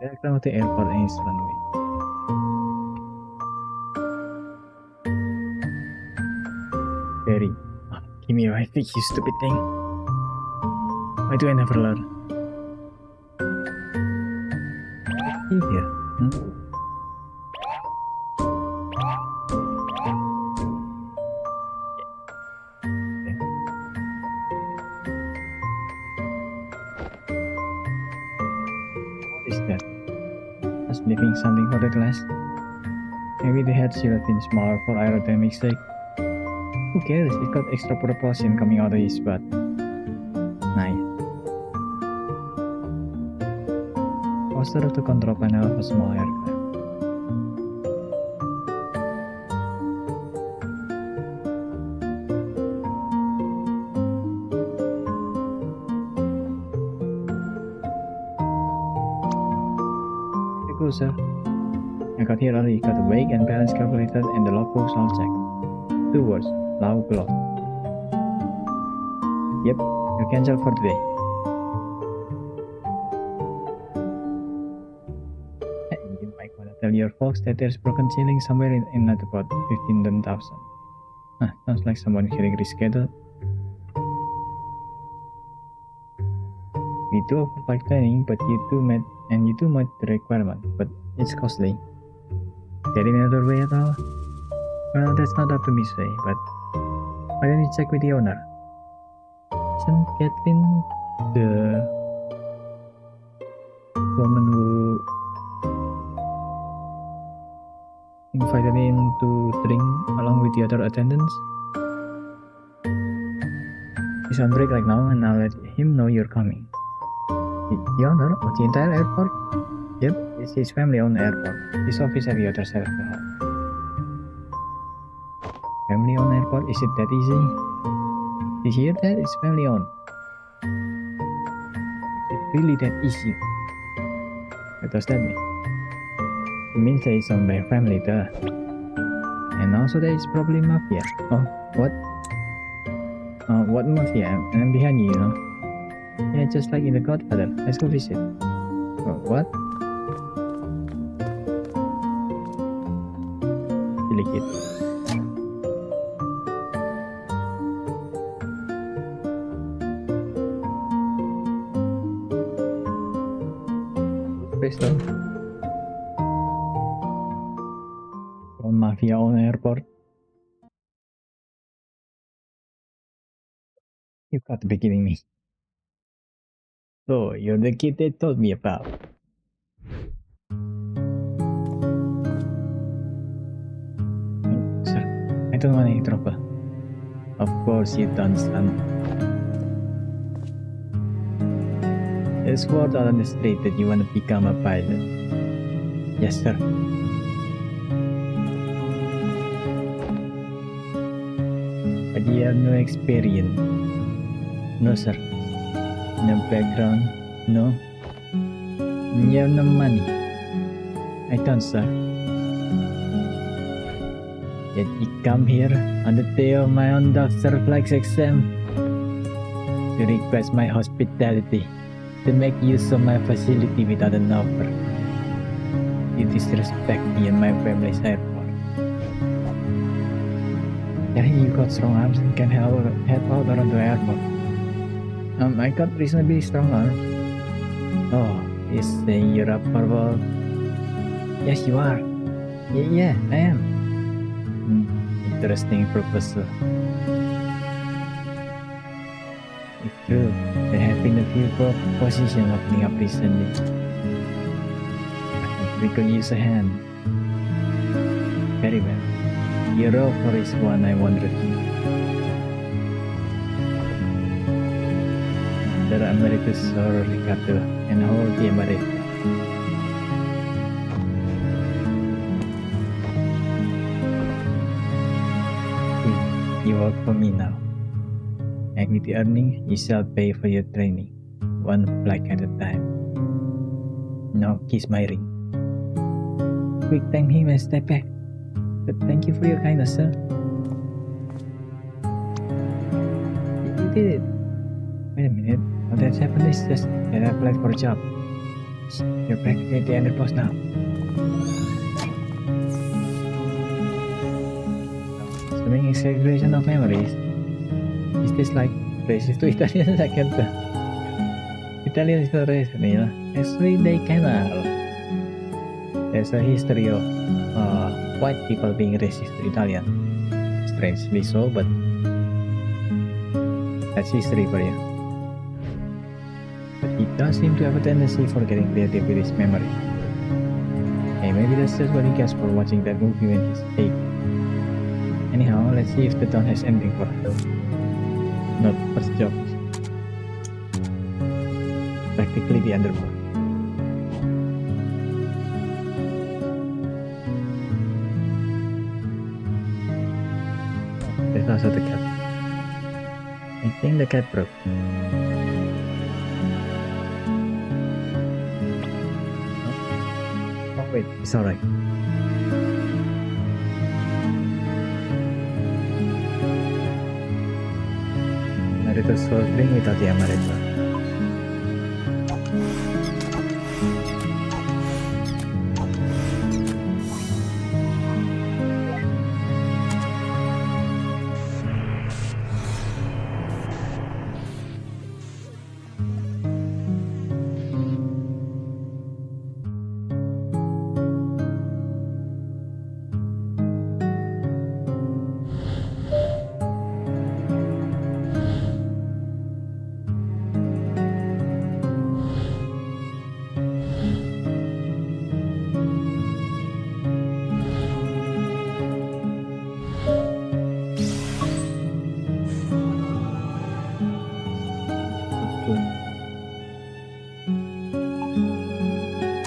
Director of the airport and its runway. Give me a right fix, you stupid thing. Why do I never learn? Here. What is that? Just leaving something for the class? Maybe the head should have been smaller for aerodynamic sake. Who cares? It got extra propulsion coming out of his butt. Nice. Poster of the control panel of a small aircraft. Very good, sir. I got here early, got the weight and balance calculated and the logbooks all checked. 2 words, loud glow. Yep, you cancel for today. Hey, you might wanna tell your folks that there's broken ceiling somewhere in at about 15,000. Sounds like someone getting rescheduled. We do offer bike training, but you do meet the requirement, but it's costly. There another way at all? Well, that's not up to me to say, but why don't you check with the owner? Isn't Kathleen the woman who invited him to drink along with the other attendants? He's on break right now, and I'll let him know you're coming. The owner of the entire airport? Yep, it's his family-owned airport. His office at the other side of the hall. Family-owned airport? Is it that easy? Did you hear that? It's family-owned. Is it really that easy? What does that mean? It means that it's owned by a family, duh. And also that it's probably mafia. Oh, what? What mafia? I'm behind you, you know? Yeah, just like in The Godfather. Let's go visit. Oh, what? Silly kid. Pistol. From mafia on airport. You got to be kidding me. So, you're the kid they told me about. Sir, I don't want any trouble. Of course you don't, son. There's word out on the street that you want to become a pilot. Yes, sir. But you have no experience. No, sir. No background. No. You have no money. I don't, sir. Yet you come here on the day of my own doctor flex exam to request my hospitality, to make use of my facility without an offer. You disrespect me and my family's airport. Yeah, you got strong arms and can help out around the airport. I got reasonably strong arms. Oh, you saying you're up for work? Yes, you are. Yeah, I am. Interesting proposal. It's true, there have been a few positions opening up recently. We could use a hand. Very well. Your offer is one I won't refuse. There are America's Soror Ricardo and all the America. You work for me now. And with the earning, you shall pay for your training, one flight at a time. Now kiss my ring. Quick, thank him and step back. But thank you for your kindness, sir. You did it. Wait a minute. All that's happened is just that I applied for a job. You're practically at the end of the post now. Assuming exaggeration of memories. Is this like racist to Italians? I can't tell. Italian is not racist, Actually, they kind of. There's a history of white people being racist to Italian. Strangely so, but that's history for you. But he does seem to have a tendency for getting creative with his memory. Hey, maybe that's just what he gets for watching that movie when he's 8. Anyhow, let's see if the town has anything for us. Not first job. Practically the underworld. There's also the cat. I think the cat broke. Oh wait, it's alright. Narrator solving without the amaretto.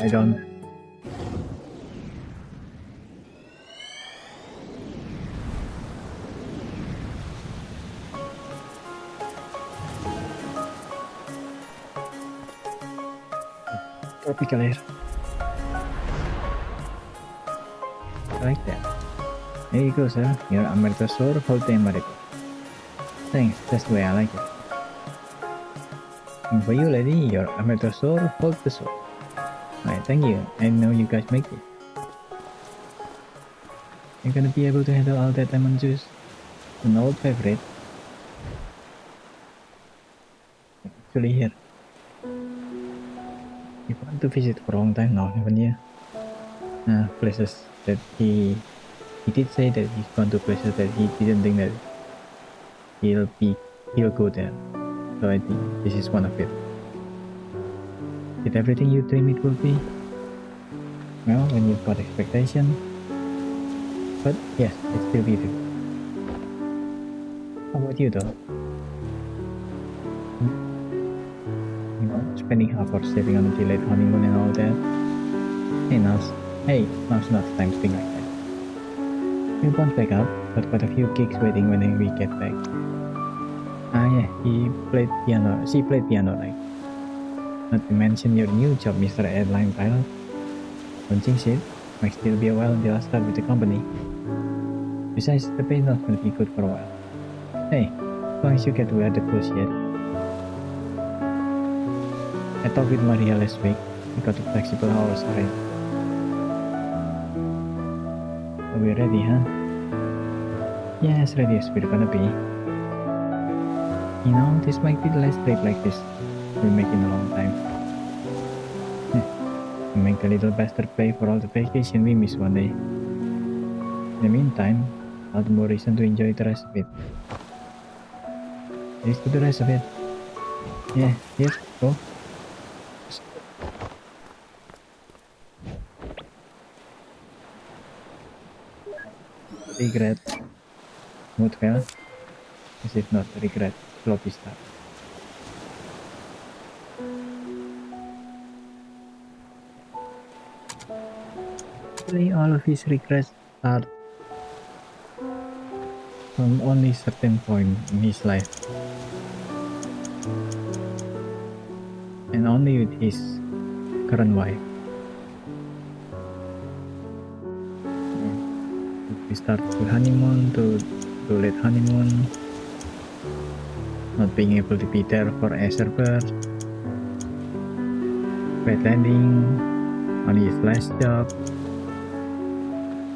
I don't. Tropical air. I like that. There you go, sir. Your amaretto sword, hold the amaretto. Thanks, that's the way I like it. And for you, lady, your amaretto sword, hold the sword. Alright, thank you. I know you guys make it. You're gonna be able to handle all that lemon juice? An old favorite. Actually here. You've wanted to visit for a long time now, haven't you? Places that he did say that he's gone to places that he didn't think that he'll go there. So I think this is one of it. Did everything you dream it will be? Well, when you've got expectation. But yes, it's still beautiful. How about you though? You know, spending half hour saving on the delayed honeymoon and all that. Now's not the time to think like that. We won't back up, but quite a few gigs waiting when we get back. Yeah, she played piano, right? Not to mention your new job, Mr. Airline Pilot. Don't jinx it, might still be a while until I start with the company. Besides, the pay's not gonna be good for a while. Hey, as long as you get to wear the clothes yet. I talked with Maria last week. We got the flexible hours already. Are we ready, huh? Yeah, as ready as we're gonna be. You know, this might be the last trip like this we'll make in a long time. We'll make the little bastard pay for all the vacation we miss one day. In the meantime, all the more reason to enjoy the rest of it. Here's to the rest of it. Yeah, here, go. Regret. Mood well. As if not regret. Sloppy start. Actually, all of his regrets start from only certain point in his life. And only with his current wife. We start with honeymoon to late honeymoon. Not being able to be there for Acer birth. Bad landing on his last job.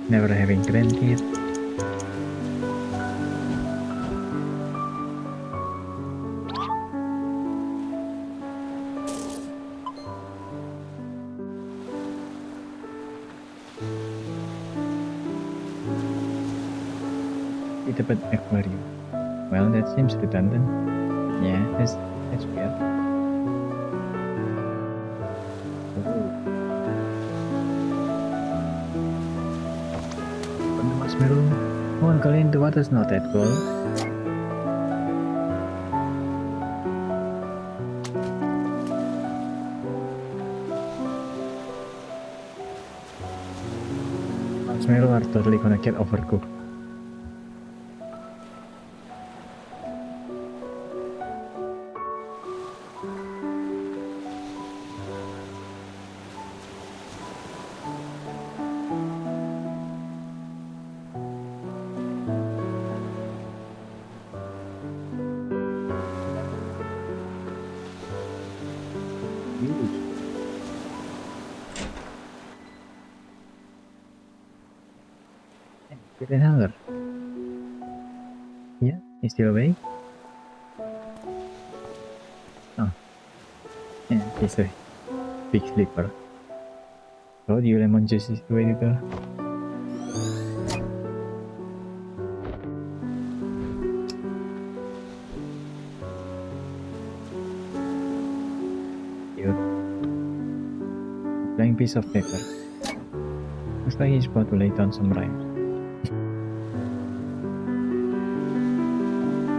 Never having grandkids. dapat aquarium. Well, that seems redundant. Yeah, that's weird. Open the marshmallow. Oh, and going into water's not that cool. Marshmallow are totally gonna get overcooked. Feeling hunger. Yeah, he's still awake. Oh, yeah, he's a big sleeper. Told you lemon juice is the way to go. Cute. Blank piece of paper. Looks like he's about to lay down some rhymes.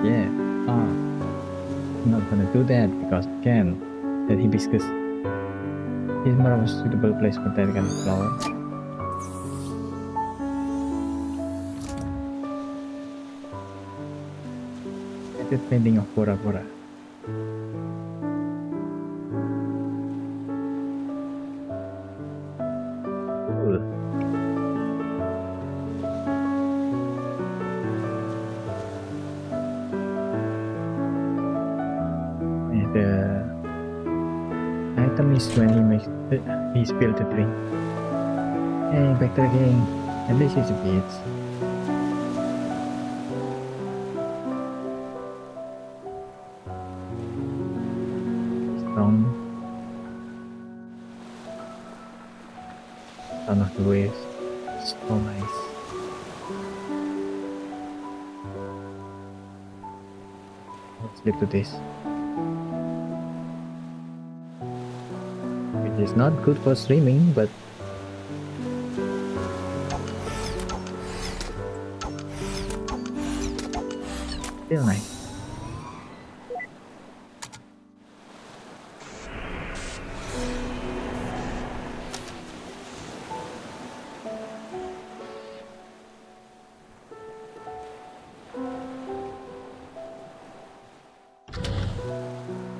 Yeah. I'm not gonna do that because I can. That hibiscus is more of a suitable place for that kind of flower. That painting of Bora Bora. Cool. The item is when he spilled the drink. Hey, back to the game. At least it's a bit. Strong. Son of the waves. So nice. Let's get to this. It's not good for streaming, but still nice.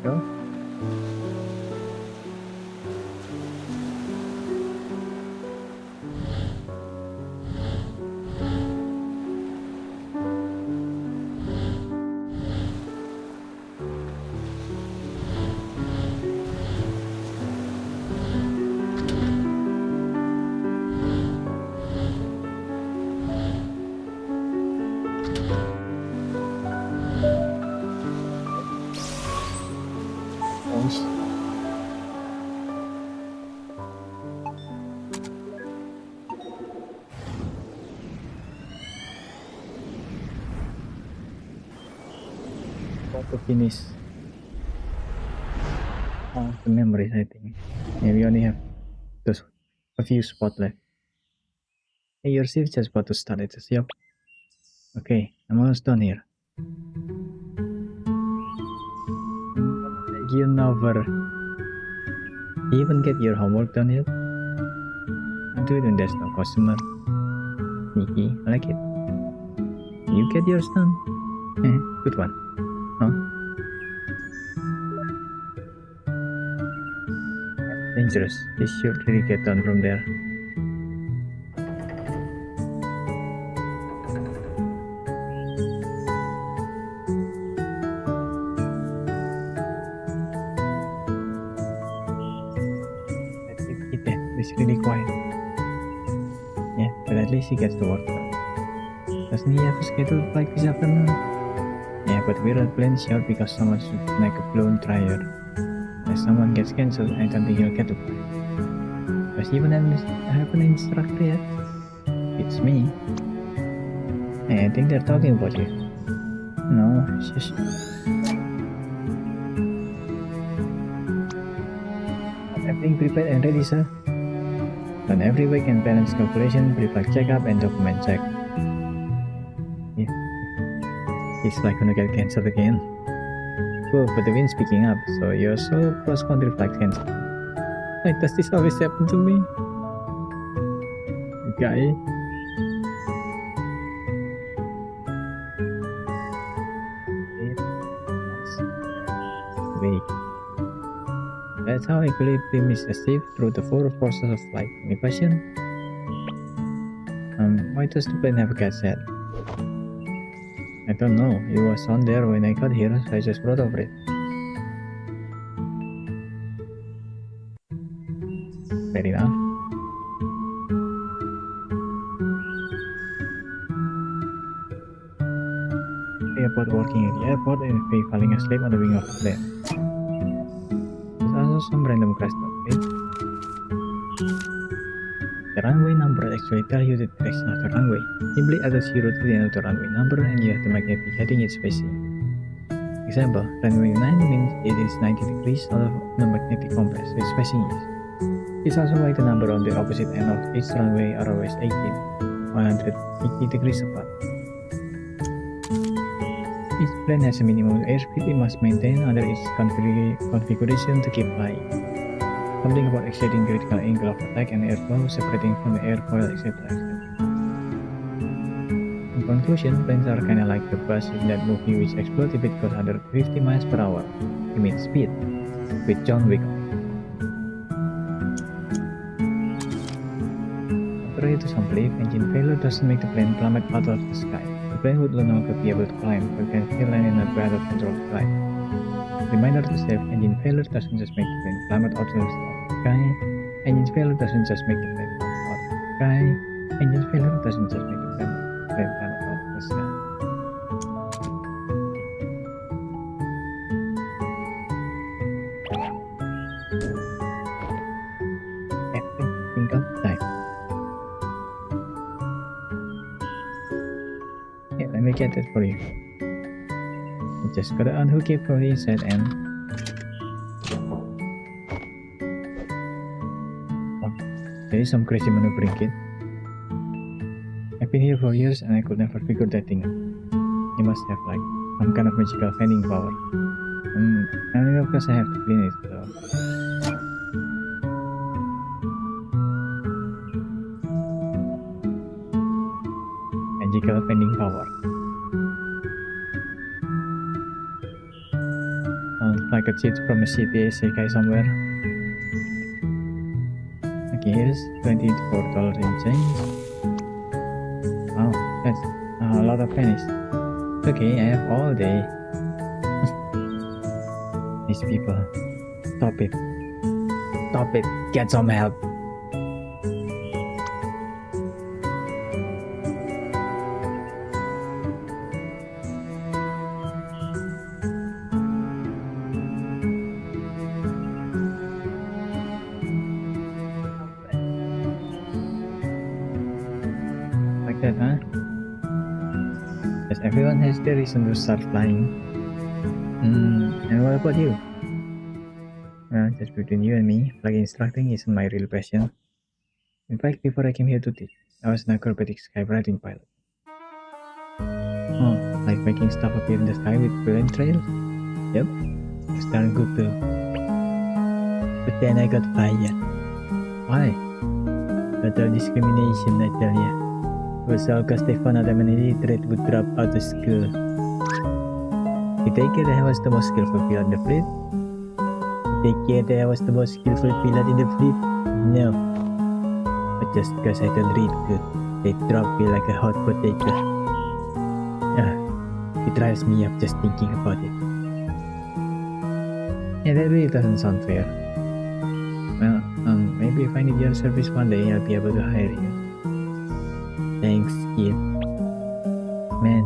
Go. To finish all the memories, I think. Yeah, we only have a few spots left. Hey, your shift just about to start. It says, yep. Okay, I'm almost done here. You never even get your homework done yet? I'll do it when there's no customer. Sneaky, I like it. You get yours done. Good one. Huh? Dangerous. This should really get done from there. Let's keep it. It's really quiet. Yeah, but at least he gets to work done. Doesn't he have a scheduled flight this afternoon? Yeah, but we're at plane short because someone should make a blown dryer. If someone gets cancelled, I don't think he'll get to fly. Does he even have an instructor yet? It's me. Hey, I think they're talking about you. No, shush. Everything prepared and ready, sir. Done every week and balance calculation, pre-flight checkup, and document check. Yeah. He's like gonna get cancelled again. Cool, but the wind's picking up, so your solo cross-country flight cancelled. Why does this always happen to me? Guy. Wait. That's how equilibrium is achieved through the four forces of flight. Any question? Why does the plane have a gas head? I don't know. It was on there when I got here, so I just brought over it. Fair enough. Airport working at the airport and Faye falling asleep on the wing of the plane. There's also some random crash note. The runway number actually tells you the direction of the runway. Simply add a 0 to the end of the runway number and you have the magnetic heading it's facing. Example, runway 9 means it is 90 degrees out of the magnetic compass, so it's facing east. It's also why the number on the opposite end of each runway are always 18, 180 degrees apart. Each plane has a minimum airspeed it must maintain under its configuration to keep flying. Something about exceeding critical angle of attack and airflow separating from the airfoil except. In conclusion, planes are kinda like the bus in that movie which explodes if it goes under 50 miles per hour. You mean speed, with John Wick. Contrary to some belief, engine failure doesn't make the plane plummet out of the sky. The plane would no longer be able to climb, but can still land and not be out of control of flight. Reminder to self, engine failure doesn't just make the plane plummet out of the sky. Engine failure doesn't just make the plane plummet out of the sky. Engine failure doesn't just make the plane plummet out of the sky. Every single time. Yeah, let me get that for you. You just gotta unhook it from the inside and there is some crazy maneuvering kit. I've been here for years and I could never figure that thing out. You must have like some kind of magical fending power. I don't know because I have to clean it though. Magical fending power. Sounds like a cheat from a CTA guy somewhere. Okay, here's $24 in change. Wow, that's a lot of pennies. Okay, I have all day. These people. Stop it. Stop it. Get some help. That, huh? Yes, everyone has their reason to start flying. And what about you? Well, just between you and me, flight instructing isn't my real passion. In fact, before I came here to teach, I was an acrobatic skywriting pilot. Oh, like making stuff appear in the sky with brilliant trails? Yep, it's darn good too. But then I got fired. Why? Total discrimination, I tell ya. Was all cause they found out I'm an illiterate would drop out of school. You take it that I was the most skillful pilot in the fleet? You take it that I was the most skillful pilot in the fleet? No. But just cause I don't read good, they drop me like a hot potato. It drives me up just thinking about it. Yeah, that really doesn't sound fair. Well, maybe if I need your service one day, I'll be able to hire you. Thanks, kid. Man,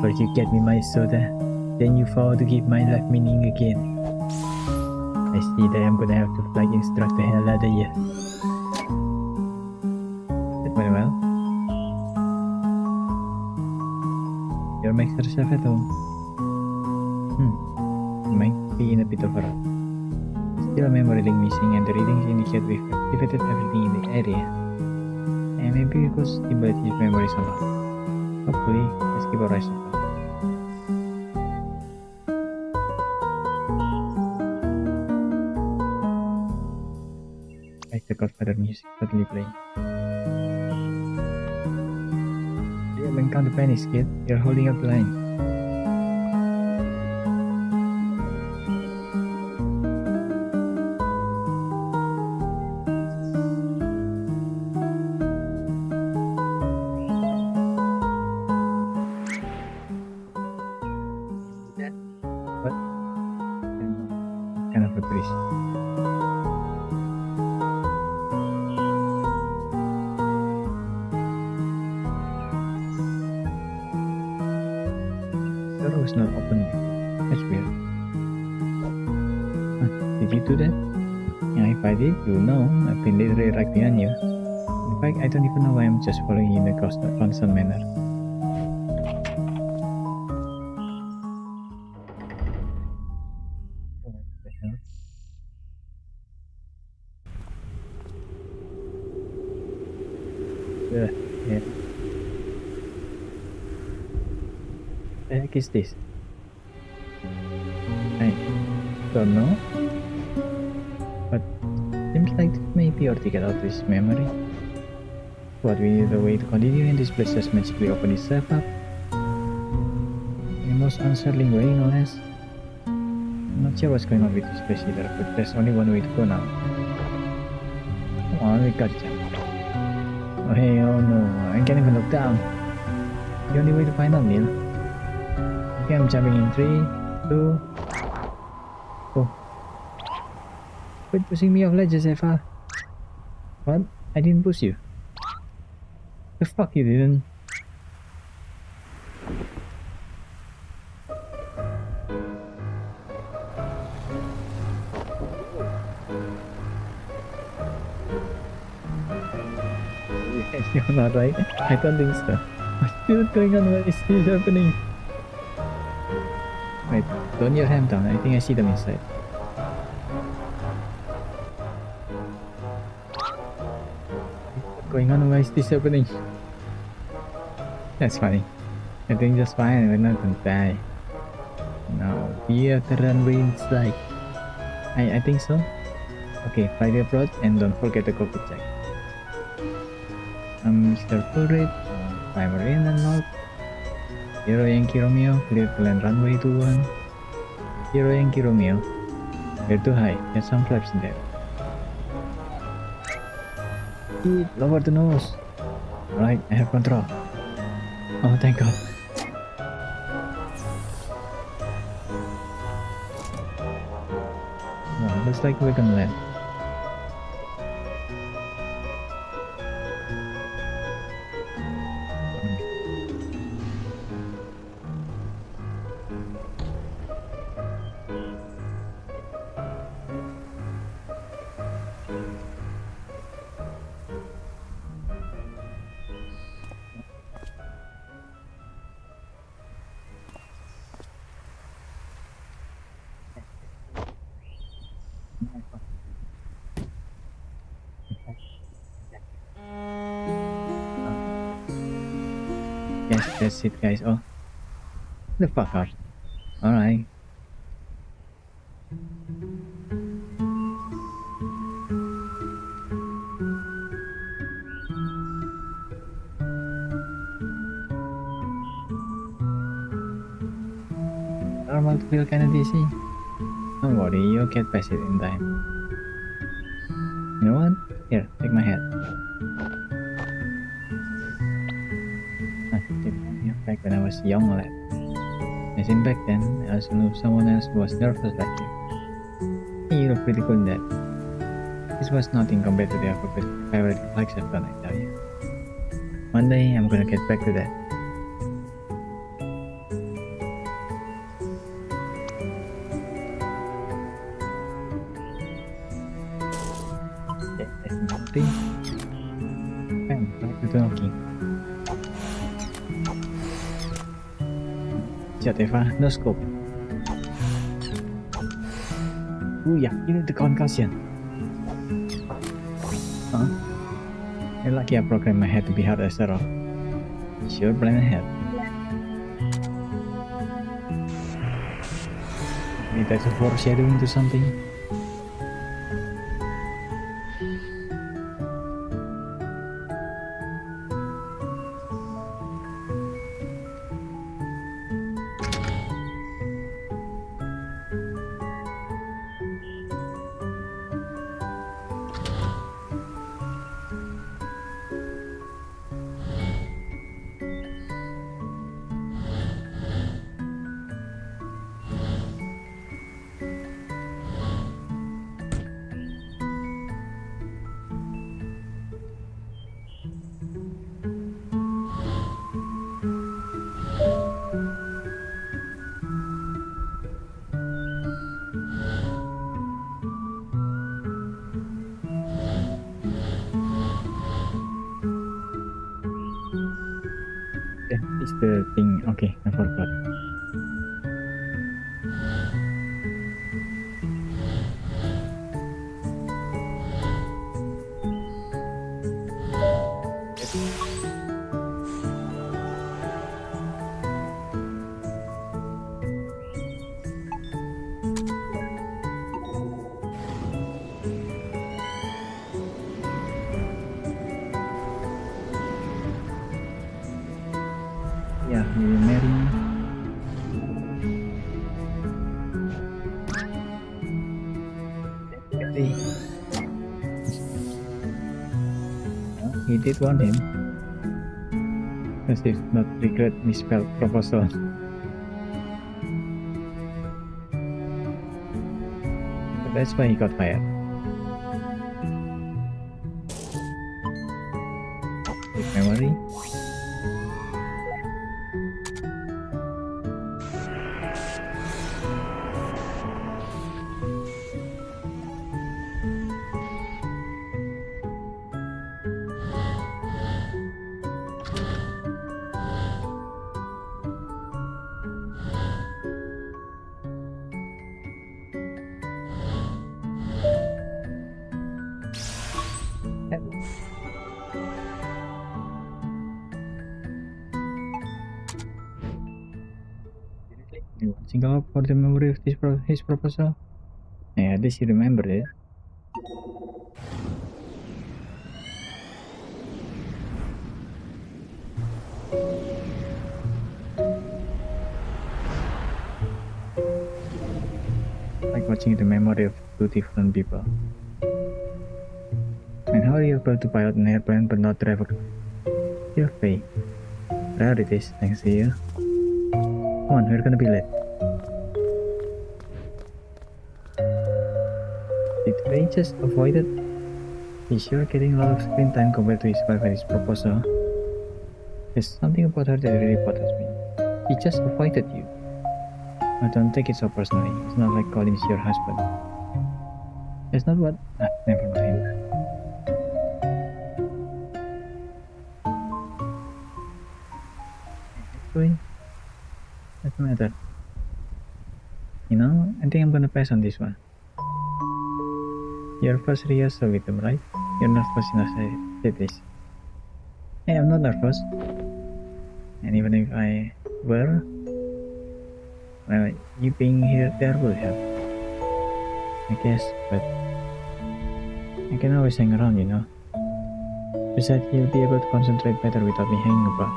first you get me my soda, then you vow to give my life meaning again. I see that I'm gonna have to flight instruct the hell out of you. That went well. yourself at home. Might be in a bit of a rut. Still a memory link missing and the readings indicate we've activated everything in the area. And maybe we could stimulate his memory somehow. Hopefully, let's keep our eyes open. Like the Godfather music suddenly playing. You haven't count the pennies, kid. You're holding up the line. What? Kind of a priest. The door was not open. That's weird. Did you do that? Yeah, if I did, you know, I've been literally right behind you. In fact, I don't even know why I'm just following you in a constant manner. What the hell? Yeah. The heck is this? I don't know. But seems like this may be our ticket out of this memory. What, we need a way to continue and this place just magically open itself up? In the most unsettling way, no less. I'm not sure what's going on with this place either, but there's only one way to go now. Come on, we got you. Oh hey, oh no, I can't even look down. The only way to find out, Neil. Okay, I'm jumping in 3, 2... Oh. Quit pushing me off ledges, Eva. What? I didn't push you. The fuck you didn't? You're not right. I don't think so. What's still going on? What is this happening? Wait, turn your hand down. I think I see them inside. What's going on? Why is this happening? That's funny. I think just fine. We're not gonna die. Now, we have to run way inside. I think so. Okay, fly the approach and don't forget the cockpit check. Mr. Fullrate, climber in and out. Hero Yankee Romeo, clear to land runway 21. Hero Yankee Romeo, we're too high, there's some flaps in there. Lower the nose. Alright, I have control. Oh, thank God. No, looks like we're gonna land. Yes, that's it, guys. Oh, the fuck out. Alright. Normal to feel kinda dizzy. Don't worry, you'll get past it in time. You know what? Here, take my hat. Back when I was young lad. I think back then, I also knew someone else who was nervous like you. Hey, you look pretty cool in that. This was nothing compared to the appropriate favorite likes I've done, I tell you. One day, I'm gonna get back to that. Okay, that's nothing. Bam, back to the knocking. shot, Eva. No scope. Ooh, yeah, you need the concussion. Huh? You're lucky I programmed my head to be hard as a rock. Sure, plan ahead. Maybe that's a foreshadowing to something. That is the thing. Okay, I forgot. Yeah, you will marry me. Okay. He did want him. As if not regret misspelled proposal. But that's why he got fired. With memory. You want single up for the memory of his proposal? Yeah, at least you remember it. Like watching the memory of two different people. And how are you able to pilot an airplane but not drive a car? Your fate. Rare it is, thanks to you. Come on, we're gonna be late. Did Ray just avoid it? He's sure getting a lot of screen time compared to his wife and his proposal. There's something about her that really bothers me. He just avoided you. I don't take it so personally. It's not like Colin's your husband. It's not what... never mind. Actually, doesn't matter. You know, I think I'm gonna pass on this one. Your first rehearsal with them, right? You're nervous enough to say this. Hey, I'm not nervous. And even if I were, well, you being here there will help. I guess, but I can always hang around, you know. Besides, you'll be able to concentrate better without me hanging about.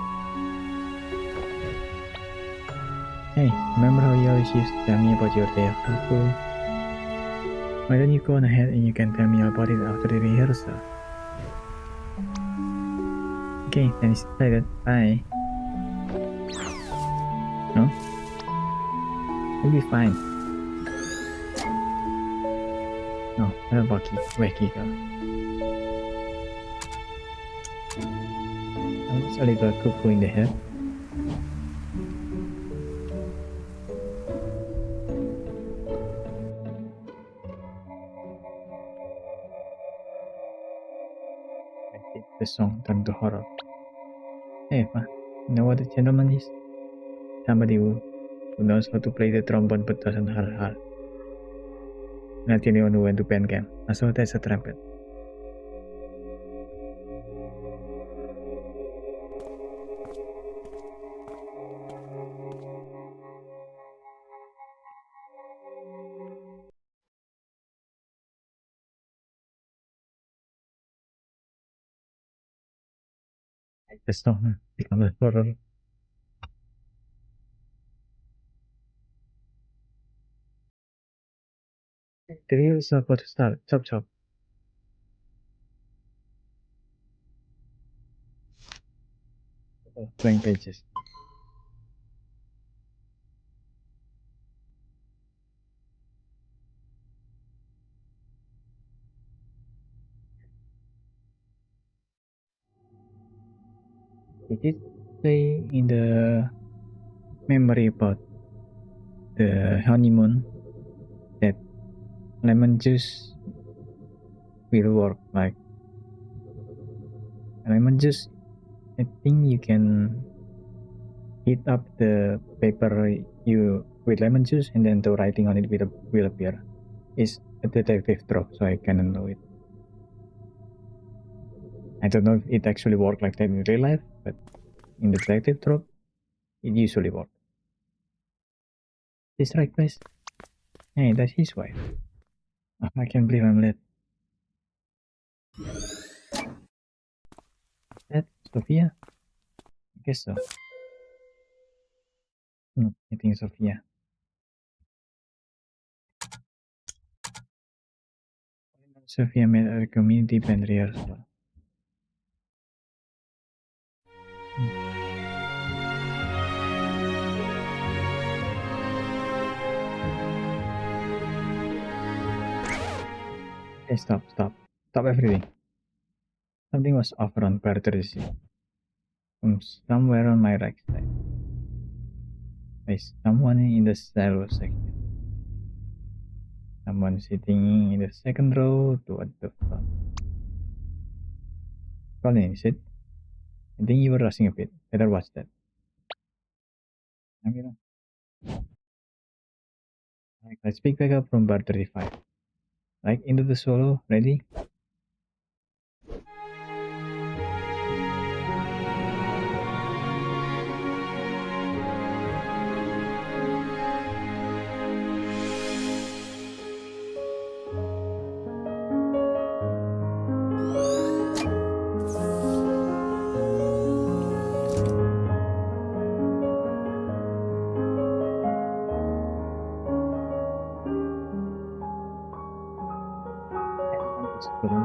Hey, remember how you always used to tell me about your day after school? Why don't you go on ahead and you can tell me about it after the rehearsal? Okay, then it's decided. Bye. No? You'll be fine. No, you're wacky girl. I'm just a little cuckoo in the head. The song turned to horror. Hey, Eva, you know what a gentleman is? Somebody who who knows how to play the trombone but doesn't hard. Not anyone who went to band camp. Also, that's a trumpet. The song becomes horror. The real is about to start. Chop chop. Blank pages. It did say in the memory about the honeymoon that lemon juice will work. Like lemon juice, I think you can heat up the paper you with lemon juice and then the writing on it will appear. It's a detective trope, so I kinda know it. I don't know if it actually worked like that in real life, but in the detective trope, it usually works. This right, guys? Hey, that's his wife. Oh, I can't believe I'm late. That Sophia? I guess so. No, I think Sophia. Sophia made a community band rehearsal. Okay, stop everything. Something was off around bar 36. From somewhere on my right side. There's someone in the cellar section. Someone sitting in the second row toward the front. Colin, is it? I think you were rushing a bit. Better watch that. Amira. Right, let's pick back up from bar 35. Like into the solo. Ready?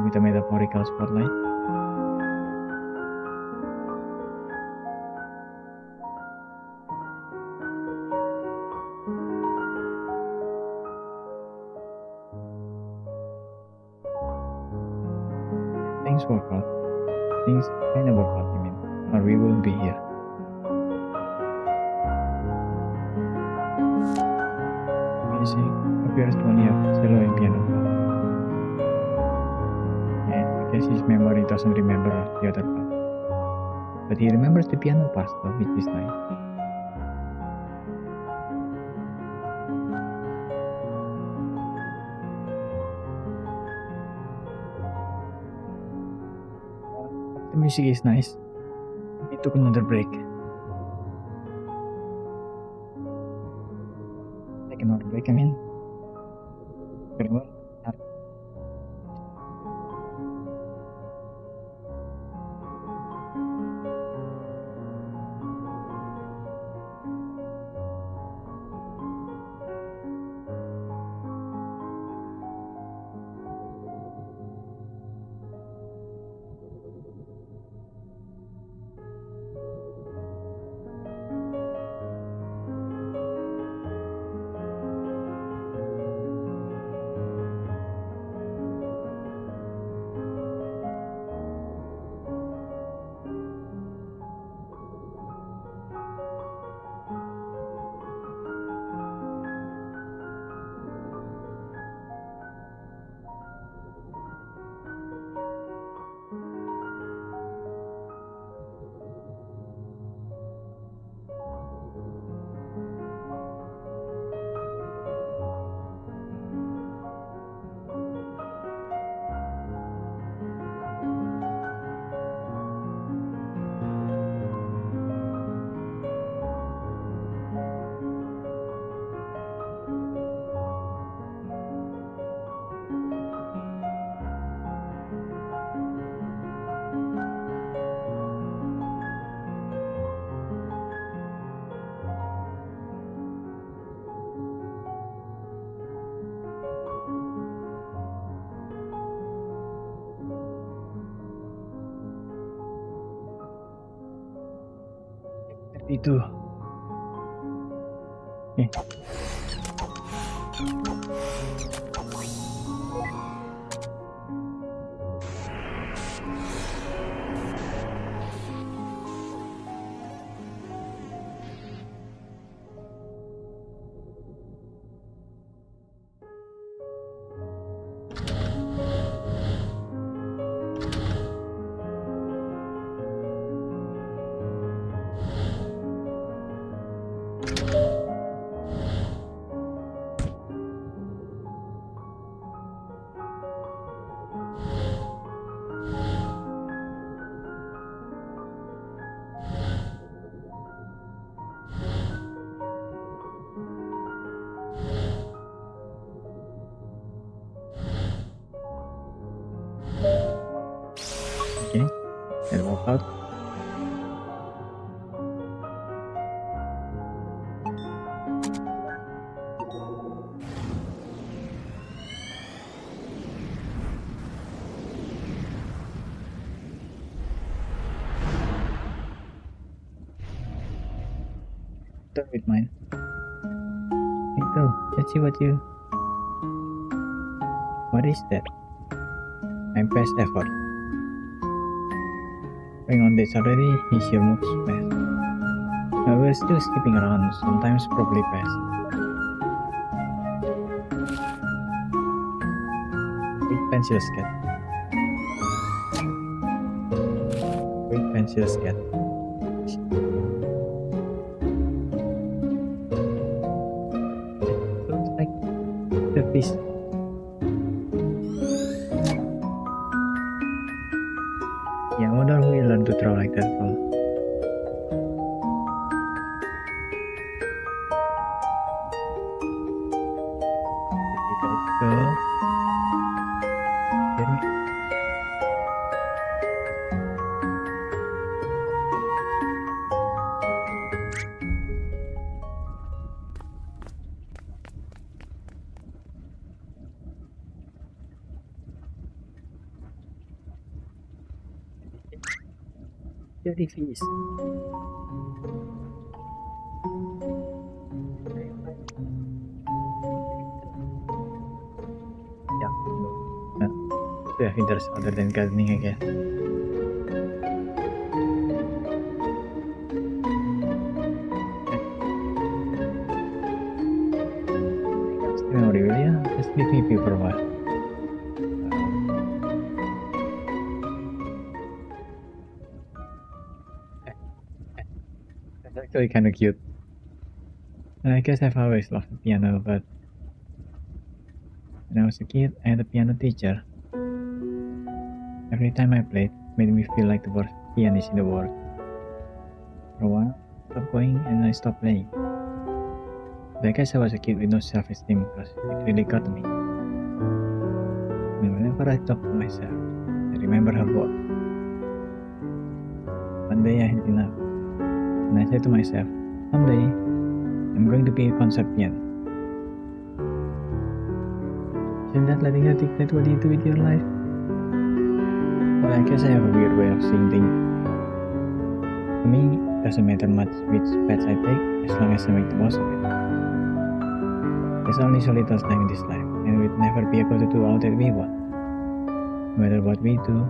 With a metaphorical spotlight. Things work out. Things kinda work out, I mean. Or we wouldn't be here. Music appears to only have cello and piano part. And I guess his memory doesn't remember the other part. But he remembers the piano part though, which is nice. The music is nice. We took another break. Take another break, I mean. Kedua, Itu. Eh. Okay, and walk out. Done with mine. Itu, let's see what you. What is that? I'm past effort. Going on this already, is your moves fast. We're still skipping around, sometimes probably fast. Quick pencil sketch. Quick pencil sketch. Looks like the fish. Yeah, I wonder who you learn to draw like that from. Go. Jellyfish. Yeah. Yeah, interests other than gardening again. Memory, will ya? Just leave me be for a while. That's actually kind of cute. And I guess I've always loved the piano, but when I was a kid, I had a piano teacher. Every time I played, it made me feel like the worst pianist in the world. For a while, I stopped going and I stopped playing. But I guess I was a kid with no self-esteem because it really got me. And whenever I talk to myself, I remember her voice. One day I had enough, and I said to myself, someday I'm going to be a concert pianist. Isn't that letting her dictate what you do with your life? Well, I guess I have a weird way of seeing things. To me, it doesn't matter much which path I take as long as I make the most of it. There's only so little time in this life, and we'll never be able to do all that we want. No matter what we do,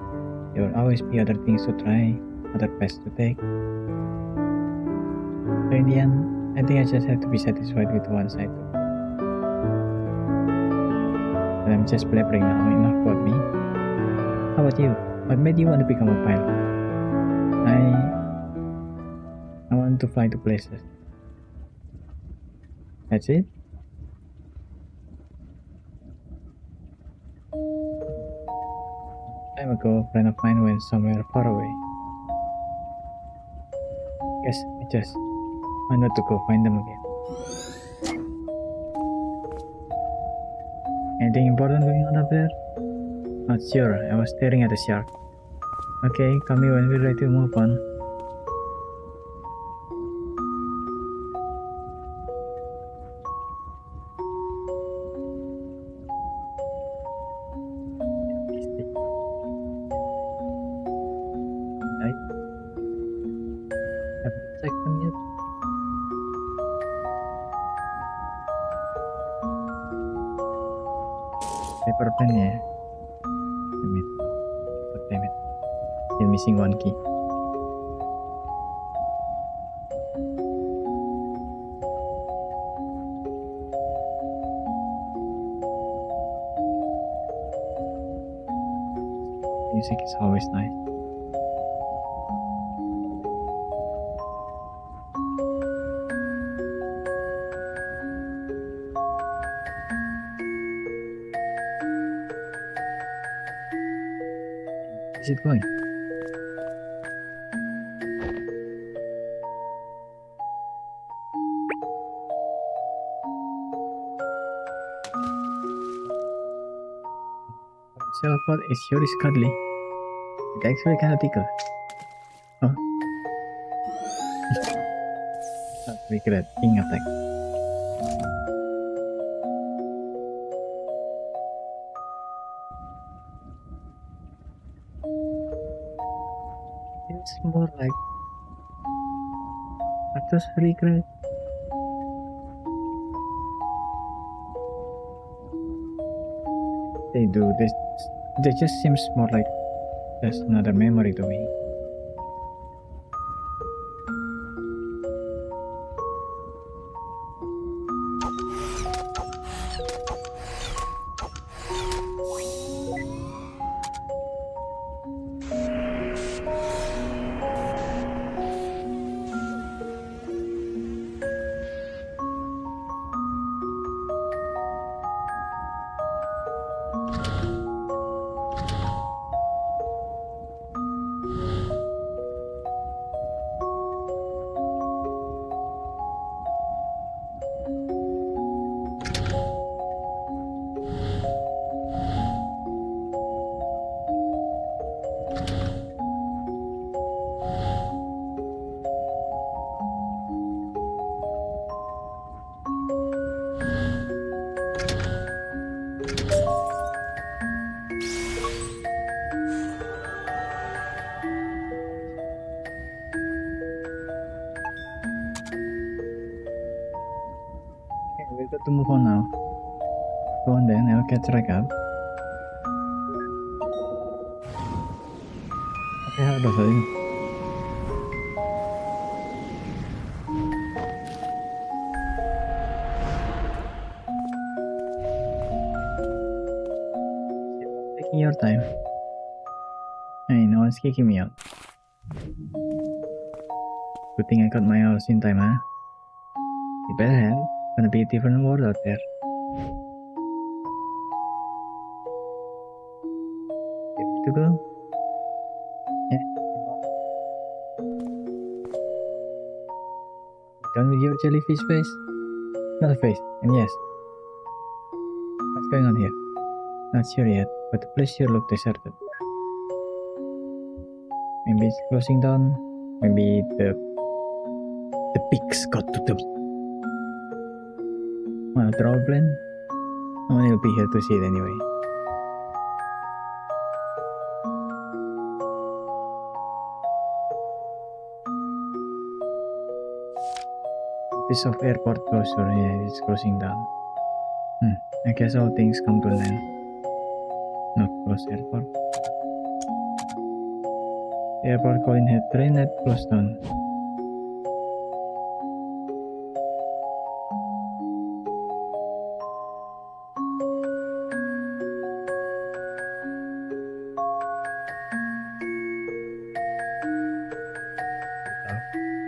there will always be other things to try, other paths to take. So in the end, I think I just have to be satisfied with one side too. But I'm just blabbering now, enough about me. How about you? What made you want to become a pilot? I want to fly to places. That's it? Time ago, a friend of mine went somewhere far away. Guess I just wanted to go find them again. Anything important going on up there? Not sure, I was staring at the shark. Okay, call me when we're ready to move on. attack them yet. Paper pen ya. Damn it. God damn it. Still missing one key. Music is always nice. Is it going? Self-worth is sure is cuddly. It actually kinda tickle. Oh. Regret king attack. It's more like Arthur's regret. They do this. They just seems more like just another memory to me. We've got to move on now. Go on then, I'll catch back up. Oke, udah saling. Taking your time. Hey, no one's kicking me out. Good thing I got my house in time, huh? You better have. Gonna be a different world out there. Ready to go? Yeah. Done with your jellyfish face? Another face, and yes. What's going on here? Not sure yet, but the place sure looks deserted. Maybe it's closing down. Maybe the pigs got to the travel plan. No one will be here to see it anyway. Piece of airport closure, yeah, it's closing down. I guess all things come to an end. Not close airport. The airport calling head train at closed down.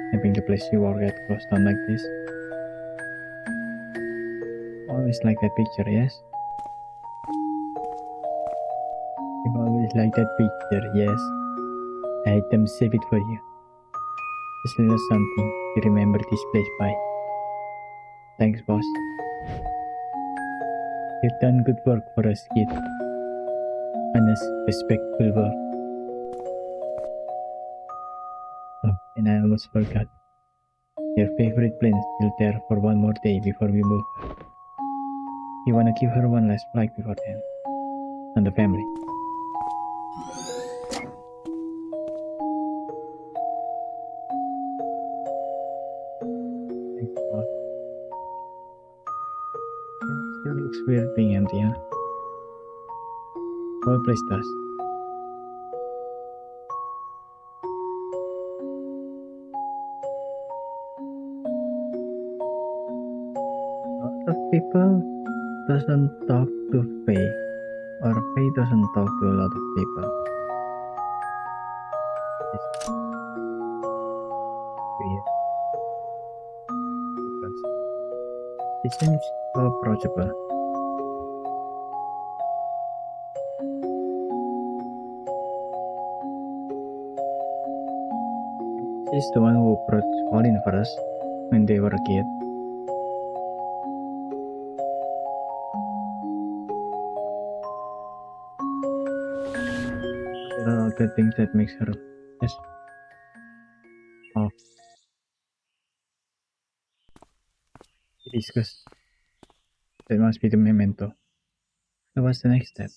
Having the place you work at closed down like this. Always like that picture, yes? You always like that picture, yes? I had them save it for you. Just little something to remember this place by. Thanks, boss. You've done good work for us, kid. Honest, respectful work. Oh, and I almost forgot. Your favorite plane's still there for one more day before we move. You wanna give her one last flight before then? And the family. weird being empty, huh? Whole place does. A lot of people doesn't talk to Faye, or Faye doesn't talk to a lot of people. It's weird. Because it seems so approachable. She's the one who approached Colin first when they were a kid. There are other things that makes her just off. She discussed that must be the memento. So what's the next step?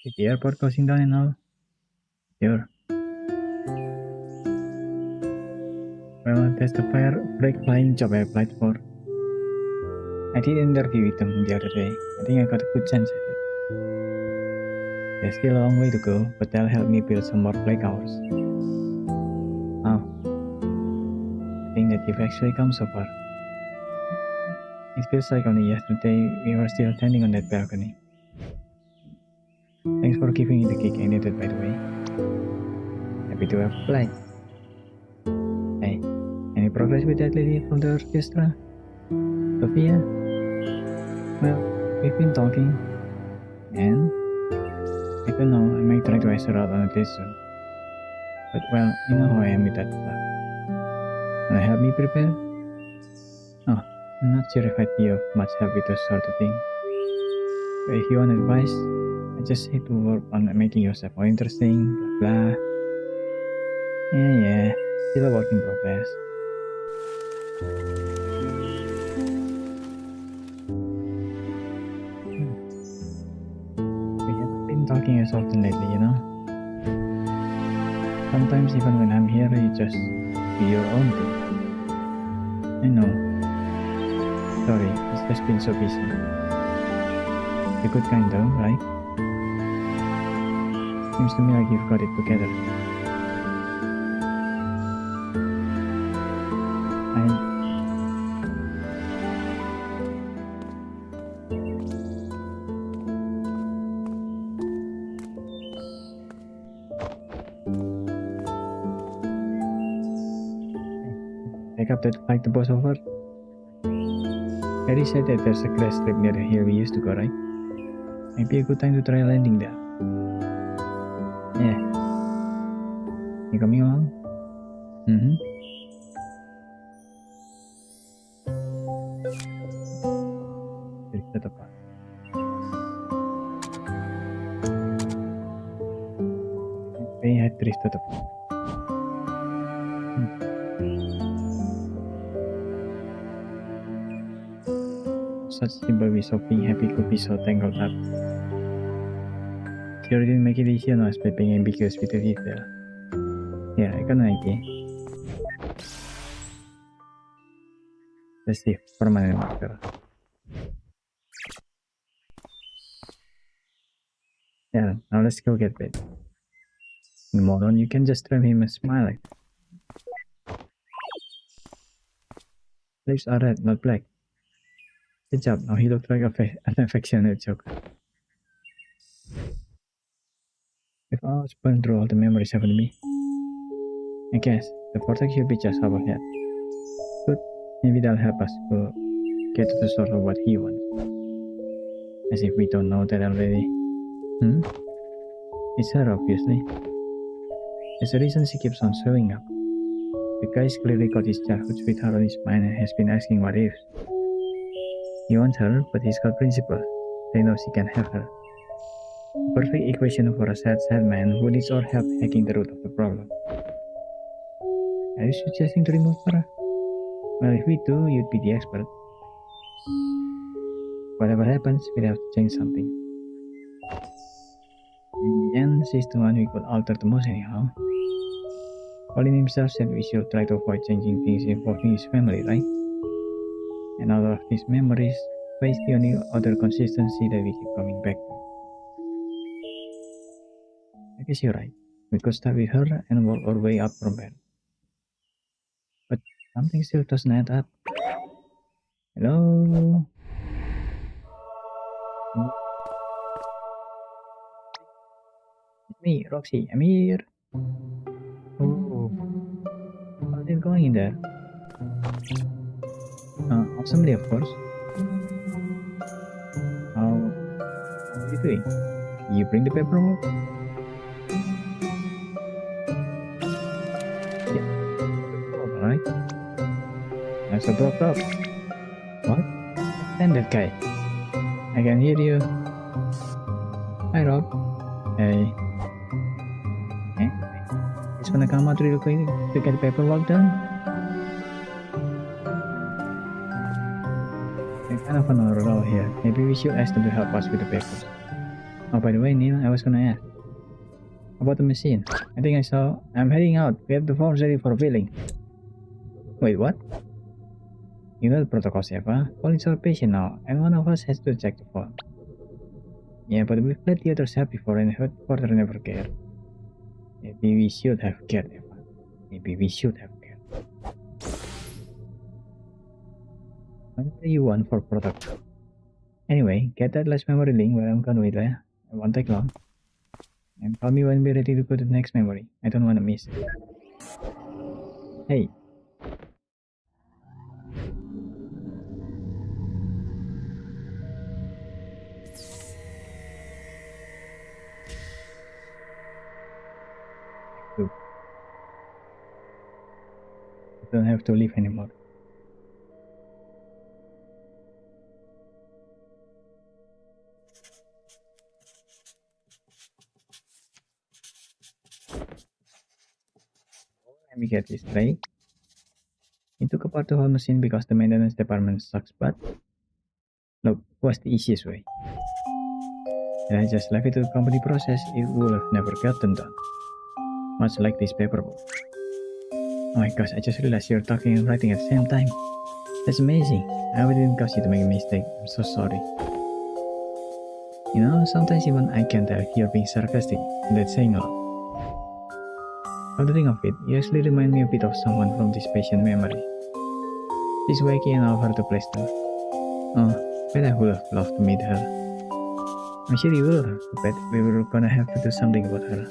Is the airport closing down and all? Sure. Well, that's the fake flying job I applied for. I did an interview with them the other day. I think I got a good chance at it. There's still a long way to go, but they'll help me build some more flight hours. Oh. I think that you've actually come so far. It feels like only yesterday we were still standing on that balcony. Thanks for giving me the kick I needed, by the way. Happy to have a flight. Hey, any progress with that lady from the orchestra? Sophia? Well, we've been talking. And? I don't know, I might try to ask her out on a date soon. But well, you know how I am with that stuff. Wanna help me prepare? Oh, I'm not sure if I'd be of much help with those sort of things. But if you want advice, I just say to work on making yourself more interesting, blah blah. Yeah, still a work in progress. We haven't been talking as often lately, you know? Sometimes even when I'm here, you just do your own thing. I know. Sorry, it's just been so busy. The good kind though, right? Seems to me like you've got it together. Pick up that flight the boss offered? Harry said that there's a crash strip near the hill we used to go, right? Might be a good time to try landing there. Yeah. You coming along? Mm-hmm. Cerita tepat. Lihat cerita tepat. Such simple ways of being happy could be so tangled up. She didn't make it easier now by being ambiguous with the detail. Yeah, I got an idea. That's the permanent marker. Yeah, now let's go get bed. Moron, you can just tell him a smile like that. Lips are red, not black. Good job, now he looks like an affectionate joker. If I was burned through all the memories of me, I guess the vortex should be just overhead. But maybe that'll help us to get to the source of what he wants. As if we don't know that already. It's her, obviously. There's a reason she keeps on showing up. The guy's clearly got his childhood sweetheart on his mind and has been asking what ifs. He wants her, but he's got principles. They know he can have her. A perfect equation for a sad man who needs our help hacking the root of the problem. Are you suggesting to remove her? Well, if we do, you'd be the expert. Whatever happens, we'll have to change something. In the end, she's the one we could alter the most anyhow. Colin himself said we should try to avoid changing things involving his family, right? And out of these memories face the only other consistency that we keep coming back to. I guess you're right. We could start with her and work our way up from there. But something still doesn't add up. Hello? It's me, Roxy. I'm here. Oh, how's it going in there? Awesomely, of course. How are you doing? You bring the paperwork? Yeah, alright. I'm so broke up. What? And that guy. I can hear you. Hi, Rob. Hey. Eh? Just gonna come out real quick to get the paperwork done? I'm kind of on a roll here. Maybe we should ask them to help us with the papers. Oh, by the way, Neil, I was gonna ask. About the machine. I think I saw. I'm heading out. We have the forms ready for filling. Wait, what? You know the protocols, Eva. Paul's our patient now, and one of us has to check the form. Yeah, but we've let the others help before and headquarters never cared. Maybe we should have cared, Eva. Maybe we should have cared. Whatever you want for product. Anyway, get that last memory link while I'm gone with it. It won't take long. And call me when we're ready to go to the next memory. I don't want to miss it. Hey. Look. You don't have to leave anymore. Let me get this straight. It took apart the whole machine because the maintenance department sucks, but look, what's the easiest way? If I just left it to the company process, it would have never gotten done. Much like this paperwork. Oh my gosh, I just realized you're talking and writing at the same time. That's amazing. I hope it didn't cause you to make a mistake. I'm so sorry. You know, sometimes even I can tell if you're being sarcastic, and that's saying a lot. Come to think of it, you actually remind me a bit of someone from this patient memory. She's wacky and I'll to place her. Oh, bet I would have loved to meet her. I'm sure you will, but we were gonna have to do something about her.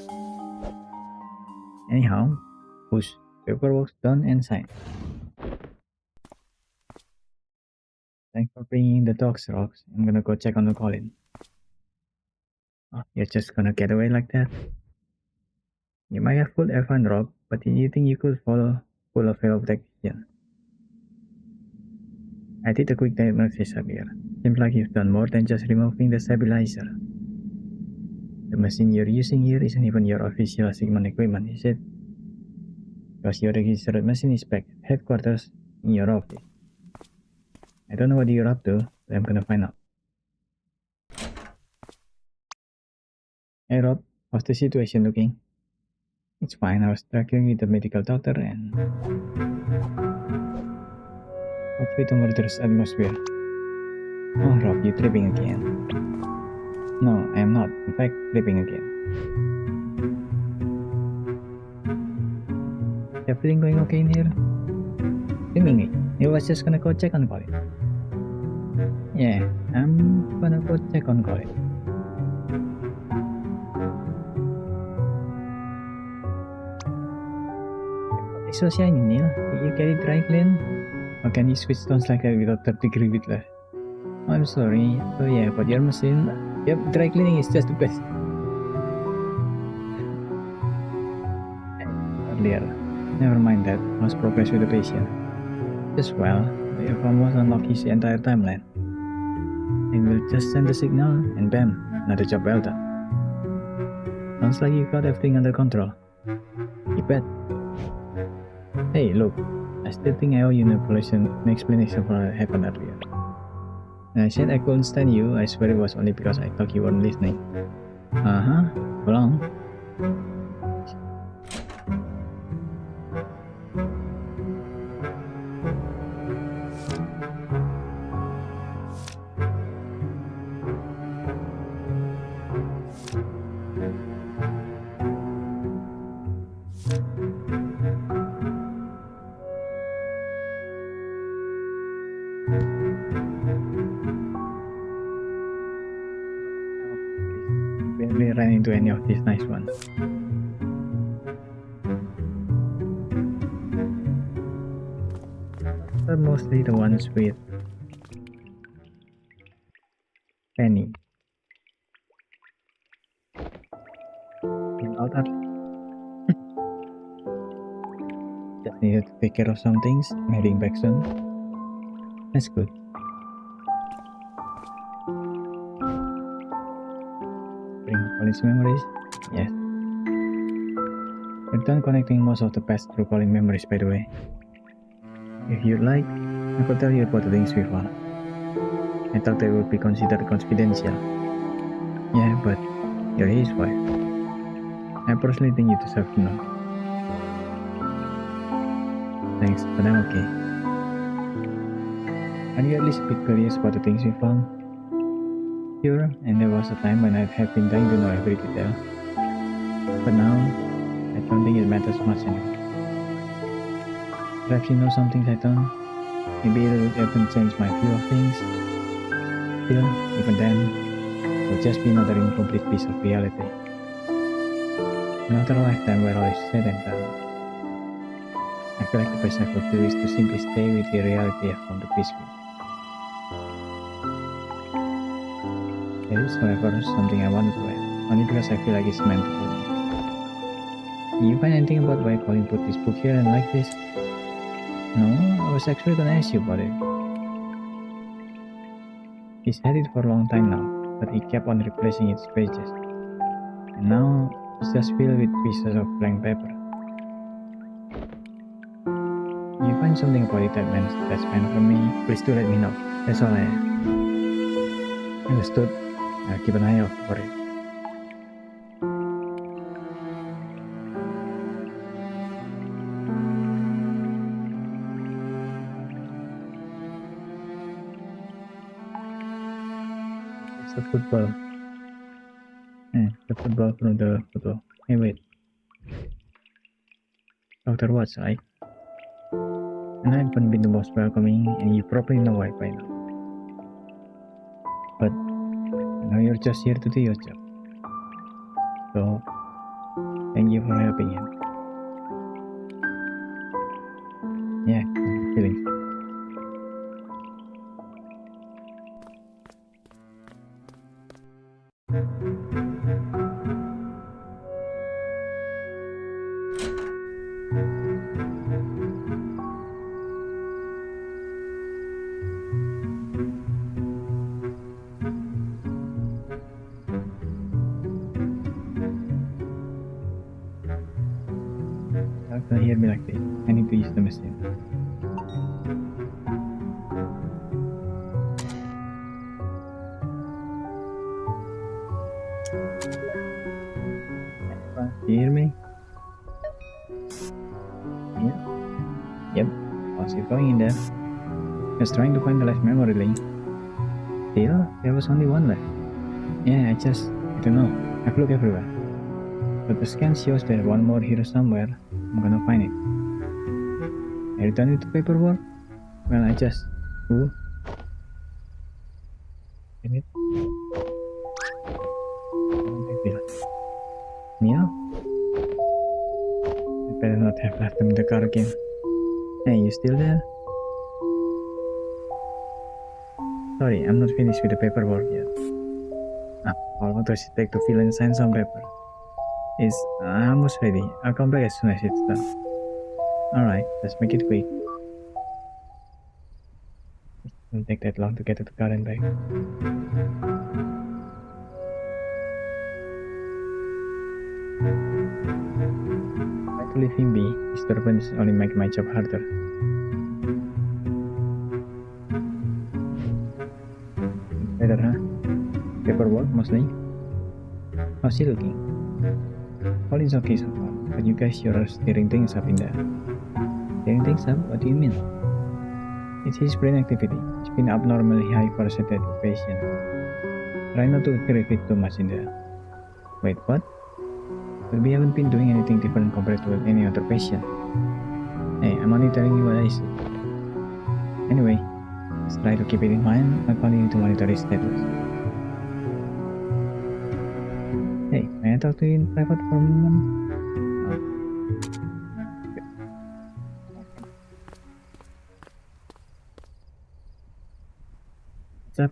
Anyhow, push. Paperwork's done and signed. Thanks for bringing the dogs, Rox. I'm gonna go check on the Colin. Oh, you're just gonna get away like that? You might have fooled everyone, Rob, but do you think you could follow full of fail protection? I did a quick diagnosis up here. Seems like you've done more than just removing the stabilizer. The machine you're using here isn't even your official Sigmund equipment, is it? Because your registered machine is back at headquarters in your office. I don't know what you're up to, but I'm gonna find out. Hey Rob, how's the situation looking? It's fine, I was tracking with the medical doctor and... What's with the murderous atmosphere? Oh Rob, you're tripping again. No, I am not, in fact, tripping again. Is everything going okay in here? Seemingly, I was just gonna go check on Colin. Yeah, I'm gonna go check on Colin. It's so shiny, Neil. Did you get it dry clean? Or can you switch tones like that without 30-degree whiplash? Oh, I'm sorry. So yeah, but your machine... Yep, dry cleaning is just the best. Earlier. Never mind that. How's progress with the patient? Just well. We have almost unlocked his entire timeline. And we'll just send the signal and bam, another job well done. Sounds like you got everything under control. You bet. Hey, look, I still think I owe you an explanation for what happened earlier. When I said I couldn't stand you, I swear it was only because I thought you weren't listening. Uh-huh, go on. didn't really run into any of these nice ones. But mostly the ones with penny. And all that. Just needed to take care of some things. I'm heading back soon. That's good. Bring college memories? Yes. We're done connecting most of the past through calling memories, by the way. If you'd like, I could tell you about the things we found. I thought they would be considered confidential. Yeah, but you're his wife. I personally think you deserve to know. Thanks, but I'm okay. Are you at least a bit curious about the things we found? Sure, and there was a time when I'd have been dying to know every detail. But now, I don't think it matters much anymore. Perhaps you know some things I don't. Maybe it would even change my view of things. Still, even then, it would just be another incomplete piece of reality. Another lifetime where all is said and done. I feel like the best I could do is to simply stay with the reality I've come to peace with. There is, however, something I wanted to add, only because I feel like it's meant to be. Did you find anything about why Colin put this book here and like this? No, I was actually gonna ask you about it. He's had it for a long time now, but he kept on replacing its pages. And now, it's just filled with pieces of blank paper. If you find something about it that's meant for me, please do let me know. That's all I am. Understood. I'll keep an eye out for it. It's a football. The football from the photo. Hey, wait. Dr. Watts, right? And I haven't been the most welcoming, and you probably know why by now. But I know you're just here to do your job. So, thank you for helping him. Yeah, I'm feeling. Don't hear me like this. I need to use the machine. Do you hear me? Yeah. Yep. How's it going in there? Just trying to find the last memory link. Still, there was only one left. Yeah, I don't know. I've looked everywhere. But the scan shows there's one more here somewhere. I'm gonna find it. Are you done with the paperwork? Well, Ooh. Damn it. Neil? I better not have left them in the car again. Hey, you still there? Sorry, I'm not finished with the paperwork yet. How long does it take to fill and sign some paper? It's almost ready. I'll come back as soon as it's done. Alright, let's make it quick. It won't take that long to get to the car and back. Try to leave him be. Disturbance only make my job harder. Better, huh? Paperwork mostly. How's he looking? Colin's okay so far, but you guys sure are stirring things up in there. Stirring things up? What do you mean? It's his brain activity. It's been abnormally high for a sedated patient. Try not to retrieve it too much in there. Wait, what? But we haven't been doing anything different compared to any other patient. Hey, I'm only telling you what I see. Anyway, let's try to keep it in mind. I'll continue to monitor his status. Hey, may I talk to you in private for a moment? What's up?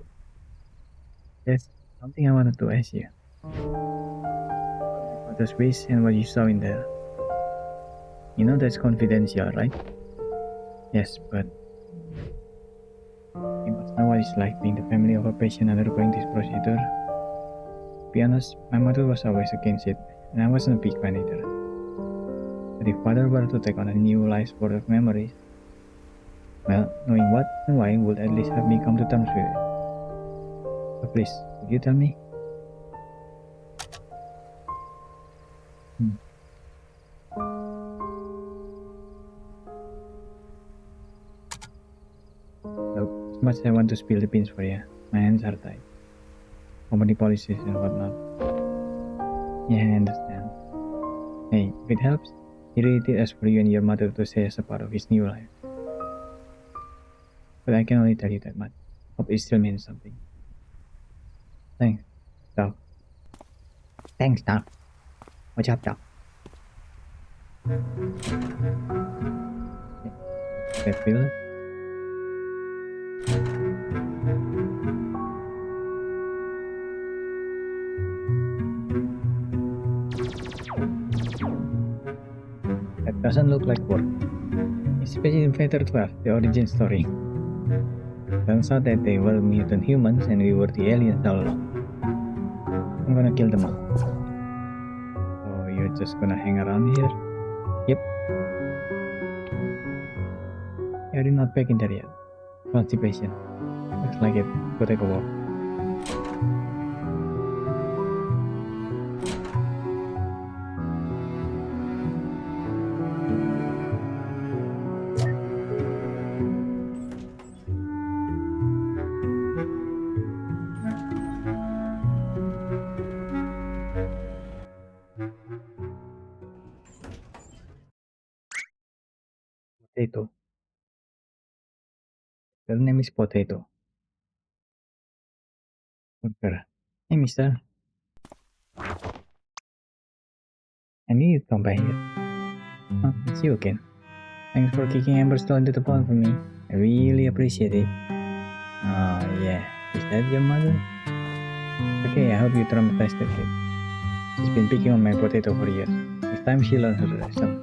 There's something I wanted to ask you. About the space and what you saw in there. You know that's confidential, right? Yes, but you must know what it's like being the family of a patient undergoing this procedure. To be honest, my mother was always against it, and I wasn't a big fan either. But if father were to take on a new life's worth of memories, well, knowing what and why would at least help me come to terms with it. So please, could you tell me? Look, as much as I want to spill the beans for you, my hands are tied. Company policies and whatnot. Yeah, I understand. Hey, if it helps, he really did ask for you and your mother to stay as a part of his new life. But I can only tell you that much. Hope it still means something. Thanks, Doc. Thanks, Doc. Watch out, Doc. That feel? That doesn't look like work. Especially in Fighter 12, the origin story. Turns out that they were mutant humans and we were the aliens all along. I'm gonna kill them all. Oh, you're just gonna hang around here? Yep. I did not back in there yet. Constipation. Looks like it. Go take a walk. Potato. Her name is Potato. Worker. Hey, mister. I knew you'd come by here. Oh, it's you again. Thanks for kicking Amber Stone into the pond for me. I really appreciate it. Oh, yeah. Is that your mother? Okay, I hope you traumatized her kid. She's been picking on my potato for years. It's time she learned her lesson.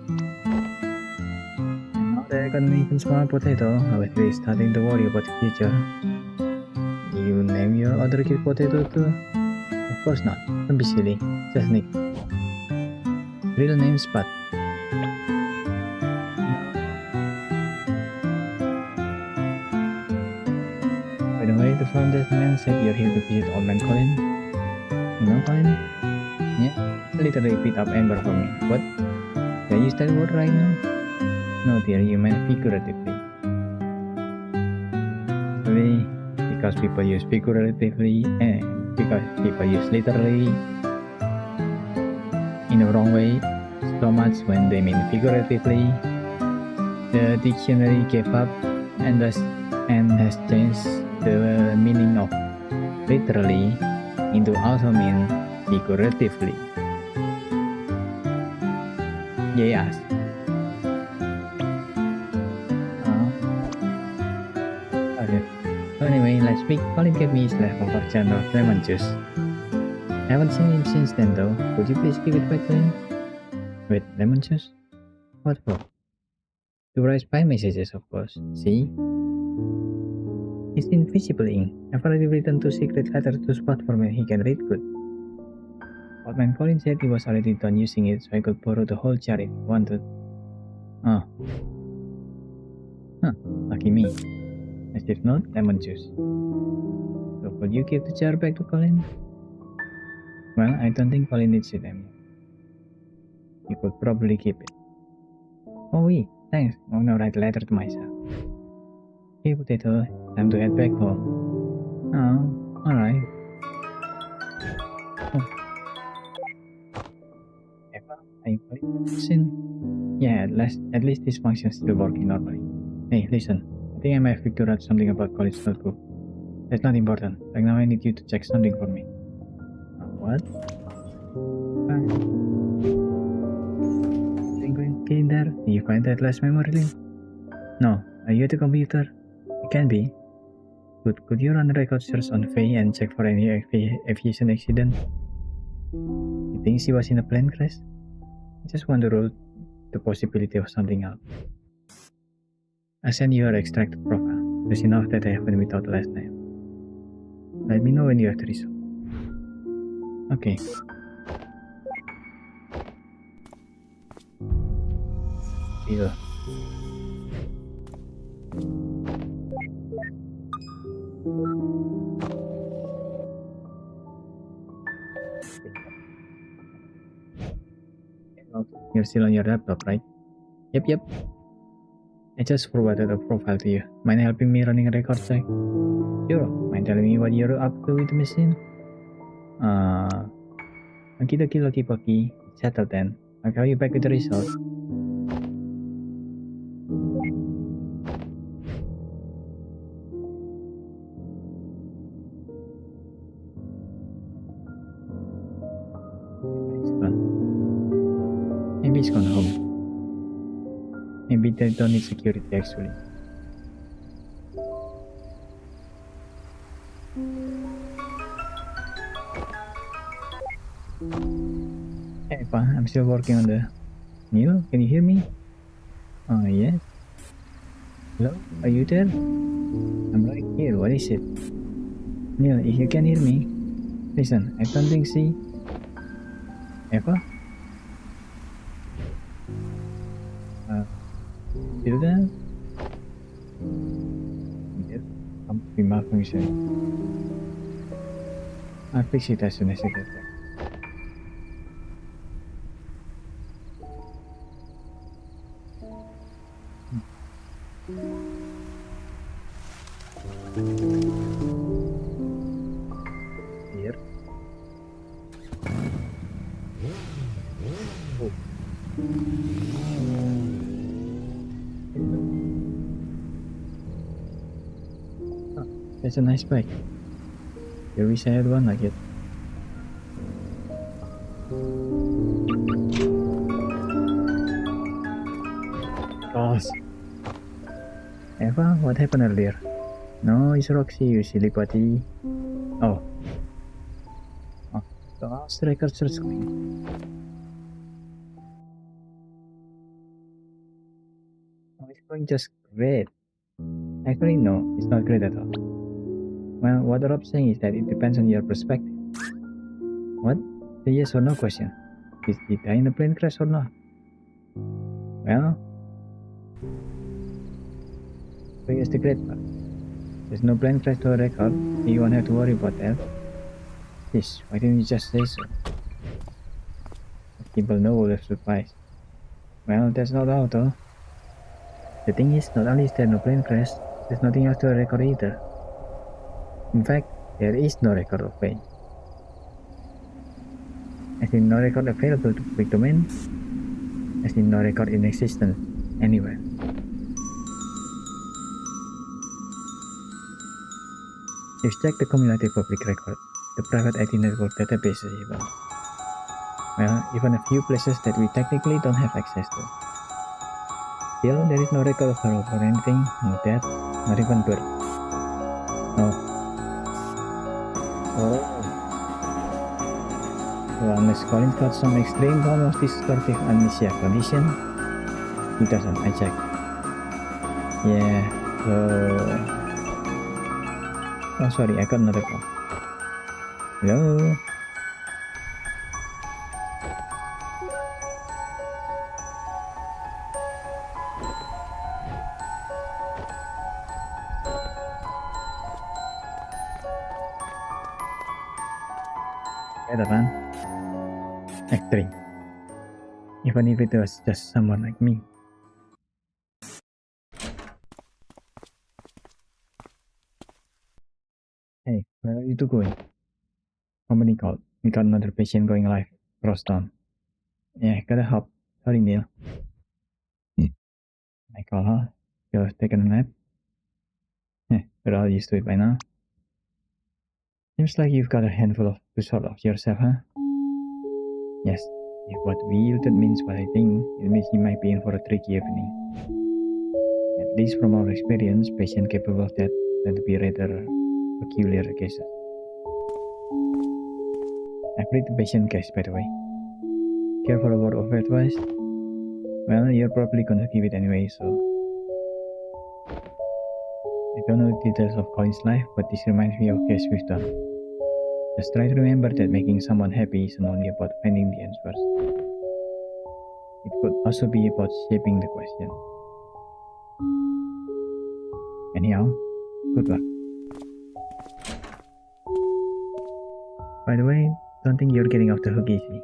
And now that I got an even smaller potato, I was really starting to worry about the future. You name your other kid Potato too? Of course not. Don't be silly. Just Nick. Real name Spot. By the way, the front desk man said you're here to visit old man Colin. You know Colin? Yeah, literally picked up Amber for me. What? Can you use that word right now? No dear, you meant figuratively. Actually, because people use figuratively and because people use literally in the wrong way so much when they mean figuratively, the dictionary gave up and has changed the meaning of literally into also mean figuratively. Yes. Okay. So anyway, last week Colin gave me his leftover jar of lemon juice. I haven't seen him since then though. Could you please give it back to him? Wait, lemon juice? What for? To write spy messages, of course. See? It's invisible ink. I've already written 2 secret letters to Spot for when he can read good. Old man Colin said he was already done using it, so I could borrow the whole jar if he wanted. Oh. Huh, lucky me. As if not, lemon juice. So could you give the jar back to Colin? Well, I don't think Colin needs it anymore. You could probably keep it. Oh wait, thanks. I'm gonna write a letter to myself. Hey Potato, time to head back home. Oh, alright. Oh. Eva, are you fine? Yeah, at least this function is still working normally. Hey, listen. I think I might figure out something about Colin's notebook. That's not important. Like now I need you to check something for me. What? In there, do you find that last memory link? No. Are you at the computer? It can be. Could you run a record search on Faye and check for any aviation accident? You think she was in a plane crash? I just want to rule the possibility of something out. I sent you her extracted profile. There's enough that I haven't without the last name. Let me know when you have the result. Okay. Deal. You're still on your laptop, right? Yep. I just forwarded a profile to you. Mind helping me running a record check? Sure. Mind telling me what you're up to with the machine? Okie dokie, lucky pucky. Settle then. I'll call you back with the result. Maybe he's gone home. Maybe they don't need security actually. Hey Pa, I'm still working on the... Neil, can you hear me? Oh yes. Hello, are you there? I'm right here, what is it? Neil, if you can hear me, listen, I don't think she... Eva? Still there? Yes, something malfunction. I'll fix it as soon as I get back. Here. Oh. That's a nice bike. You wish I had one like it. Gosh. Eva, what happened earlier? No, it's Roxy, you silly putty. Oh. So how's the record search going? Oh, it's going just great. Actually, no, it's not great at all. Well, what Rob's saying is that it depends on your perspective. What? The yes or no question. Did he die in a plane crash or not? Well, so here's the great part. There's no plane crash to a record, so you won't have to worry about that. Yes, why didn't you just say so? People know will have surprised. Well, that's not all though. The thing is, not only is there no plane crash, there's nothing else to a record either. In fact, there is no record of pain. As in no record available to public domain, as in no record in existence anywhere. If you check the cumulative public record, the private IT network database is even. Well, even a few places that we technically don't have access to. Still, there is no record of her or anything, no death, not even birth. No. Oh. So unless Colin's got some extreme form of distortive amnesia condition, he doesn't, I checked. Yeah, so... Oh sorry, I got another call. Hello? Better man. Act 3. Even if it was just someone like me. Hey, where are you two going? Company called. We got another patient going live. Cross town. Yeah, gotta help. Sorry, Neil. I call her. You've taken a nap? We're all used to it by now. Seems like you've got a handful of to sort of yourself, huh? Yes, if what we yielded means what I think, it means he might be in for a tricky evening. At least from our experience, patients capable of that tend to be rather peculiar cases. I've read the patient case, by the way. Care for a word of advice? Well, you're probably gonna give it anyway, so... I don't know the details of Colin's life, but this reminds me of a case we've done. Just try to remember that making someone happy isn't only about finding the answers. It could also be about shaping the question. Anyhow, good luck. By the way, don't think you're getting off the hook easy.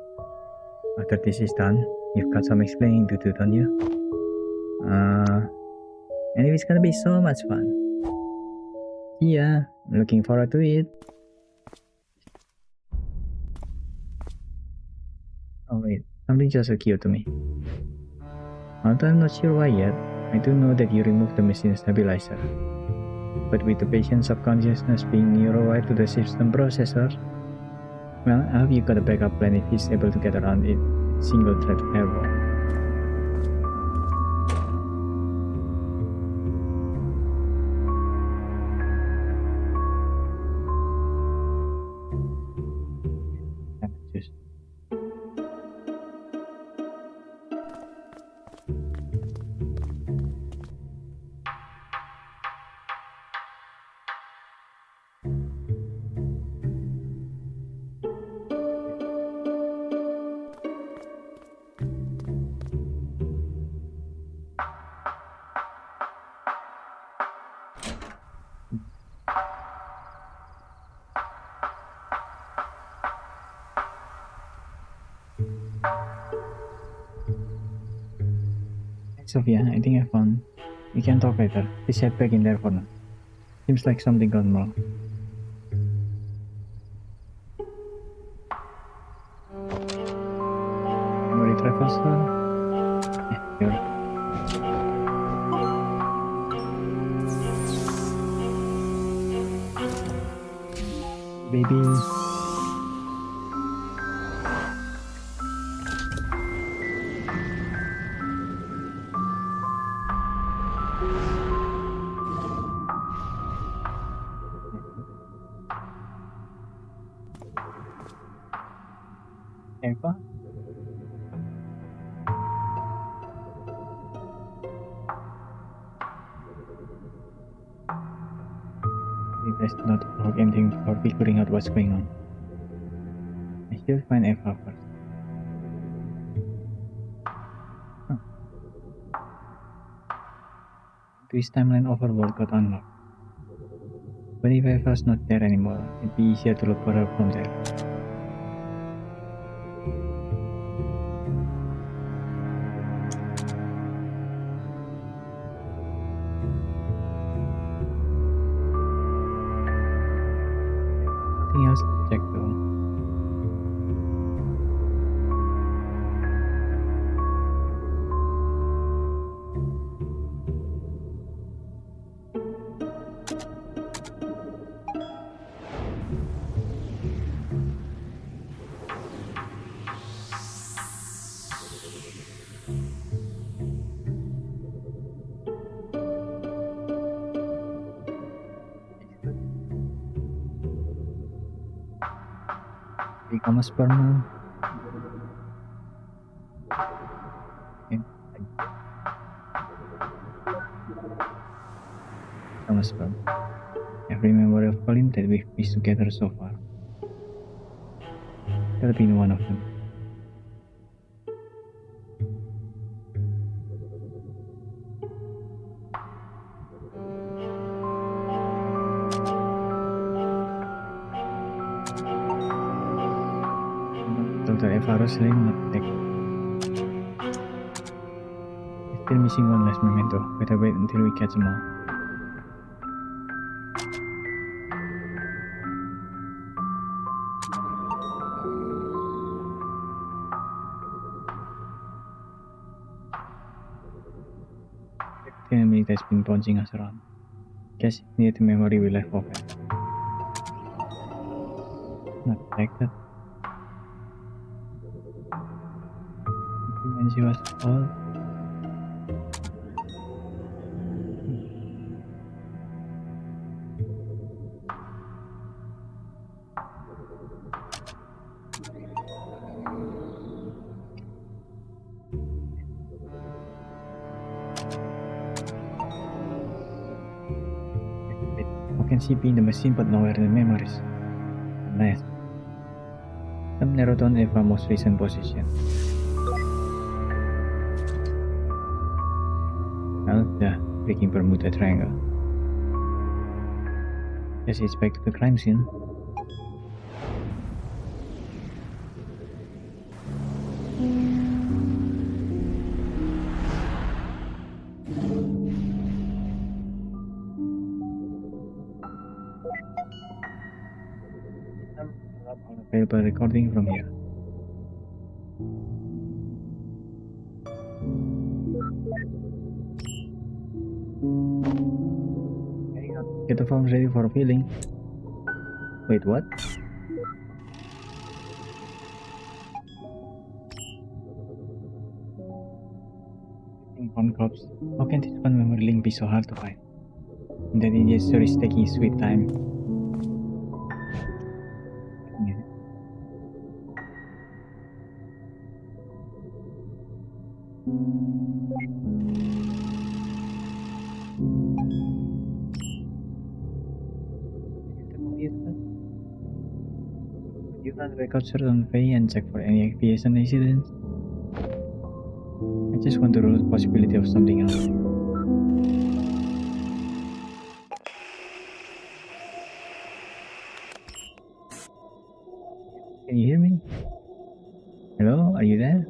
After this is done, you've got some explaining to do, don't you? And it's gonna be so much fun. Yeah, looking forward to it. Oh wait, something just occurred to me. Although I'm not sure why yet, I do know that you removed the machine stabilizer. But with the patient's subconsciousness being neurowired to the system processor, well, I hope you got a backup plan if he's able to get around it. Single thread firewall. Sophia, I think I found. We can talk later. Please head back in there for now. Seems like something gone wrong. Memory try faster. Yeah, sure. Baby. Eva? Let's not talk anything before figuring out what's going on. I still find Eva first. Huh. This timeline overworld got unlocked. But if Eva's not there anymore, it'd be easier to look for her from there. Nothing else to check though. Become a sperm. Become a sperm. Every memory of Colin that we've pieced together so far. That'll be one of them. Dr. Eva Rosling not detected. Still missing one last memento. Better wait until we catch them all. The enemy has been bouncing us around. Guess near the memory we left open. Not detected. when she was old. How can she be in the machine but nowhere in the memories? Nice. Some narrow down a most recent position. Well, the freaking Bermuda Triangle. Yes, it's back to the crime scene. Available recording from here. Get the forms ready for filling. Wait, what? On crops. How can this one memory link be so hard to find? And then it is is taking sweet time. You can record certain way and check for any aviation incidents. I just want to rule the possibility of something else. Can you hear me? Hello, are you there?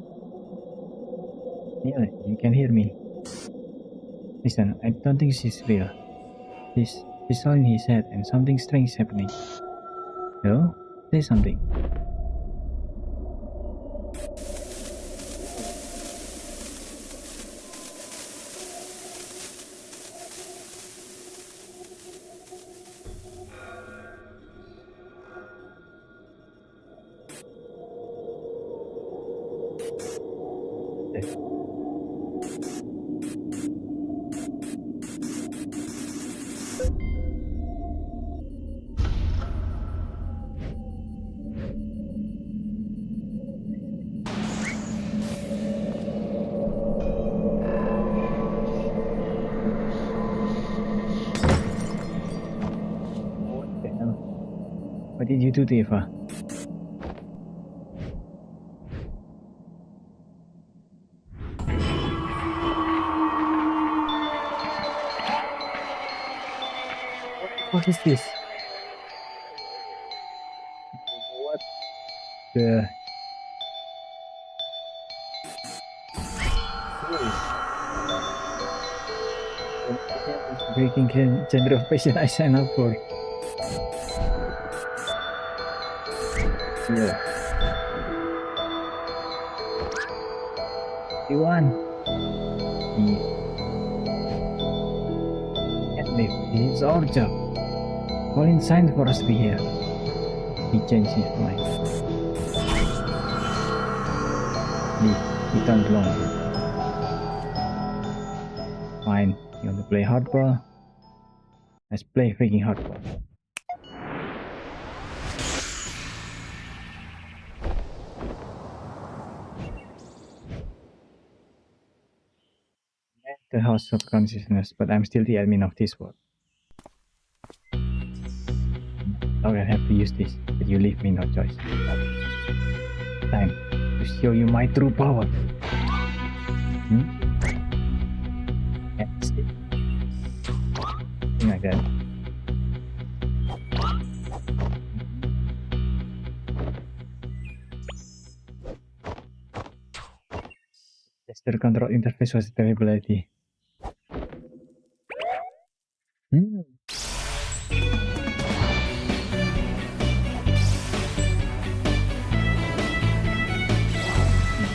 Yeah, you can hear me. Listen, I don't think she's real. She's all in his head and something strange is happening. Hello? Say something. What did you do to Eva? What is this? What the... Breaking gender of patient I sign up for. Yeah. You won. Can't leave. This is our job. Colin signed for us to be here. He changed his mind. He turned along. Fine. You want to play hardball? Let's play freaking hardball. The House of Consciousness, but I'm still the admin of this world. Okay, I have to use this, but you leave me no choice. Time to show you my true power. Yes. Something like that. Gesture control interface was a terrible idea.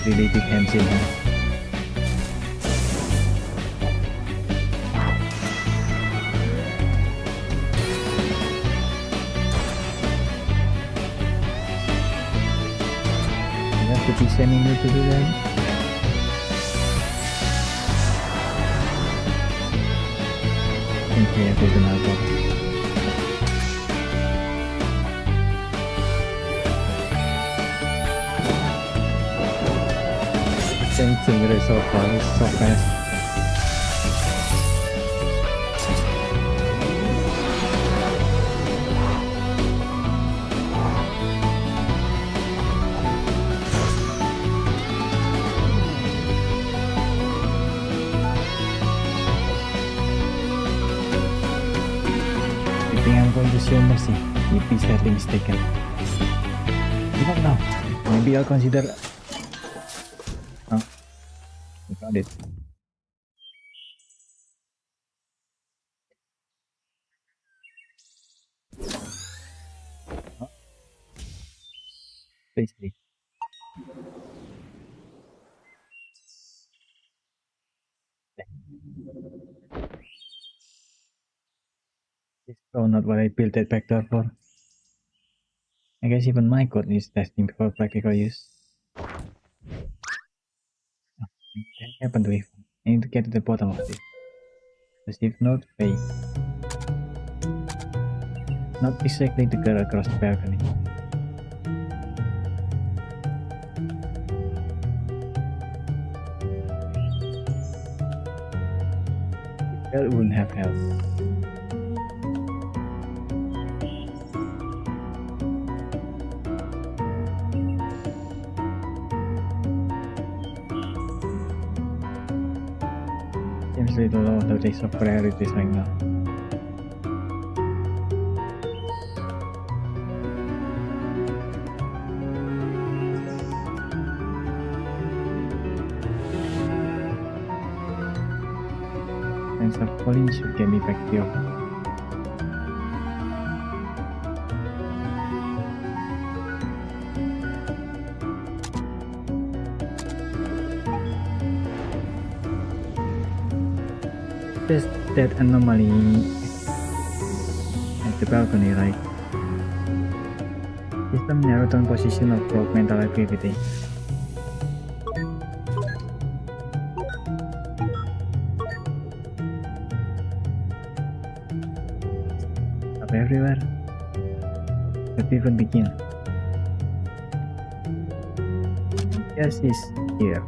Really big hands in here. You have to be sending me to do that. Kayak aku kenal kok. Changing so fast. I think I'm going to show mercy if he's sadly mistaken. I don't know. Maybe I'll consider. Oh, I got it. Oh. Please. This is so not what I built that vector for. I guess even my code needs testing before practical use. Oh, what happened to it? I need to get to the bottom of this. Receive note fail. Not exactly the girl across the balcony. The girl wouldn't have helped. Seems a little out of list of priorities right now. Sense of calling should get me back to your home. There's that anomaly at the balcony, right? System narrow down position of broke mental activity. Up everywhere. But even begin. Yes, is here.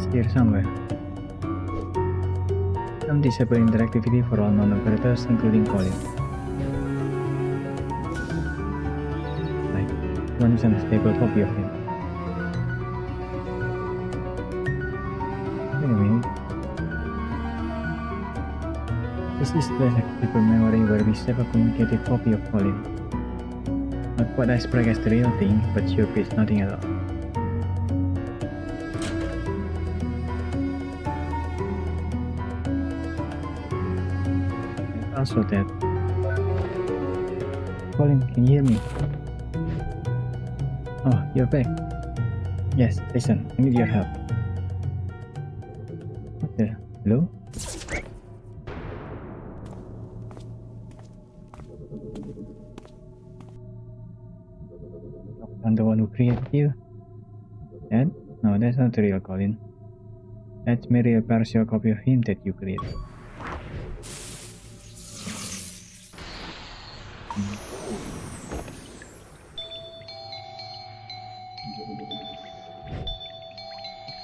Here somewhere. Some disable interactivity for all non-operators, including Colin. Like, one is an unstable copy of him. Wait a minute. This is the executable memory where we save a communicated copy of Colin. Not quite as bright as the real thing, but sure beats nothing at all. Also that. Colin, can you hear me? Oh, you're back. Yes, listen, I need your help. What the? Hello? I'm the one who created you? That? No, that's not the real Colin. That's merely a partial copy of him that you created.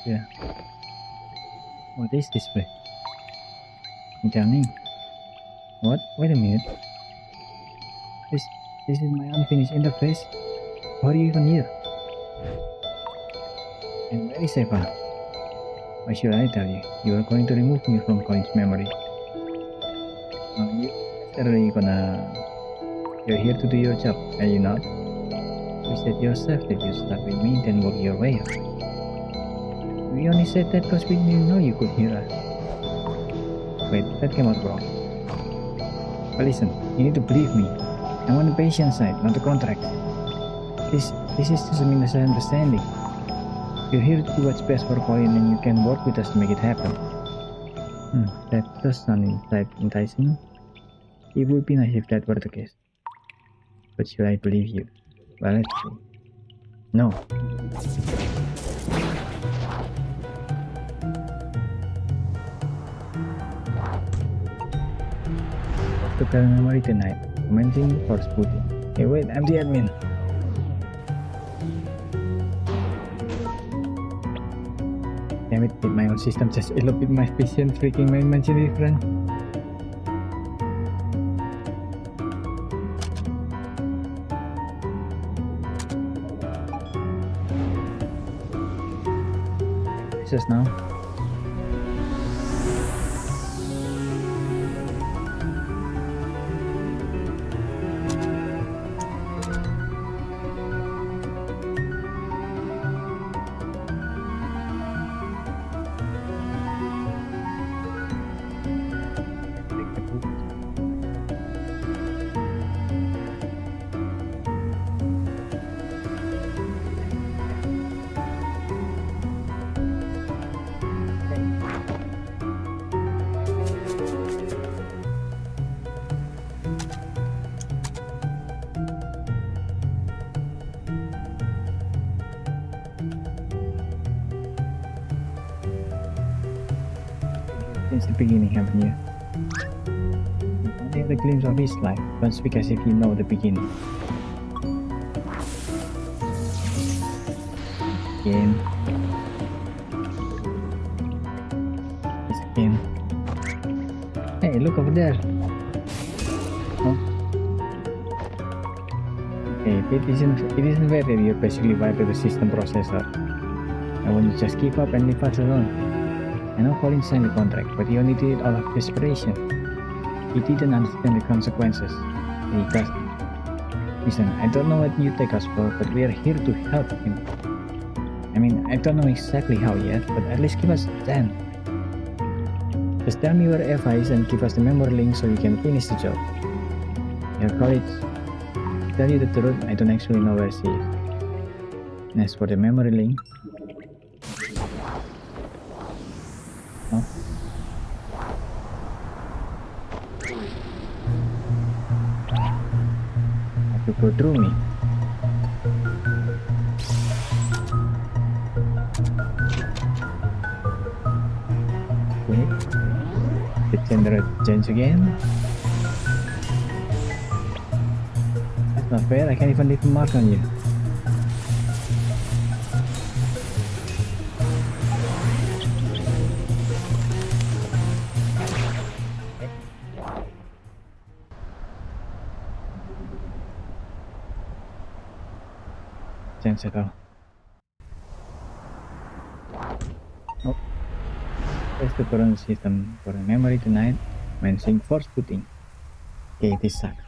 Yeah. What is this place? Jamming. What? Wait a minute. This is my unfinished interface. How are you even here? And where is Eva? Why should I tell you? You are going to remove me from Colin's memory. You necessarily You're here to do your job, are you not? You said yourself that you start with me, then work your way up. We only said that because we didn't know you could hear us. Wait, that came out wrong. But listen, you need to believe me. I'm on the patient side, not the contract. This is just a misunderstanding. You're here to do what's best for Colin and you can work with us to make it happen. That does sound enticing. It would be nice if that were the case. But should I believe you? Well, let's see. No. Booktuber memory tonight. Commencing force booting. Hey wait, I'm the admin. Damn it, did my own system just elope with my vision, freaking my imaginary friend? This is now. Since the beginning, haven't you? You only have a glimpse of his life. Don't speak as if you know the beginning. Again. Yes, again. Hey, look over there. Oh. Okay, it isn't fair that you're basically wiped the system processor. I want you to just give up and leave us alone. I know Colin signed the contract, but he only did it out of desperation. He didn't understand the consequences. He doesn't. Listen, I don't know what you take us for, but we are here to help him. I mean, I don't know exactly how yet, but at least give us a chance. Just tell me where Eva is and give us the memory link so we can finish the job. Your college. To tell you the truth, I don't actually know where she is. And as for the memory link, to go through me. Wait. The gender change again. That's not fair, I can't even leave a mark on you. Change it all. Oh. There's the current system for the memory tonight. Commencing force booting. Okay, this sucks.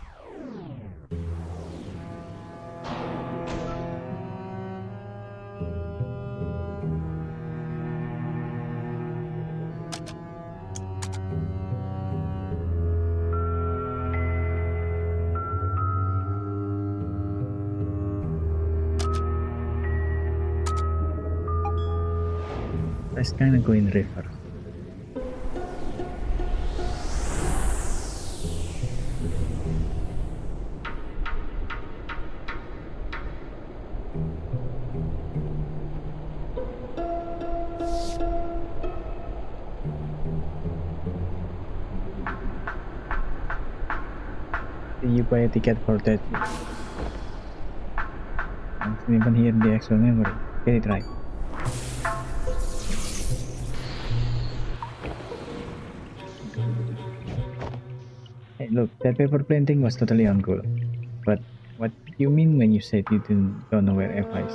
Let's kinda go in river. You buy a ticket for that. I don't even hear the actual memory. Get it right. Hey, look, that paper plane thing was totally on goal. But what do you mean when you said you don't know where Eva is?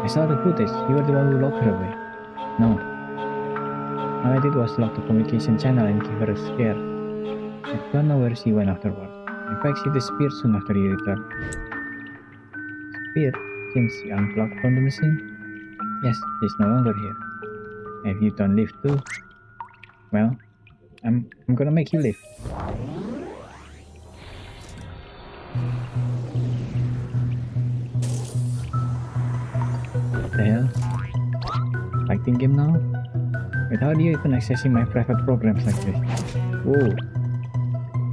I saw the footage. You were the one who locked her away. No. All I did was lock the communication channel and give her a scare. I don't know where she went afterwards. In fact, she disappeared soon after you returned. Disappeared? Since you unplugged from the machine? Yes, she's no longer here. If you don't leave too, well, I'm gonna make you leave. What the hell? Fighting game now? Wait, how do you even accessing my private programs like this? Whoa.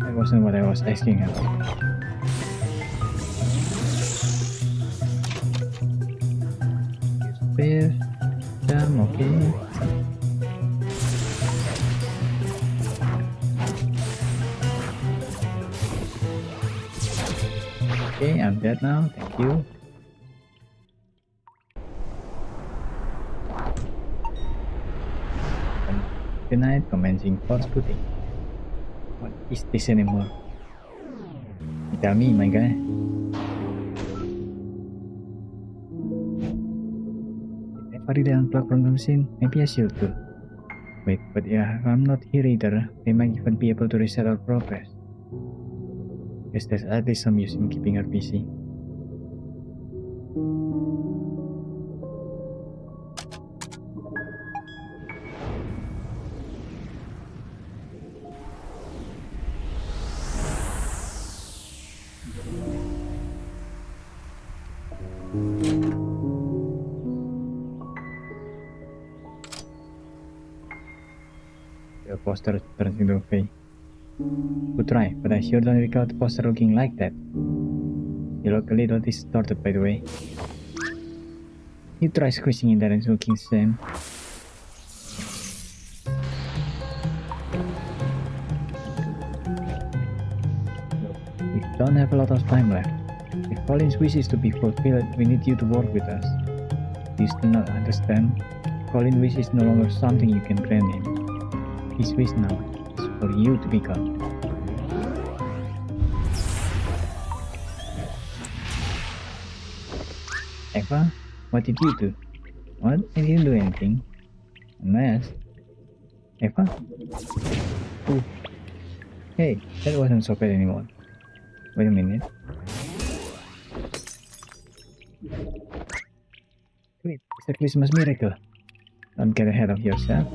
That wasn't what I was asking about. Okay. Okay, I'm dead now. Thank you. Tonight, commencing force pudding. What is this anymore? You tell me, my guy. If I really unplug from the machine, maybe I should too. Wait, but yeah, if I'm not here either, they might even be able to reset our progress. Guess there's at least some use in keeping her busy. The poster turns into a fey. Good try, but I sure don't recall the poster looking like that. You look a little distorted, by the way. You try squishing in there and looking same. We don't have a lot of time left. If Colin's wishes to be fulfilled, we need you to work with us. Do you still not understand? Colin's wish is no longer something you can grant him. His wish now is for you to become. Eva, what did you do? What? I didn't do anything. Unless... Eva? Ooh. Hey, that wasn't so bad anymore. Wait a minute. Wait, it's a Christmas miracle. Don't get ahead of yourself.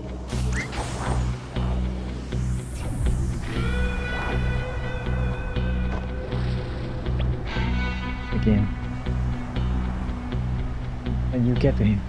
Again. And you get to him.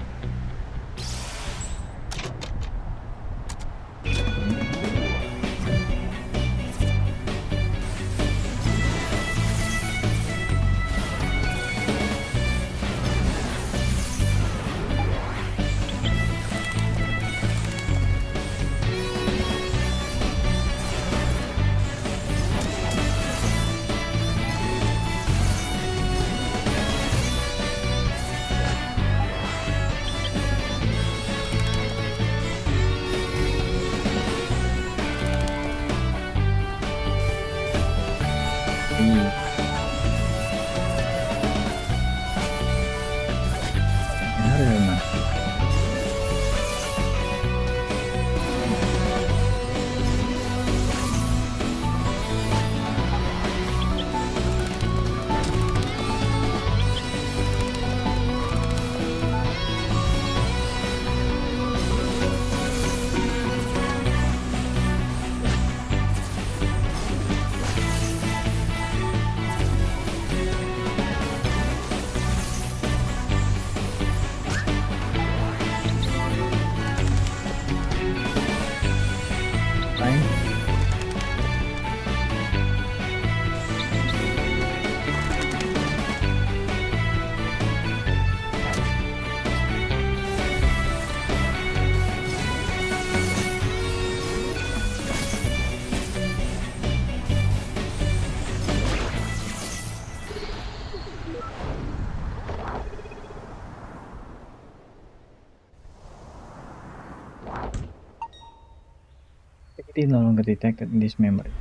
Activity no longer detected in this memory.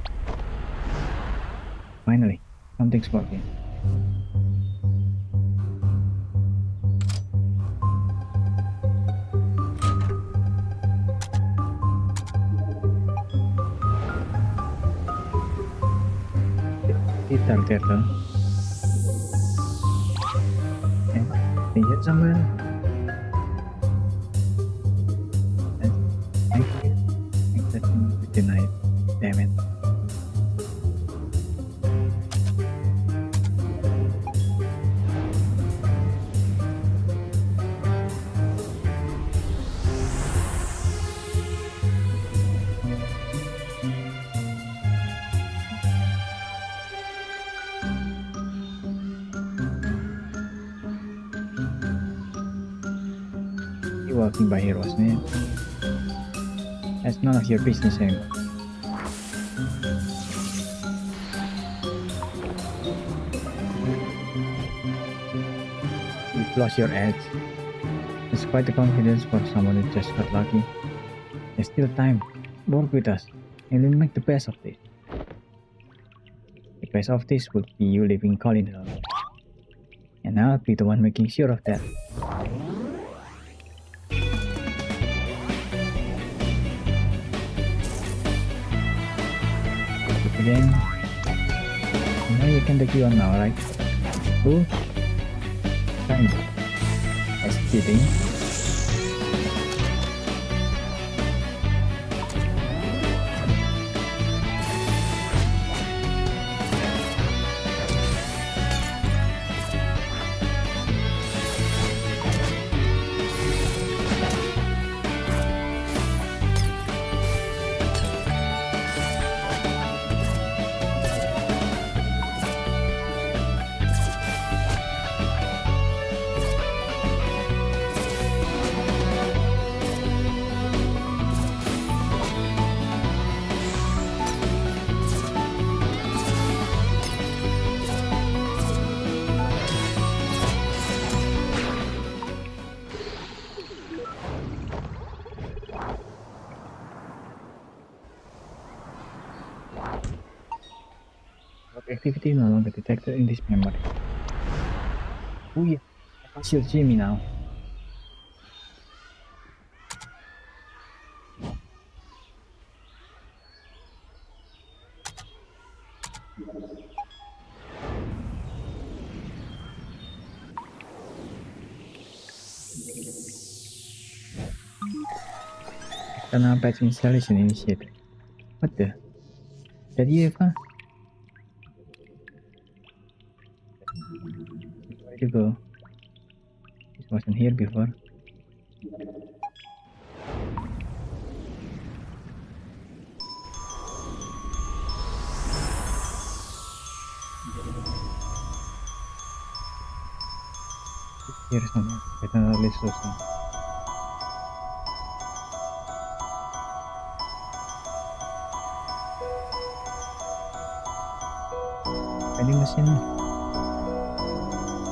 Finally, something's working. Guitar turtle. Is it somewhere? I think that we denied. Damn it. talking by heroes, man. That's none of your business anymore. You've lost your edge. It's quite the confidence for someone who just got lucky. There's still time. Work with us, and we'll make the best of this. The best of this would be you leaving Colin alone. And I'll be the one making sure of that. Again. Now you can take you on now, right? Ooh. Kind of. That's cheating. Activity no longer detected in this memory. Oh yeah, I can still see me now. External patch installation initiated. What the? That you have? Where to go? This wasn't here before. Here's somewhere. External list also. Vending machine.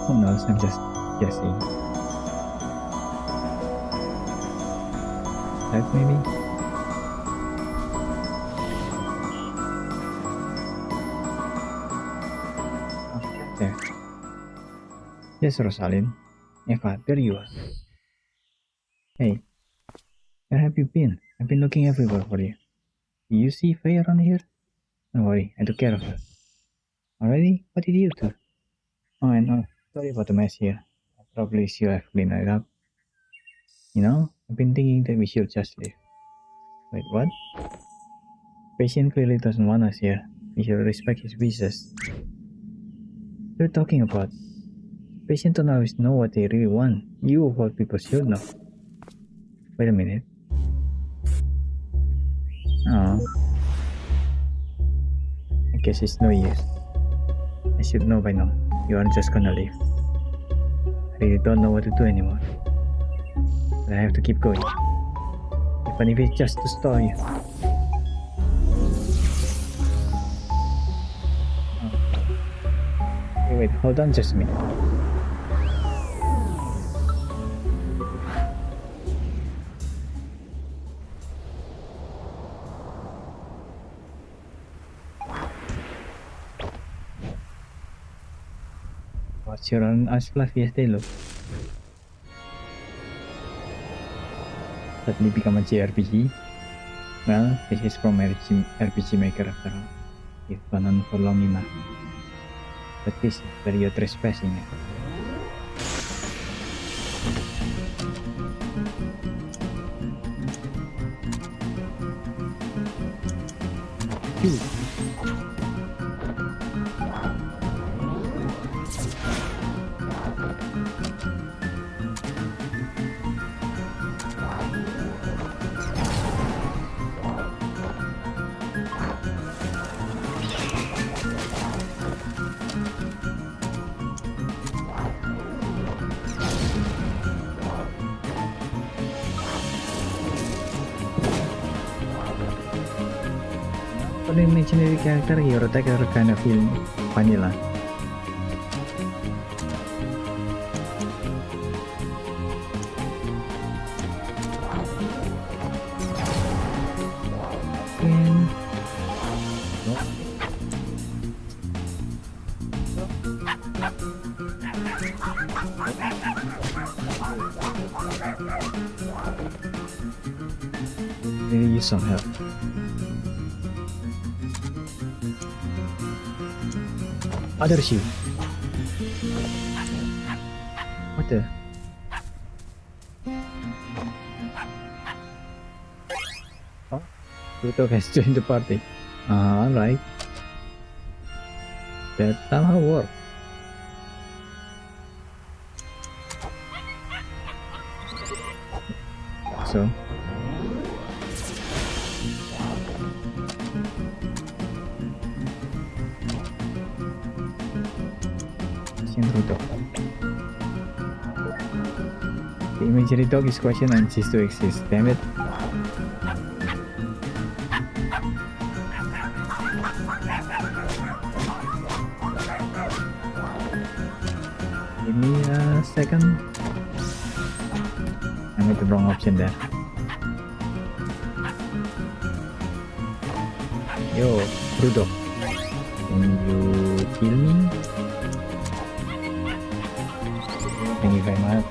Who knows? I'm just guessing. That maybe? Oh, there. Yes, Rosalind. Eva, there you are. Hey, where have you been? I've been looking everywhere for you. Do you see Faye around here? Don't worry, I took care of her. Already? What did you do? Oh, I know. Sorry about the mess here. I probably should have cleaned it up. You know, I've been thinking that we should just leave. Wait, what? Patient clearly doesn't want us here. We should respect his wishes. What are you talking about? Patients don't always know what they really want. You of all people should know. Wait a minute. Oh. I guess it's no use. I should know by now. You aren't just gonna leave. I really don't know what to do anymore. But I have to keep going. Even if it's just to stall you. Oh. Hey, wait, hold on just a minute. What's your own as fluffy as they look? Suddenly become a JRPG? Well, this is from RPG Maker after all. You've gone on for long enough. But this is where you're trespassing. Phew. an imaginary character, your attack are kind of feel vanilla. And really use some help. Other shoe. What the? Oh, Pluto has joined the party. Alright. That somehow worked. So. Pluto. The imaginary dog is questioned and ceased to exist. Damn it. Give me a second. I made the wrong option there. Yo, Pluto. Can you kill me? Thank you very much.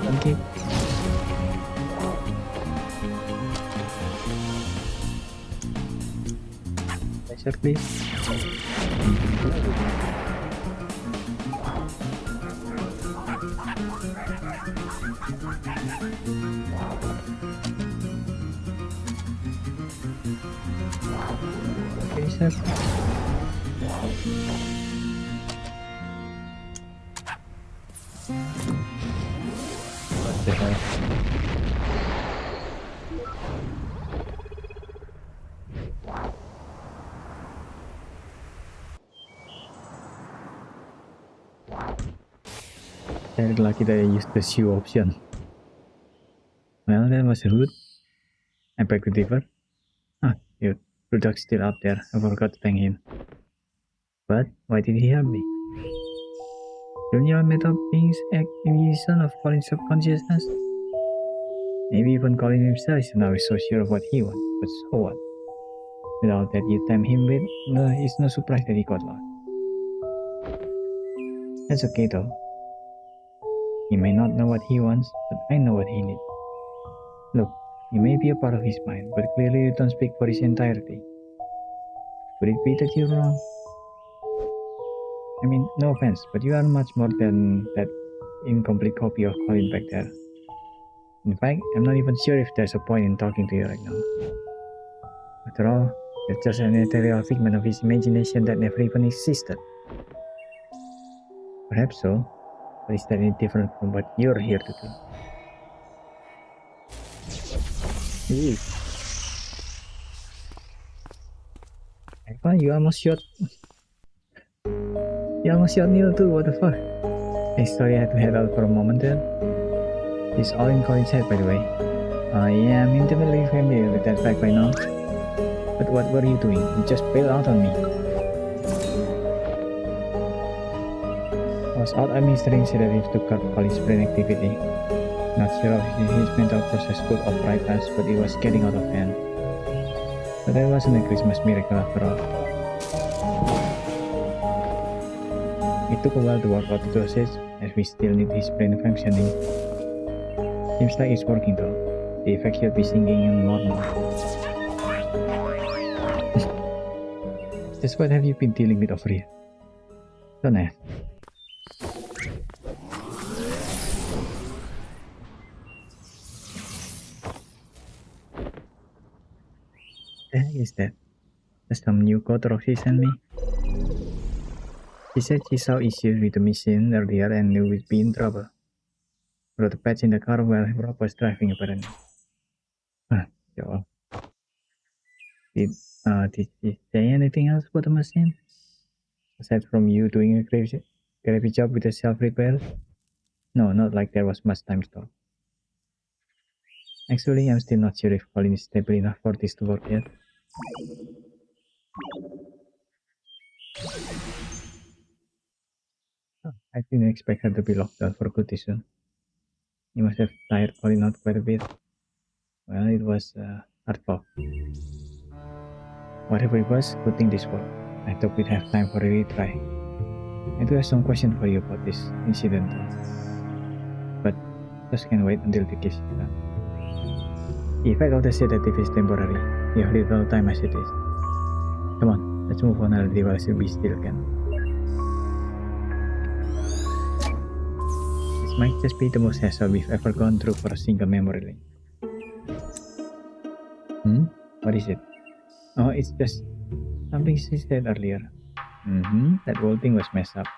Thank you. Pleasure, please. Okay, sir. What the hell? Very lucky that I used the shoe option. Well, that was rude. I beg to differ. Ah, your product's still up there. I forgot to thank him. But why did he help me? Dunya made up beings activation of calling subconsciousness. Maybe even calling himself is not so sure of what he wants, but so what? Without that you tempt him with, it's no surprise that he got lost. That's okay though. He may not know what he wants, but I know what he needs. Look, you may be a part of his mind, but clearly you don't speak for his entirety. Could it be that you're wrong? I mean, no offense, but you are much more than that incomplete copy of Colin back there. In fact, I'm not even sure if there's a point in talking to you right now. After all, you're just an ethereal figment of his imagination that never even existed. Perhaps so, but is that any different from what you're here to do? Ew. You almost shot. You almost shot Neil too, what the fuck? Hey, sorry I had to head out for a moment there. It's all in Colin's head, by the way. Yeah, I'm intimately familiar with that fact by now. But what were you doing? You just bailed out on me. I was out administering sedatives to curb Colin's brain activity. Not sure if his mental process could operate us, but it was getting out of hand. But that wasn't a Christmas miracle after all. It took a while to work out the dosage, as we still need his brain functioning. Seems like it's working though. The effect should be sinking in normal. Just what have you been dealing with over here? Don't ask. The heck is that? There's some new code Roxy sent me. She said she saw issues with the machine earlier and knew we'd be in trouble. Wrote a patch in the car while Rob was driving apparently. Yeah. Did she say anything else about the machine? Aside from you doing a crazy job with the self-repair? No, not like there was much time to talk. Actually, I'm still not sure if Colin is stable enough for this to work yet. Oh, I didn't expect her to be locked out for good this soon. You must have tired Colin out quite a bit. Well, it was hard fought. Whatever it was, good thing this worked. I thought we'd have time for a retry. I do have some questions for you about this incident though. But just can't wait until the case is done. The effect of the sedative is temporary. You have little time as it is. Come on, let's move on already while we still can. This might just be the most hassle we've ever gone through for a single memory link. What is it? Oh, it's just something she said earlier. That whole thing was messed up.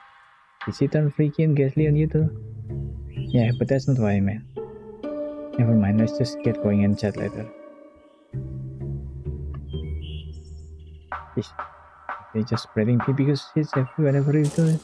Did she turn freaky and ghastly on you too? Yeah, but that's not what I meant. Never mind, let's just get going and chat later. Fish. They're just spreading pee because shit's everywhere whenever you do it.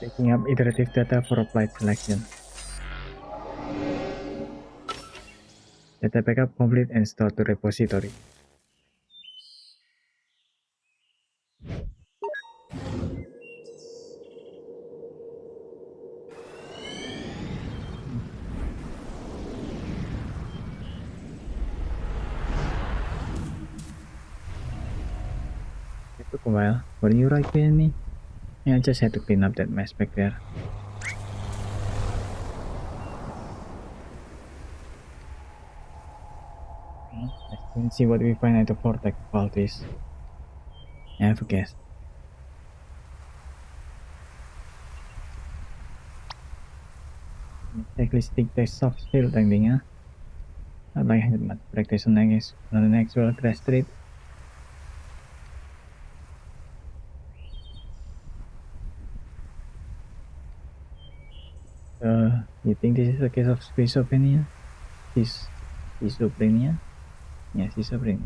Taking up iterative data for applied selection. Data backup complete and stored to repository. It took a while. Were you right behind me? Yeah, I just had to clean up that mess back there. Let's see what we find at the vortex about this. I have a guess. Exactly stick the soft shield ending, huh? Not like I had much practice on the next crash street. You think this is a case of schizophrenia? Schizophrenia? Yeah, schizophrenia.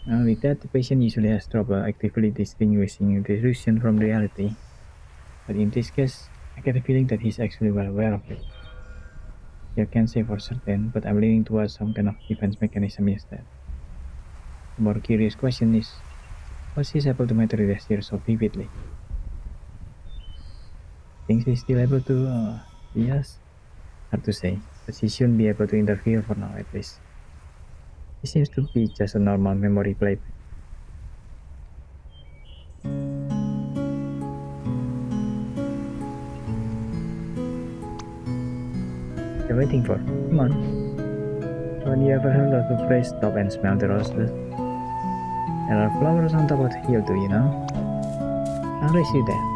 With that, the patient usually has trouble actively distinguishing delusion from reality. But in this case, I get a feeling that he's actually well aware of it. I can't say for certain, but I'm leaning towards some kind of defense mechanism instead. The more curious question is, was he able to materialize here so vividly? Thinks he's still able to, yes, hard to say, but he shouldn't be able to interfere for now at least. It seems to be just a normal memory playback. You're waiting for? Come on. Haven't you ever heard of the phrase stop and smell the roses? There are flowers on top of the hill too, you know? I'll raise you there.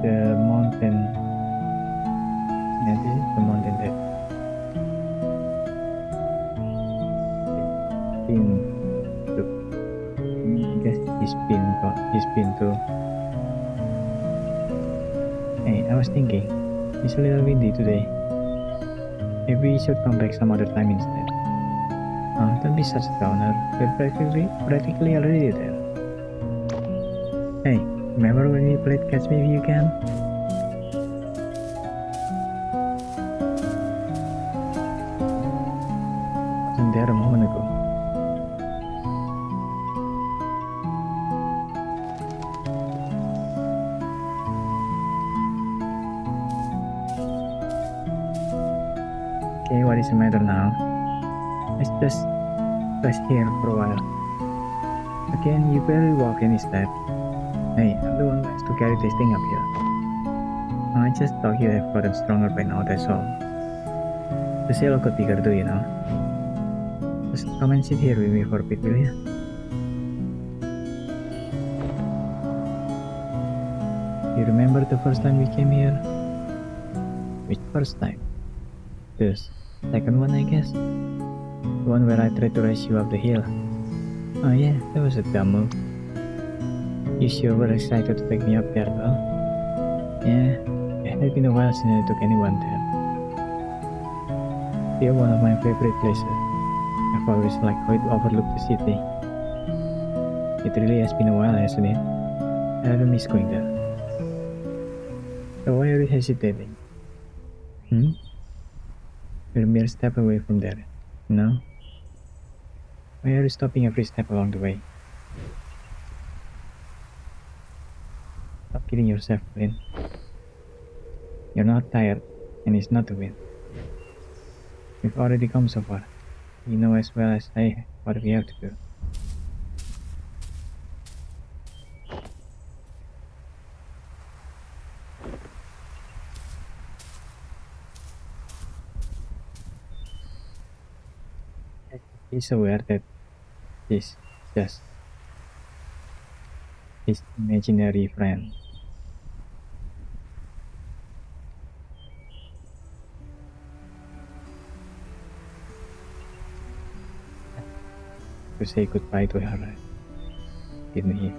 The mountain. Yeah, this is the mountain that been to. I guess he's been to. Hey, I was thinking, it's a little windy today. Maybe we should come back some other time instead. Don't be such a downer. We're practically already there. Hey, remember when we played Catch Me If You Can? Wasn't there a moment ago? Okay, what is the matter now? Let's just rest here for a while. Again, you barely walk any step. Hey, I'm the one who has to carry this thing up here. I just thought you have gotten stronger by now, that's all. The sail got bigger too, you know. Just come and sit here with me for a bit, will you? You remember the first time we came here? Which first time? The second one, I guess. The one where I tried to race you up the hill. Oh yeah, that was a dumb move. You sure were excited to take me up there, though? Yeah, it had been a while since I took anyone there. Still one of my favorite places. I've always liked how it overlooked the city. It really has been a while, hasn't it? I haven't missed going there. So why are you hesitating? You're a mere step away from there, no? Why are you stopping every step along the way? Stop kidding yourself, Flynn. You're not tired, and it's not the wind. We've already come so far. You know as well as I what we have to do. He's aware that this is just his imaginary friend. To say goodbye to her, didn't he?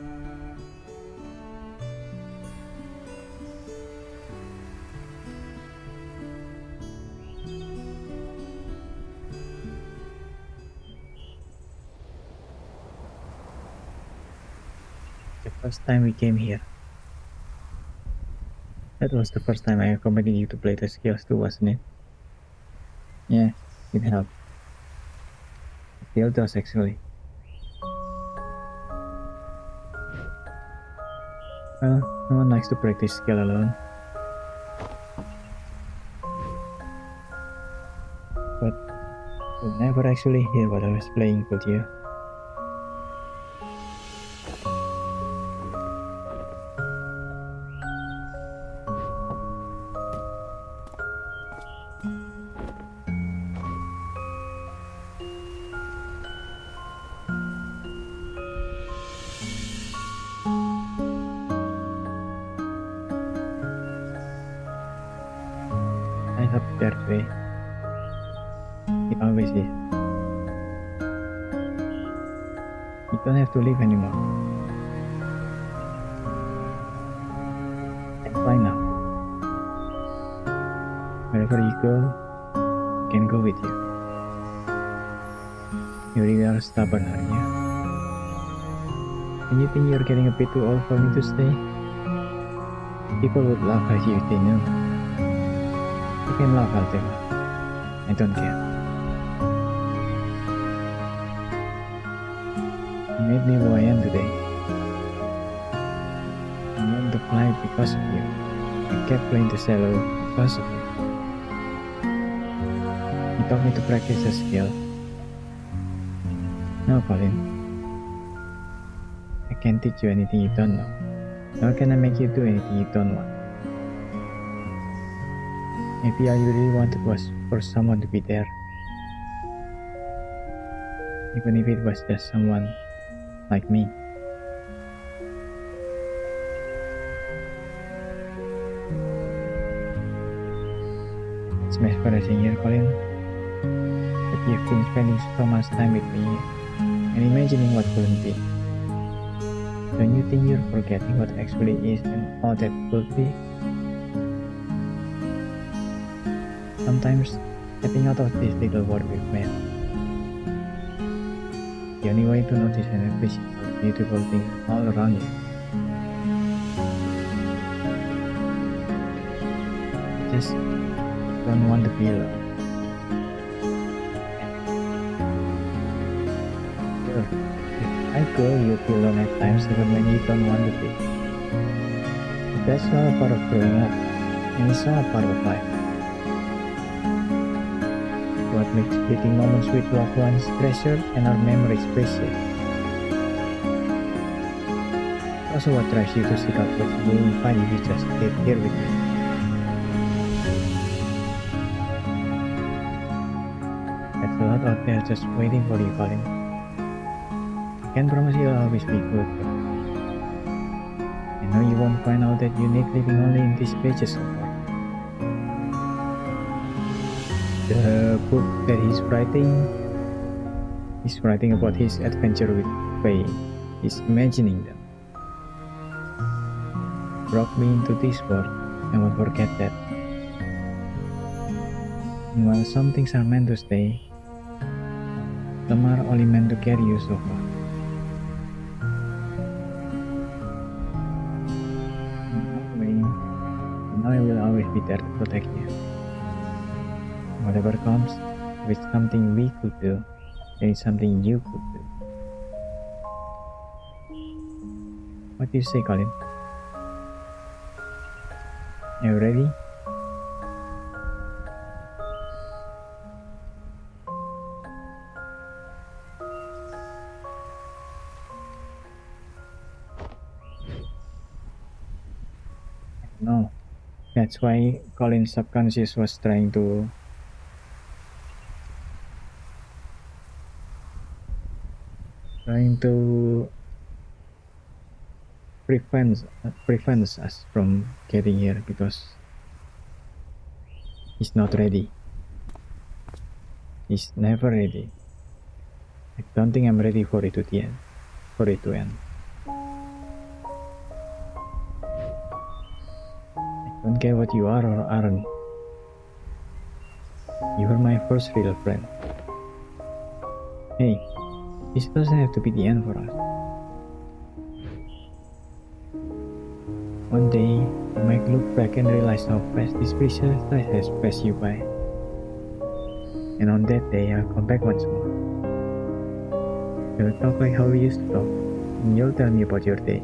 The first time we came here. That was the first time I accompanied you to play the skills too, wasn't it? Yeah, it helped. It still does actually. Well, no one likes to practice skill alone. But you'll never actually hear what I was playing, could you? I hope that way. It It always is. You don't have to live anymore. And fly now. Wherever you go, I can go with you. You really are stubborn, aren't you? And you think you're getting a bit too old for me to stay? People would laugh at you if they knew. You can laugh, Altema. I don't care. You made me who I am today. I learned to fly because of you. I kept playing the cello because of you. You taught me to practice the skill. No, Colin. I can't teach you anything you don't know. Nor can I make you do anything you don't want. Maybe all you really wanted was for someone to be there. Even if it was just someone like me. It's mesmerizing here, Colin. But you've been spending so much time with me and imagining what couldn't be. Don't you think you're forgetting what actually is and all that could be? Sometimes, stepping out of this little world we've made, the only way to notice and appreciate the beautiful things all around you. Just don't want to be alone. Sure, if I go, you'll be alone at times even when you don't want to be. But that's all a part of growing up, and it's all a part of life. What makes fleeting moments with loved ones treasured and our memories precious. Also what drives you to seek out what you will find if you just stay here with me. There's a lot out there just waiting for you, Colin. I can't promise you'll always be good, but I know you won't find all that unique living only in these pages of life. The book that he's writing about his adventure with Faye. He's imagining them. Brought me into this world, I won't forget that. And while some things are meant to stay, some are only meant to carry you so far. Now I will always be there to protect you. Whatever comes, if it's something we could do, then it's something you could do. What do you say, Colin? Are you ready? No. That's why Colin's subconscious was trying to prevents us from getting here because he's not ready. He's never ready. I don't think I'm ready for it to end. I don't care what you are or aren't. You were my first real friend. Hey, this doesn't have to be the end for us. One day, you might look back and realize how fast this precious life has passed you by. And on that day, I'll come back once more. We'll talk like how we used to talk, and you'll tell me about your day.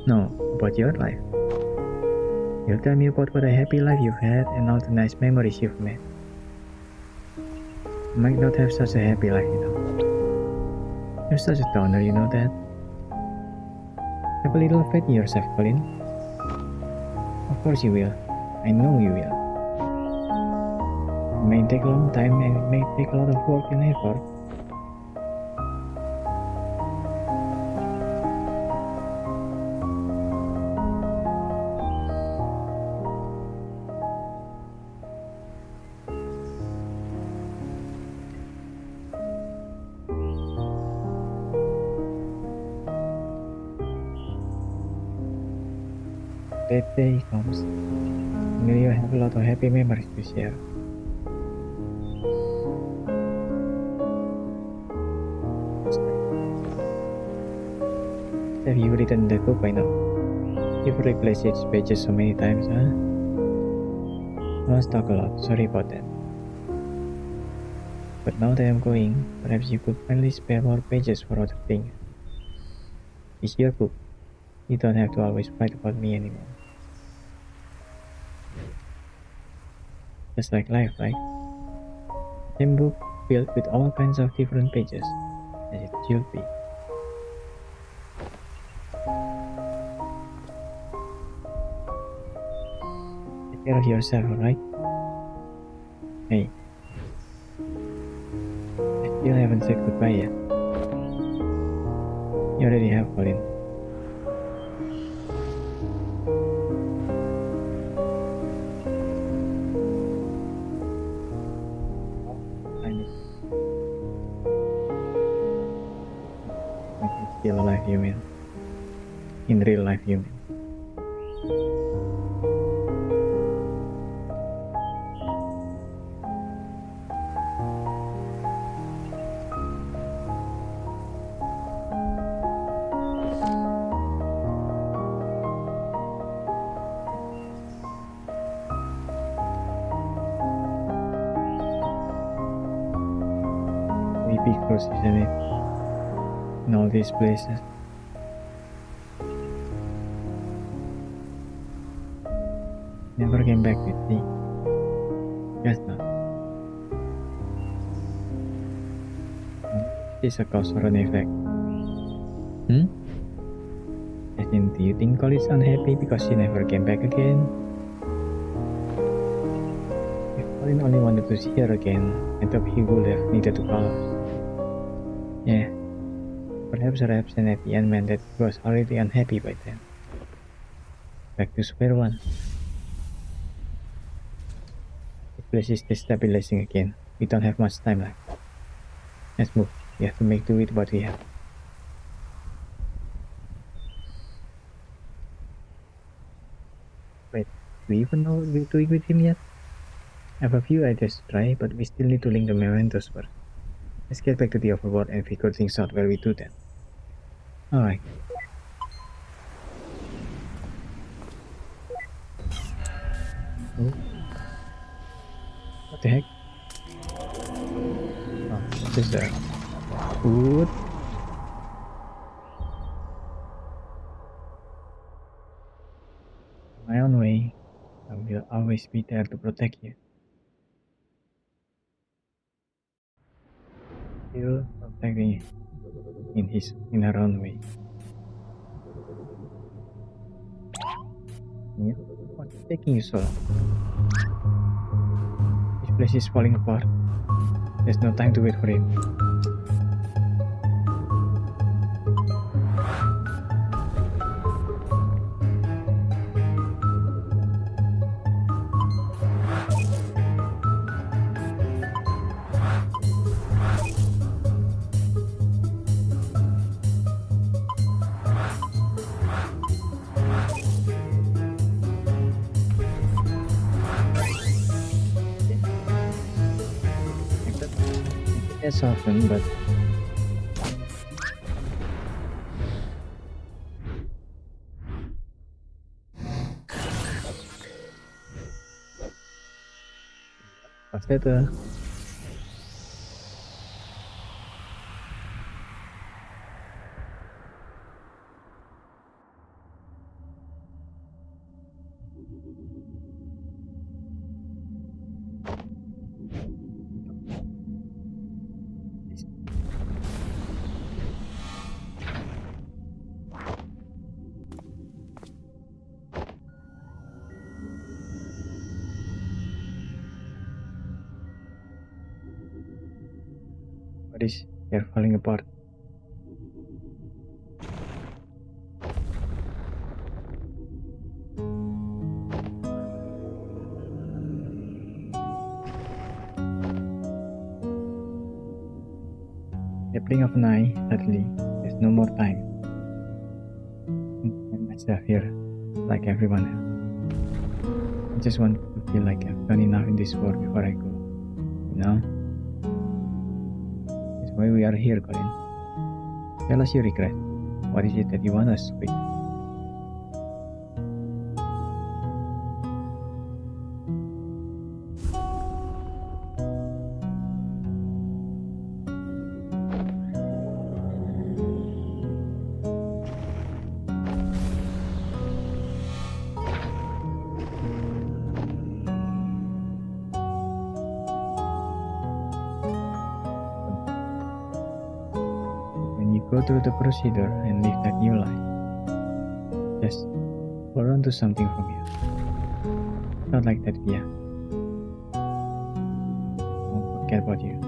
No, about your life. You'll tell me about what a happy life you've had and all the nice memories you've made. You might not have such a happy life, you know. You're such a downer, you know that? Have a little faith in yourself, Colin. Of course you will. I know you will. It may take a long time and it may take a lot of work and effort. That day comes, and you have a lot of happy memories to share. Have you written that book by now? You've replaced its pages so many times, huh? I must talk a lot, sorry about that. But now that I'm going, perhaps you could finally spare more pages for other things. It's your book. You don't have to always write about me anymore. Just like life, right? Same book filled with all kinds of different pages, as it should be. Take care of yourself, alright? Hey, I still haven't said goodbye yet. You already have, Colin. I mean, like it's still alive, you mean? In real life, you mean? Creepy close, isn't it? In all these places. Never came back with me. Guess not. It's a cause or an effect. As in, do you think Cole is unhappy because she never came back again? If Colin only wanted to see her again, I thought he would have needed to call us. Yeah, perhaps her absence at the end meant that he was already unhappy by then. Back to square one. This place is destabilizing again. We don't have much time left. Let's move. We have to make do with what we have. Wait, do you even know what we're doing with him yet? I have a few ideas to try, but we still need to link the mementos first. Let's get back to the overboard and figure things out while we do that. Alright. Oh. What the heck? Oh, what is that? Food? My own way. I will always be there to protect you. Still protecting you in her own way. Yeah. What's taking you so long? This place is falling apart. There's no time to wait for it. That's often, but what's that? What is? They're falling apart. The blink of an eye, suddenly, there's no more time. I find myself here, like everyone else. I just want to feel like I've done enough in this world before I go. You know? That's why we are here, Colin. Tell us your regret. What is it that you want us to fix? When you go through the procedure and live that new life, just hold on to something from you. Not like that, yeah. Don't forget about you.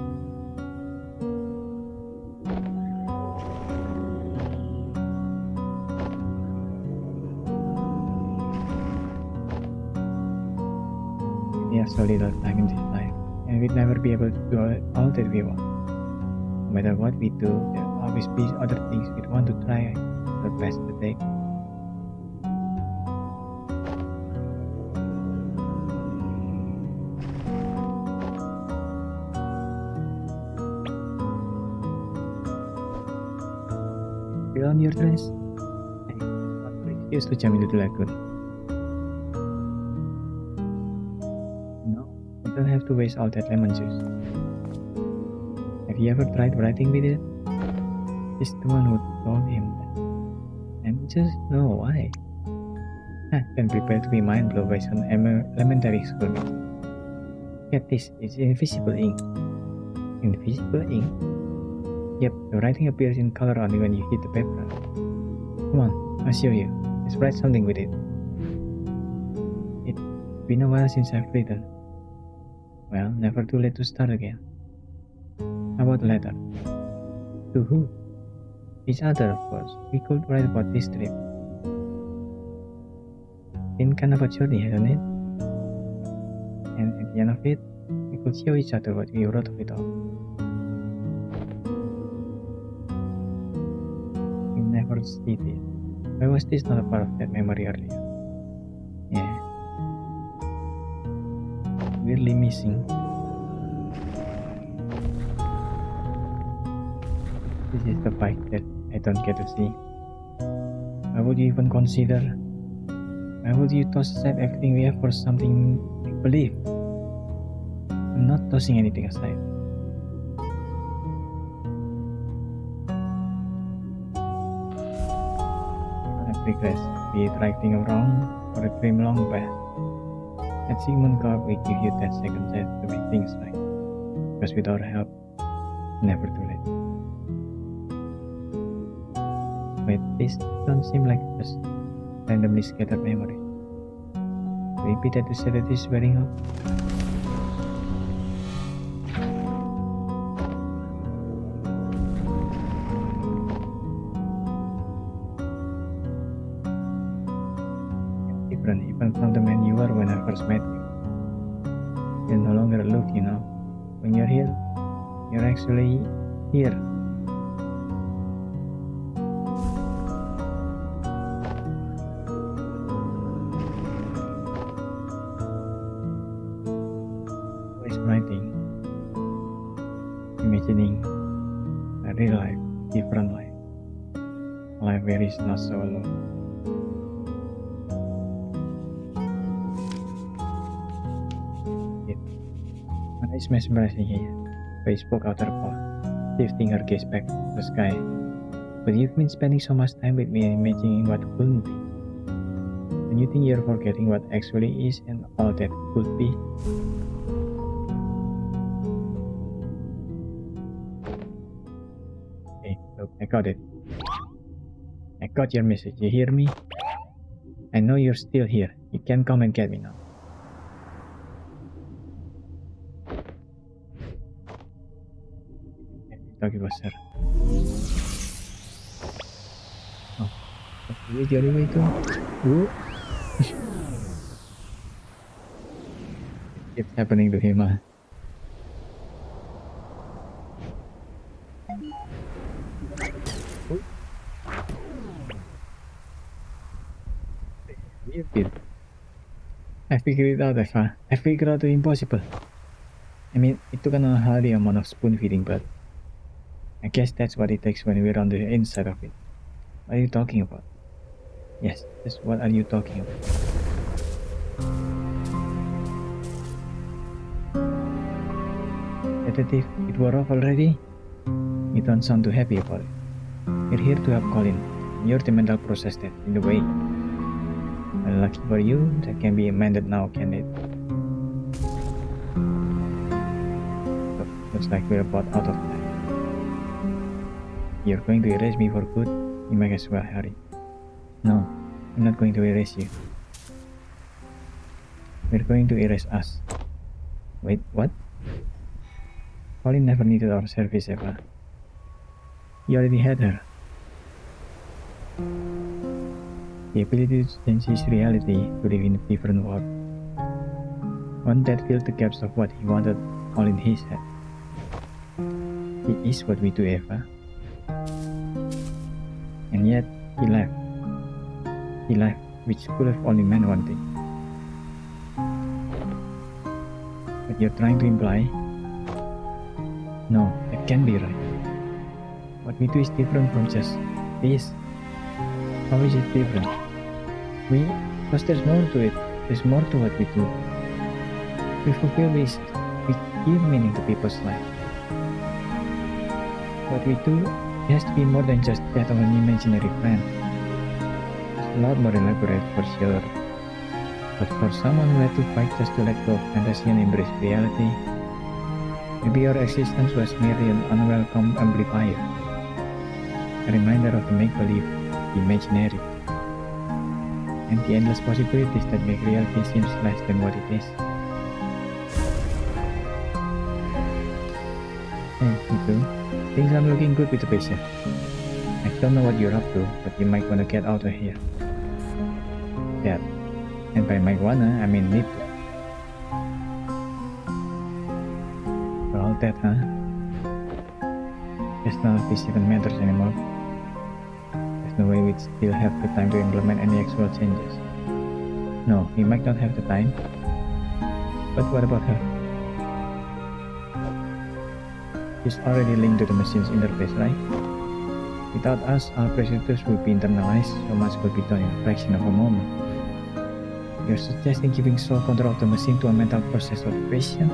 We have so little time in this life, and we'll never be able to do all that we want. No matter what we do, there will always be other things we want to try our best to take. Put on your dress. Hey, what an excuse to jump into the lagoon. No, you don't have to waste all that lemon juice. Have you ever tried writing with it? He's the one who told him that. And just no, why? Then prepare to be mind blown by some elementary school mates. Get this, it's invisible ink. Invisible ink? Yep, the writing appears in color only when you hit the paper. Come on, I'll show you. Let's write something with it. It's been a while since I've written. Well, never too late to start again. How about a letter? To who? Each other, of course. We could write about this trip. Been kind of a journey, hasn't it? And at the end of it, we could show each other what we wrote of it all. We never did it. Why was this not a part of that memory earlier? Yeah. Weirdly missing. This is the bike that I don't get to see. Why would you even consider? Why would you toss aside everything we have for something you believe? I'm not tossing anything aside. I have regrets, be it righting a wrong or a dream long path. At Sigmund Corp, we give you that second chance to make things right. Because without help, never too late. Wait, these don't seem like just randomly scattered memories. Maybe that to say that is wearing off. You're different even from the man you were when I first met you. You're no longer aloof, you know. When you're here, you're actually here. Writing, imagining a real life, different life, a life where he's not so alone. It's mesmerizing here. Faye spoke out her paw, lifting her gaze back to the sky. But you've been spending so much time with me imagining what couldn't be. And you think you're forgetting what actually is and all that could be? Look, I got it. I got your message. You hear me? I know you're still here. You can come and get me now. Talk about sir. Oh, wait, the other way too. Ooh. It keeps happening to him, huh? You did. I figured it out, Eva. I figured out the impossible. I mean, it took an unhealthy amount of spoon feeding, but I guess that's what it takes when we're on the inside of it. What are you talking about? Yes, just what are you talking about? Detective, it wore off already? You don't sound too happy about it. We're here to help Colin. You're the mental process that's in the way. Well, lucky for you, that can be amended now, can it? Look, looks like we're about out of time. You're going to erase me for good? You might as well hurry. No, I'm not going to erase you. We're going to erase us. Wait, what? Colin never needed our service, Eva. He already had her. The ability to change his reality to live in a different world. One that filled the gaps of what he wanted all in his head. He is what we do, Eva. And yet, he left. He left, which could have only meant one thing. But you're trying to imply? No, that can't be right. What we do is different from just this. How is it different? Because there's more to it. There's more to what we do. We fulfill wishes. We give meaning to people's lives. What we do, it has to be more than just that of an imaginary friend. It's a lot more elaborate for sure. But for someone who had to fight just to let go of fantasy and embrace reality, maybe our existence was merely an unwelcome amplifier. A reminder of the make-believe, the imaginary, and the endless possibilities that make reality seem less than what it is. Hey, you too. Things are looking good with the patient. I don't know what you're up to, but you might wanna get out of here. Yeah, and by might wanna, I mean need to. For all that, huh? Guess none of this even matters anymore. There's no way we'd still have the time to implement any actual changes. No, we might not have the time. But what about her? She's already linked to the machine's interface, right? Without us, our procedures would be internalized, so much could be done in a fraction of a moment. You're suggesting giving sole control of the machine to a mental process of the patient?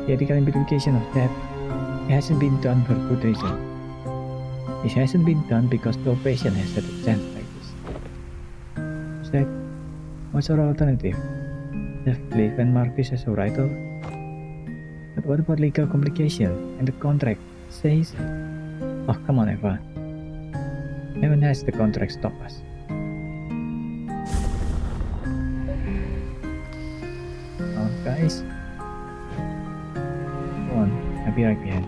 The ethical implication of that, it hasn't been done for good reason. It hasn't been done because no patient has had a chance like this. So, what's our alternative? Just leave and mark this as a write-off? But what about legal complication and the contract says? Oh, come on, Eva. Heaven has the contract stop us. Oh, guys. Go on, I'll be right behind.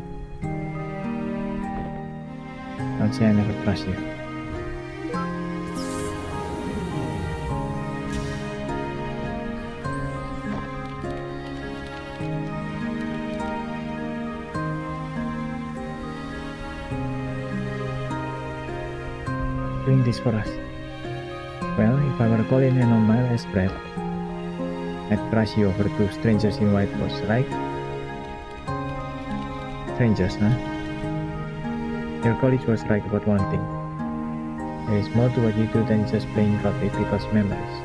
Don't say I never trust you. Doing this for us. Well, if I were Colin and on my last breath, I'd trust you over to strangers in white clothes, right? Strangers, huh? Your colleague was right about one thing. There is more to what you do than just playing God with people's memories.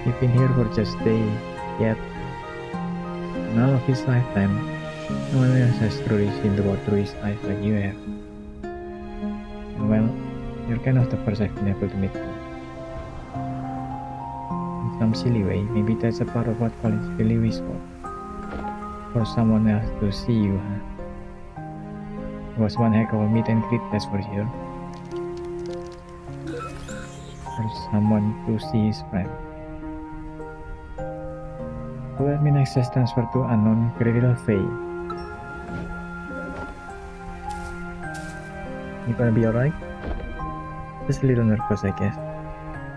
You've been here for just a day, yet in all of his lifetime, no one else has truly seen the world through his eyes like you have. And well, you're kind of the first I've been able to meet. In some silly way, maybe that's a part of what Colin's really wish for someone else to see you, huh? It was one heck of a meet and greet, that's for sure. For someone to see his friend. So let me next just transfer to unknown critical Faye. You gonna be alright? Just a little nervous, I guess.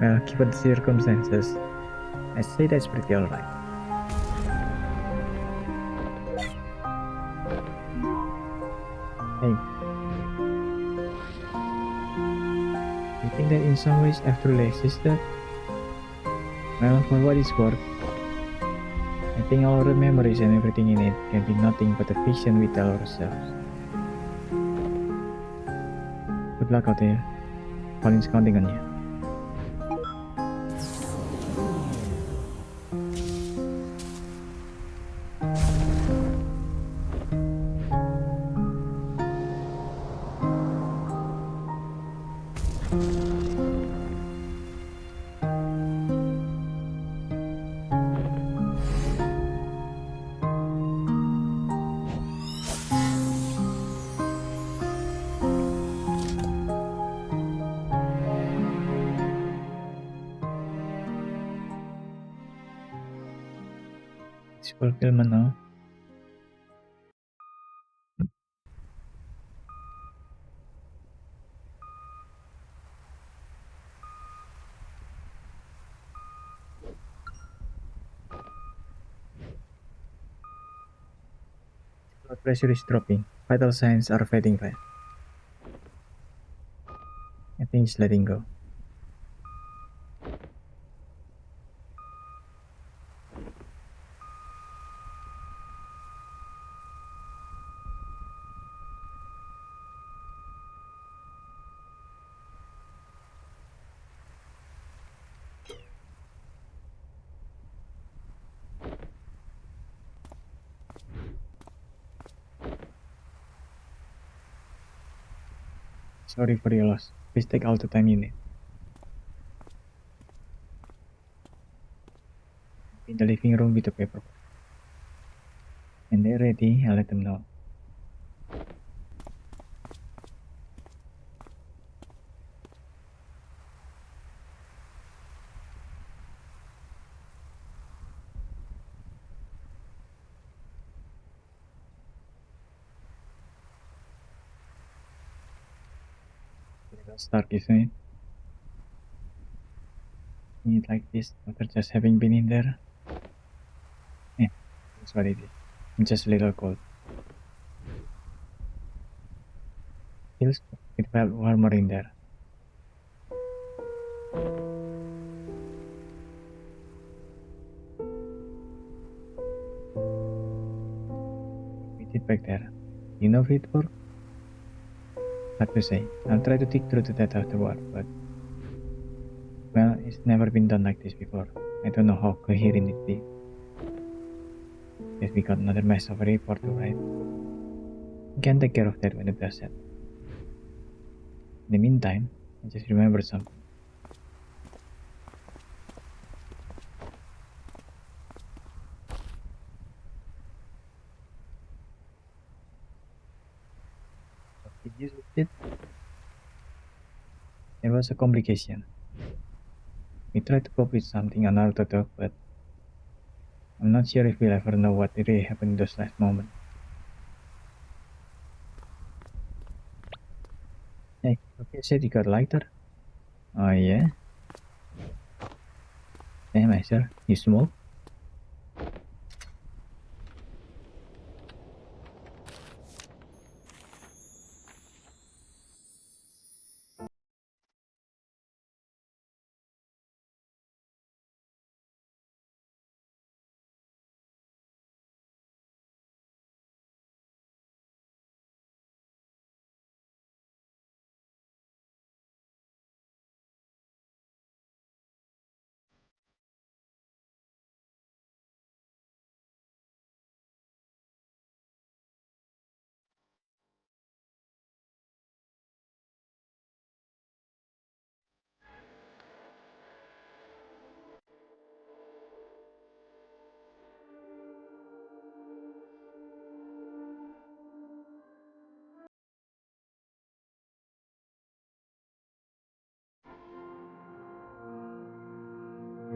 Well, given the circumstances, I'd say that's pretty alright. Hey. You think that in some ways I've truly existed? Well, for what it's worth, I think all the memories and everything in it can be nothing but a fiction we tell ourselves. Good luck out there. Colin's counting on you. It's fulfillment now. Blood pressure is dropping. Vital signs are fading fast. I think he's letting go. Sorry for your loss. Please take all the time you need. In the living room with the paperwork. When they're ready, I'll let them know. Little stark, isn't it? Seeing it like this after just having been in there. Eh, that's what it is. I'm just a little cold. Feels it felt warmer in there. With it back there. You know if it worked? Hard to say. I'll try to dig through to that afterward, but well, it's never been done like this before. I don't know how coherent it be. Guess we got another mess of a report to write. We can take care of that when the dust settles. In the meantime, I just remembered something. Did you see it? There was a complication. We tried to cope with something unorthodox, but I'm not sure if we'll ever know what really happened in those last moments. Hey, okay, said you got a lighter? Oh yeah? Damn, I sir. You smoke?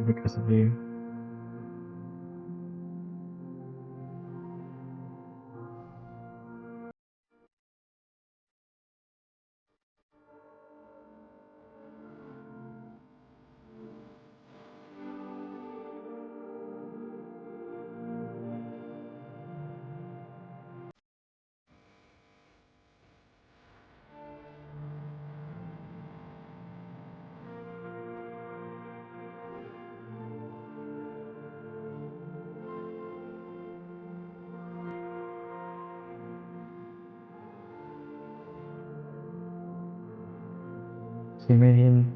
Because of you. She made him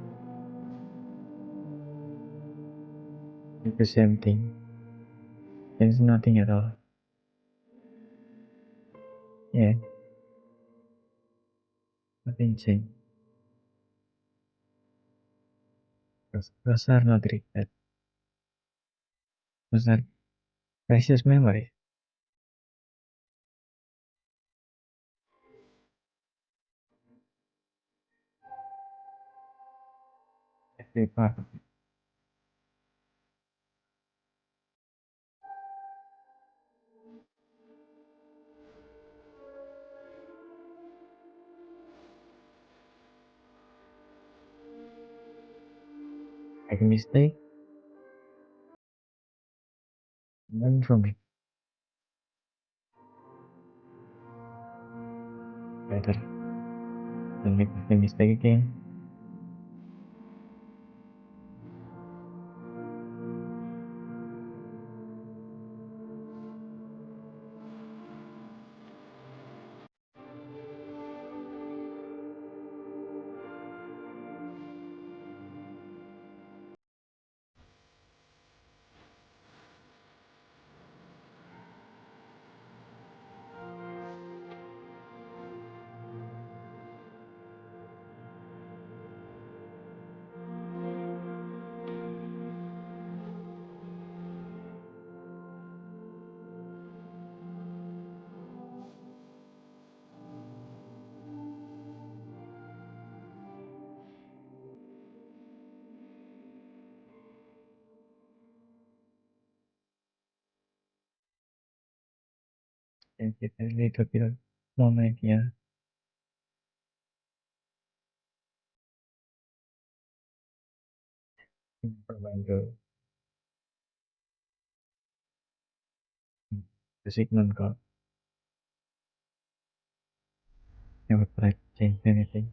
do the same thing. There's nothing at all. Yeah. Nothing changed. Those are not regret. Those are precious memories. Every part of it. Make a mistake, learn from it. Better than make the same mistake again. And get a little bit of moment here. Provide the signal code. Never try to change anything.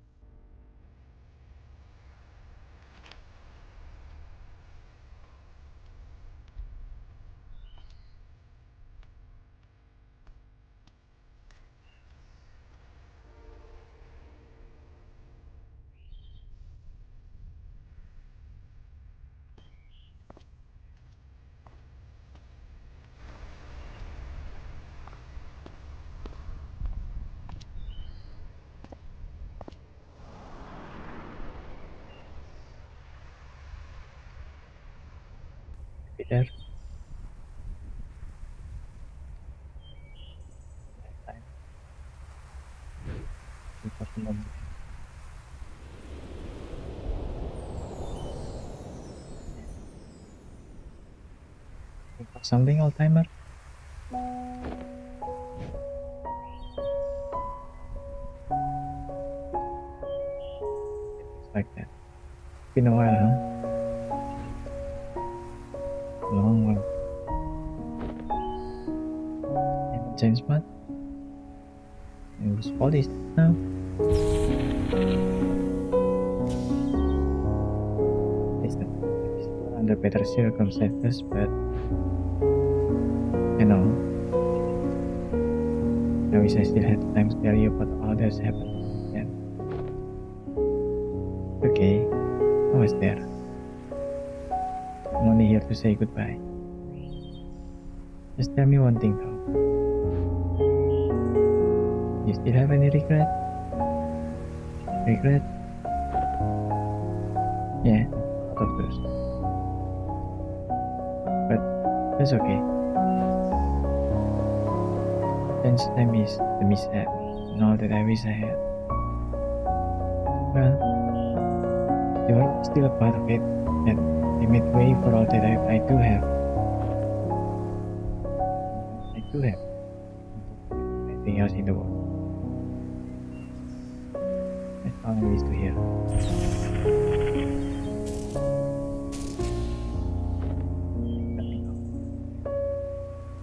There. Time. Important moment. Think of something, old timer? It's like that. Been a while, huh? A long while. Haven't changed much. It was polished now. Listen, it's still under better circumstances, but you know, I wish I still had time to tell you about all that's happened. Yeah. Okay, I was there. I'm only here to say goodbye. Just tell me one thing though. You still have any regret? Regret? Yeah, of course. But that's okay. Since I miss the mishap and all that I wish I had. Well, they were still a part of it, and they made way for all that I do have. I do have anything else in the world. That's all I wish to hear. Nothing else.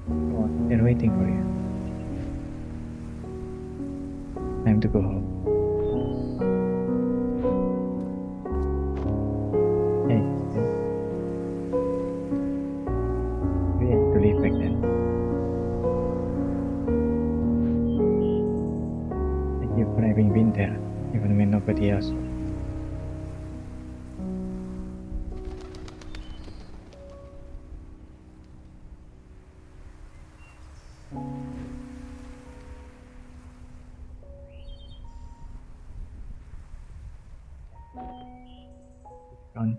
Come on, they're waiting for you. Time to go home. Hey, we had to leave back then. Thank you for having been there, even when nobody else was. Run.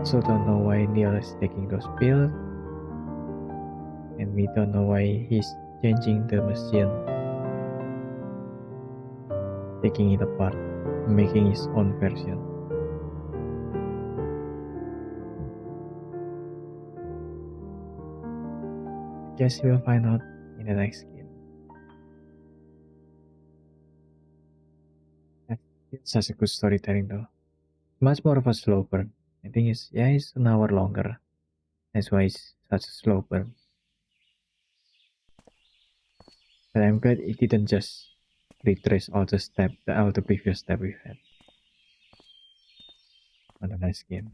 Also don't know why Neil is taking those pills, and we don't know why he's changing the machine, taking it apart, making his own version. Guess we'll find out in the next game. It's such a good storytelling though. Much more of a slow burn. I think it's an hour longer. That's why it's such a slow burn. But I'm glad it didn't just retrace all the previous step we've had on the last game.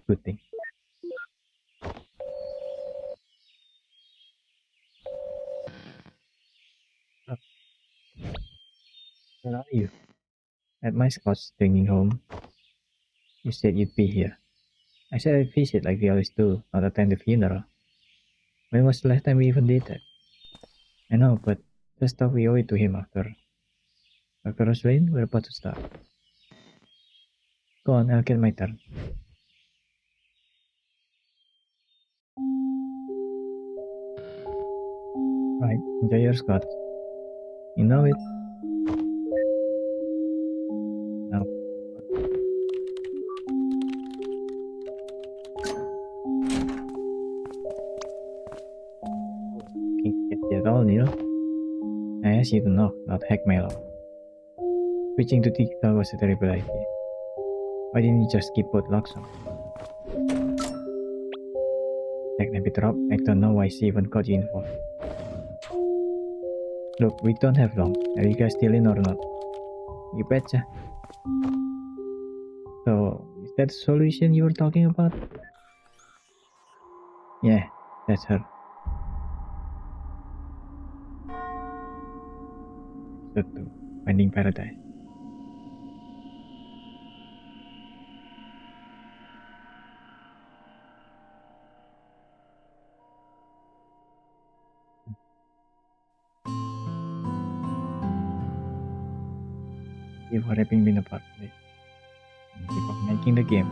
Good thing. Oh, where are you? At my Scots bringing home. You said you'd be here. I said I'd visit like we always do, not attend the funeral. When was the last time we even did that? I know, but the stuff we owe it to him after. Dr. Roslin, we're about to start. Go on, I'll get my turn. Right, enjoy your Scotch. You know it. Now, can't get it at all, Neil. I asked you to knock, not hack my lock. Switching to digital was a terrible idea. Why didn't you just keep both locks on? Technically drop, I don't know why she even got you involved. Look, we don't have long. Are you guys still in or not? You betcha. So, is that the solution you were talking about? Yeah, that's her. Episode 2, Finding Paradise. You for having been a part of it. And keep on making the game.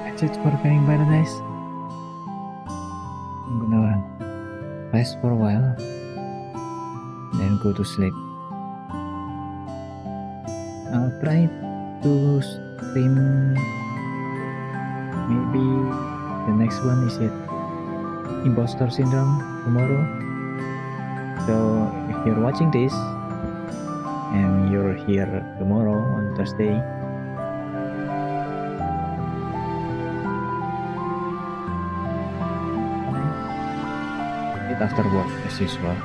That's it for Finding Paradise. rest for a while, then go to sleep. I'll try to stream. Maybe the next one is imposter syndrome tomorrow. So if you're watching this and you're here tomorrow on Thursday, it after work as usual.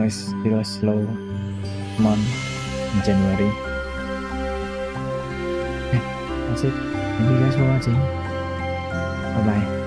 It's still a slow month in January. That's it. Thank you guys for watching. Bye bye.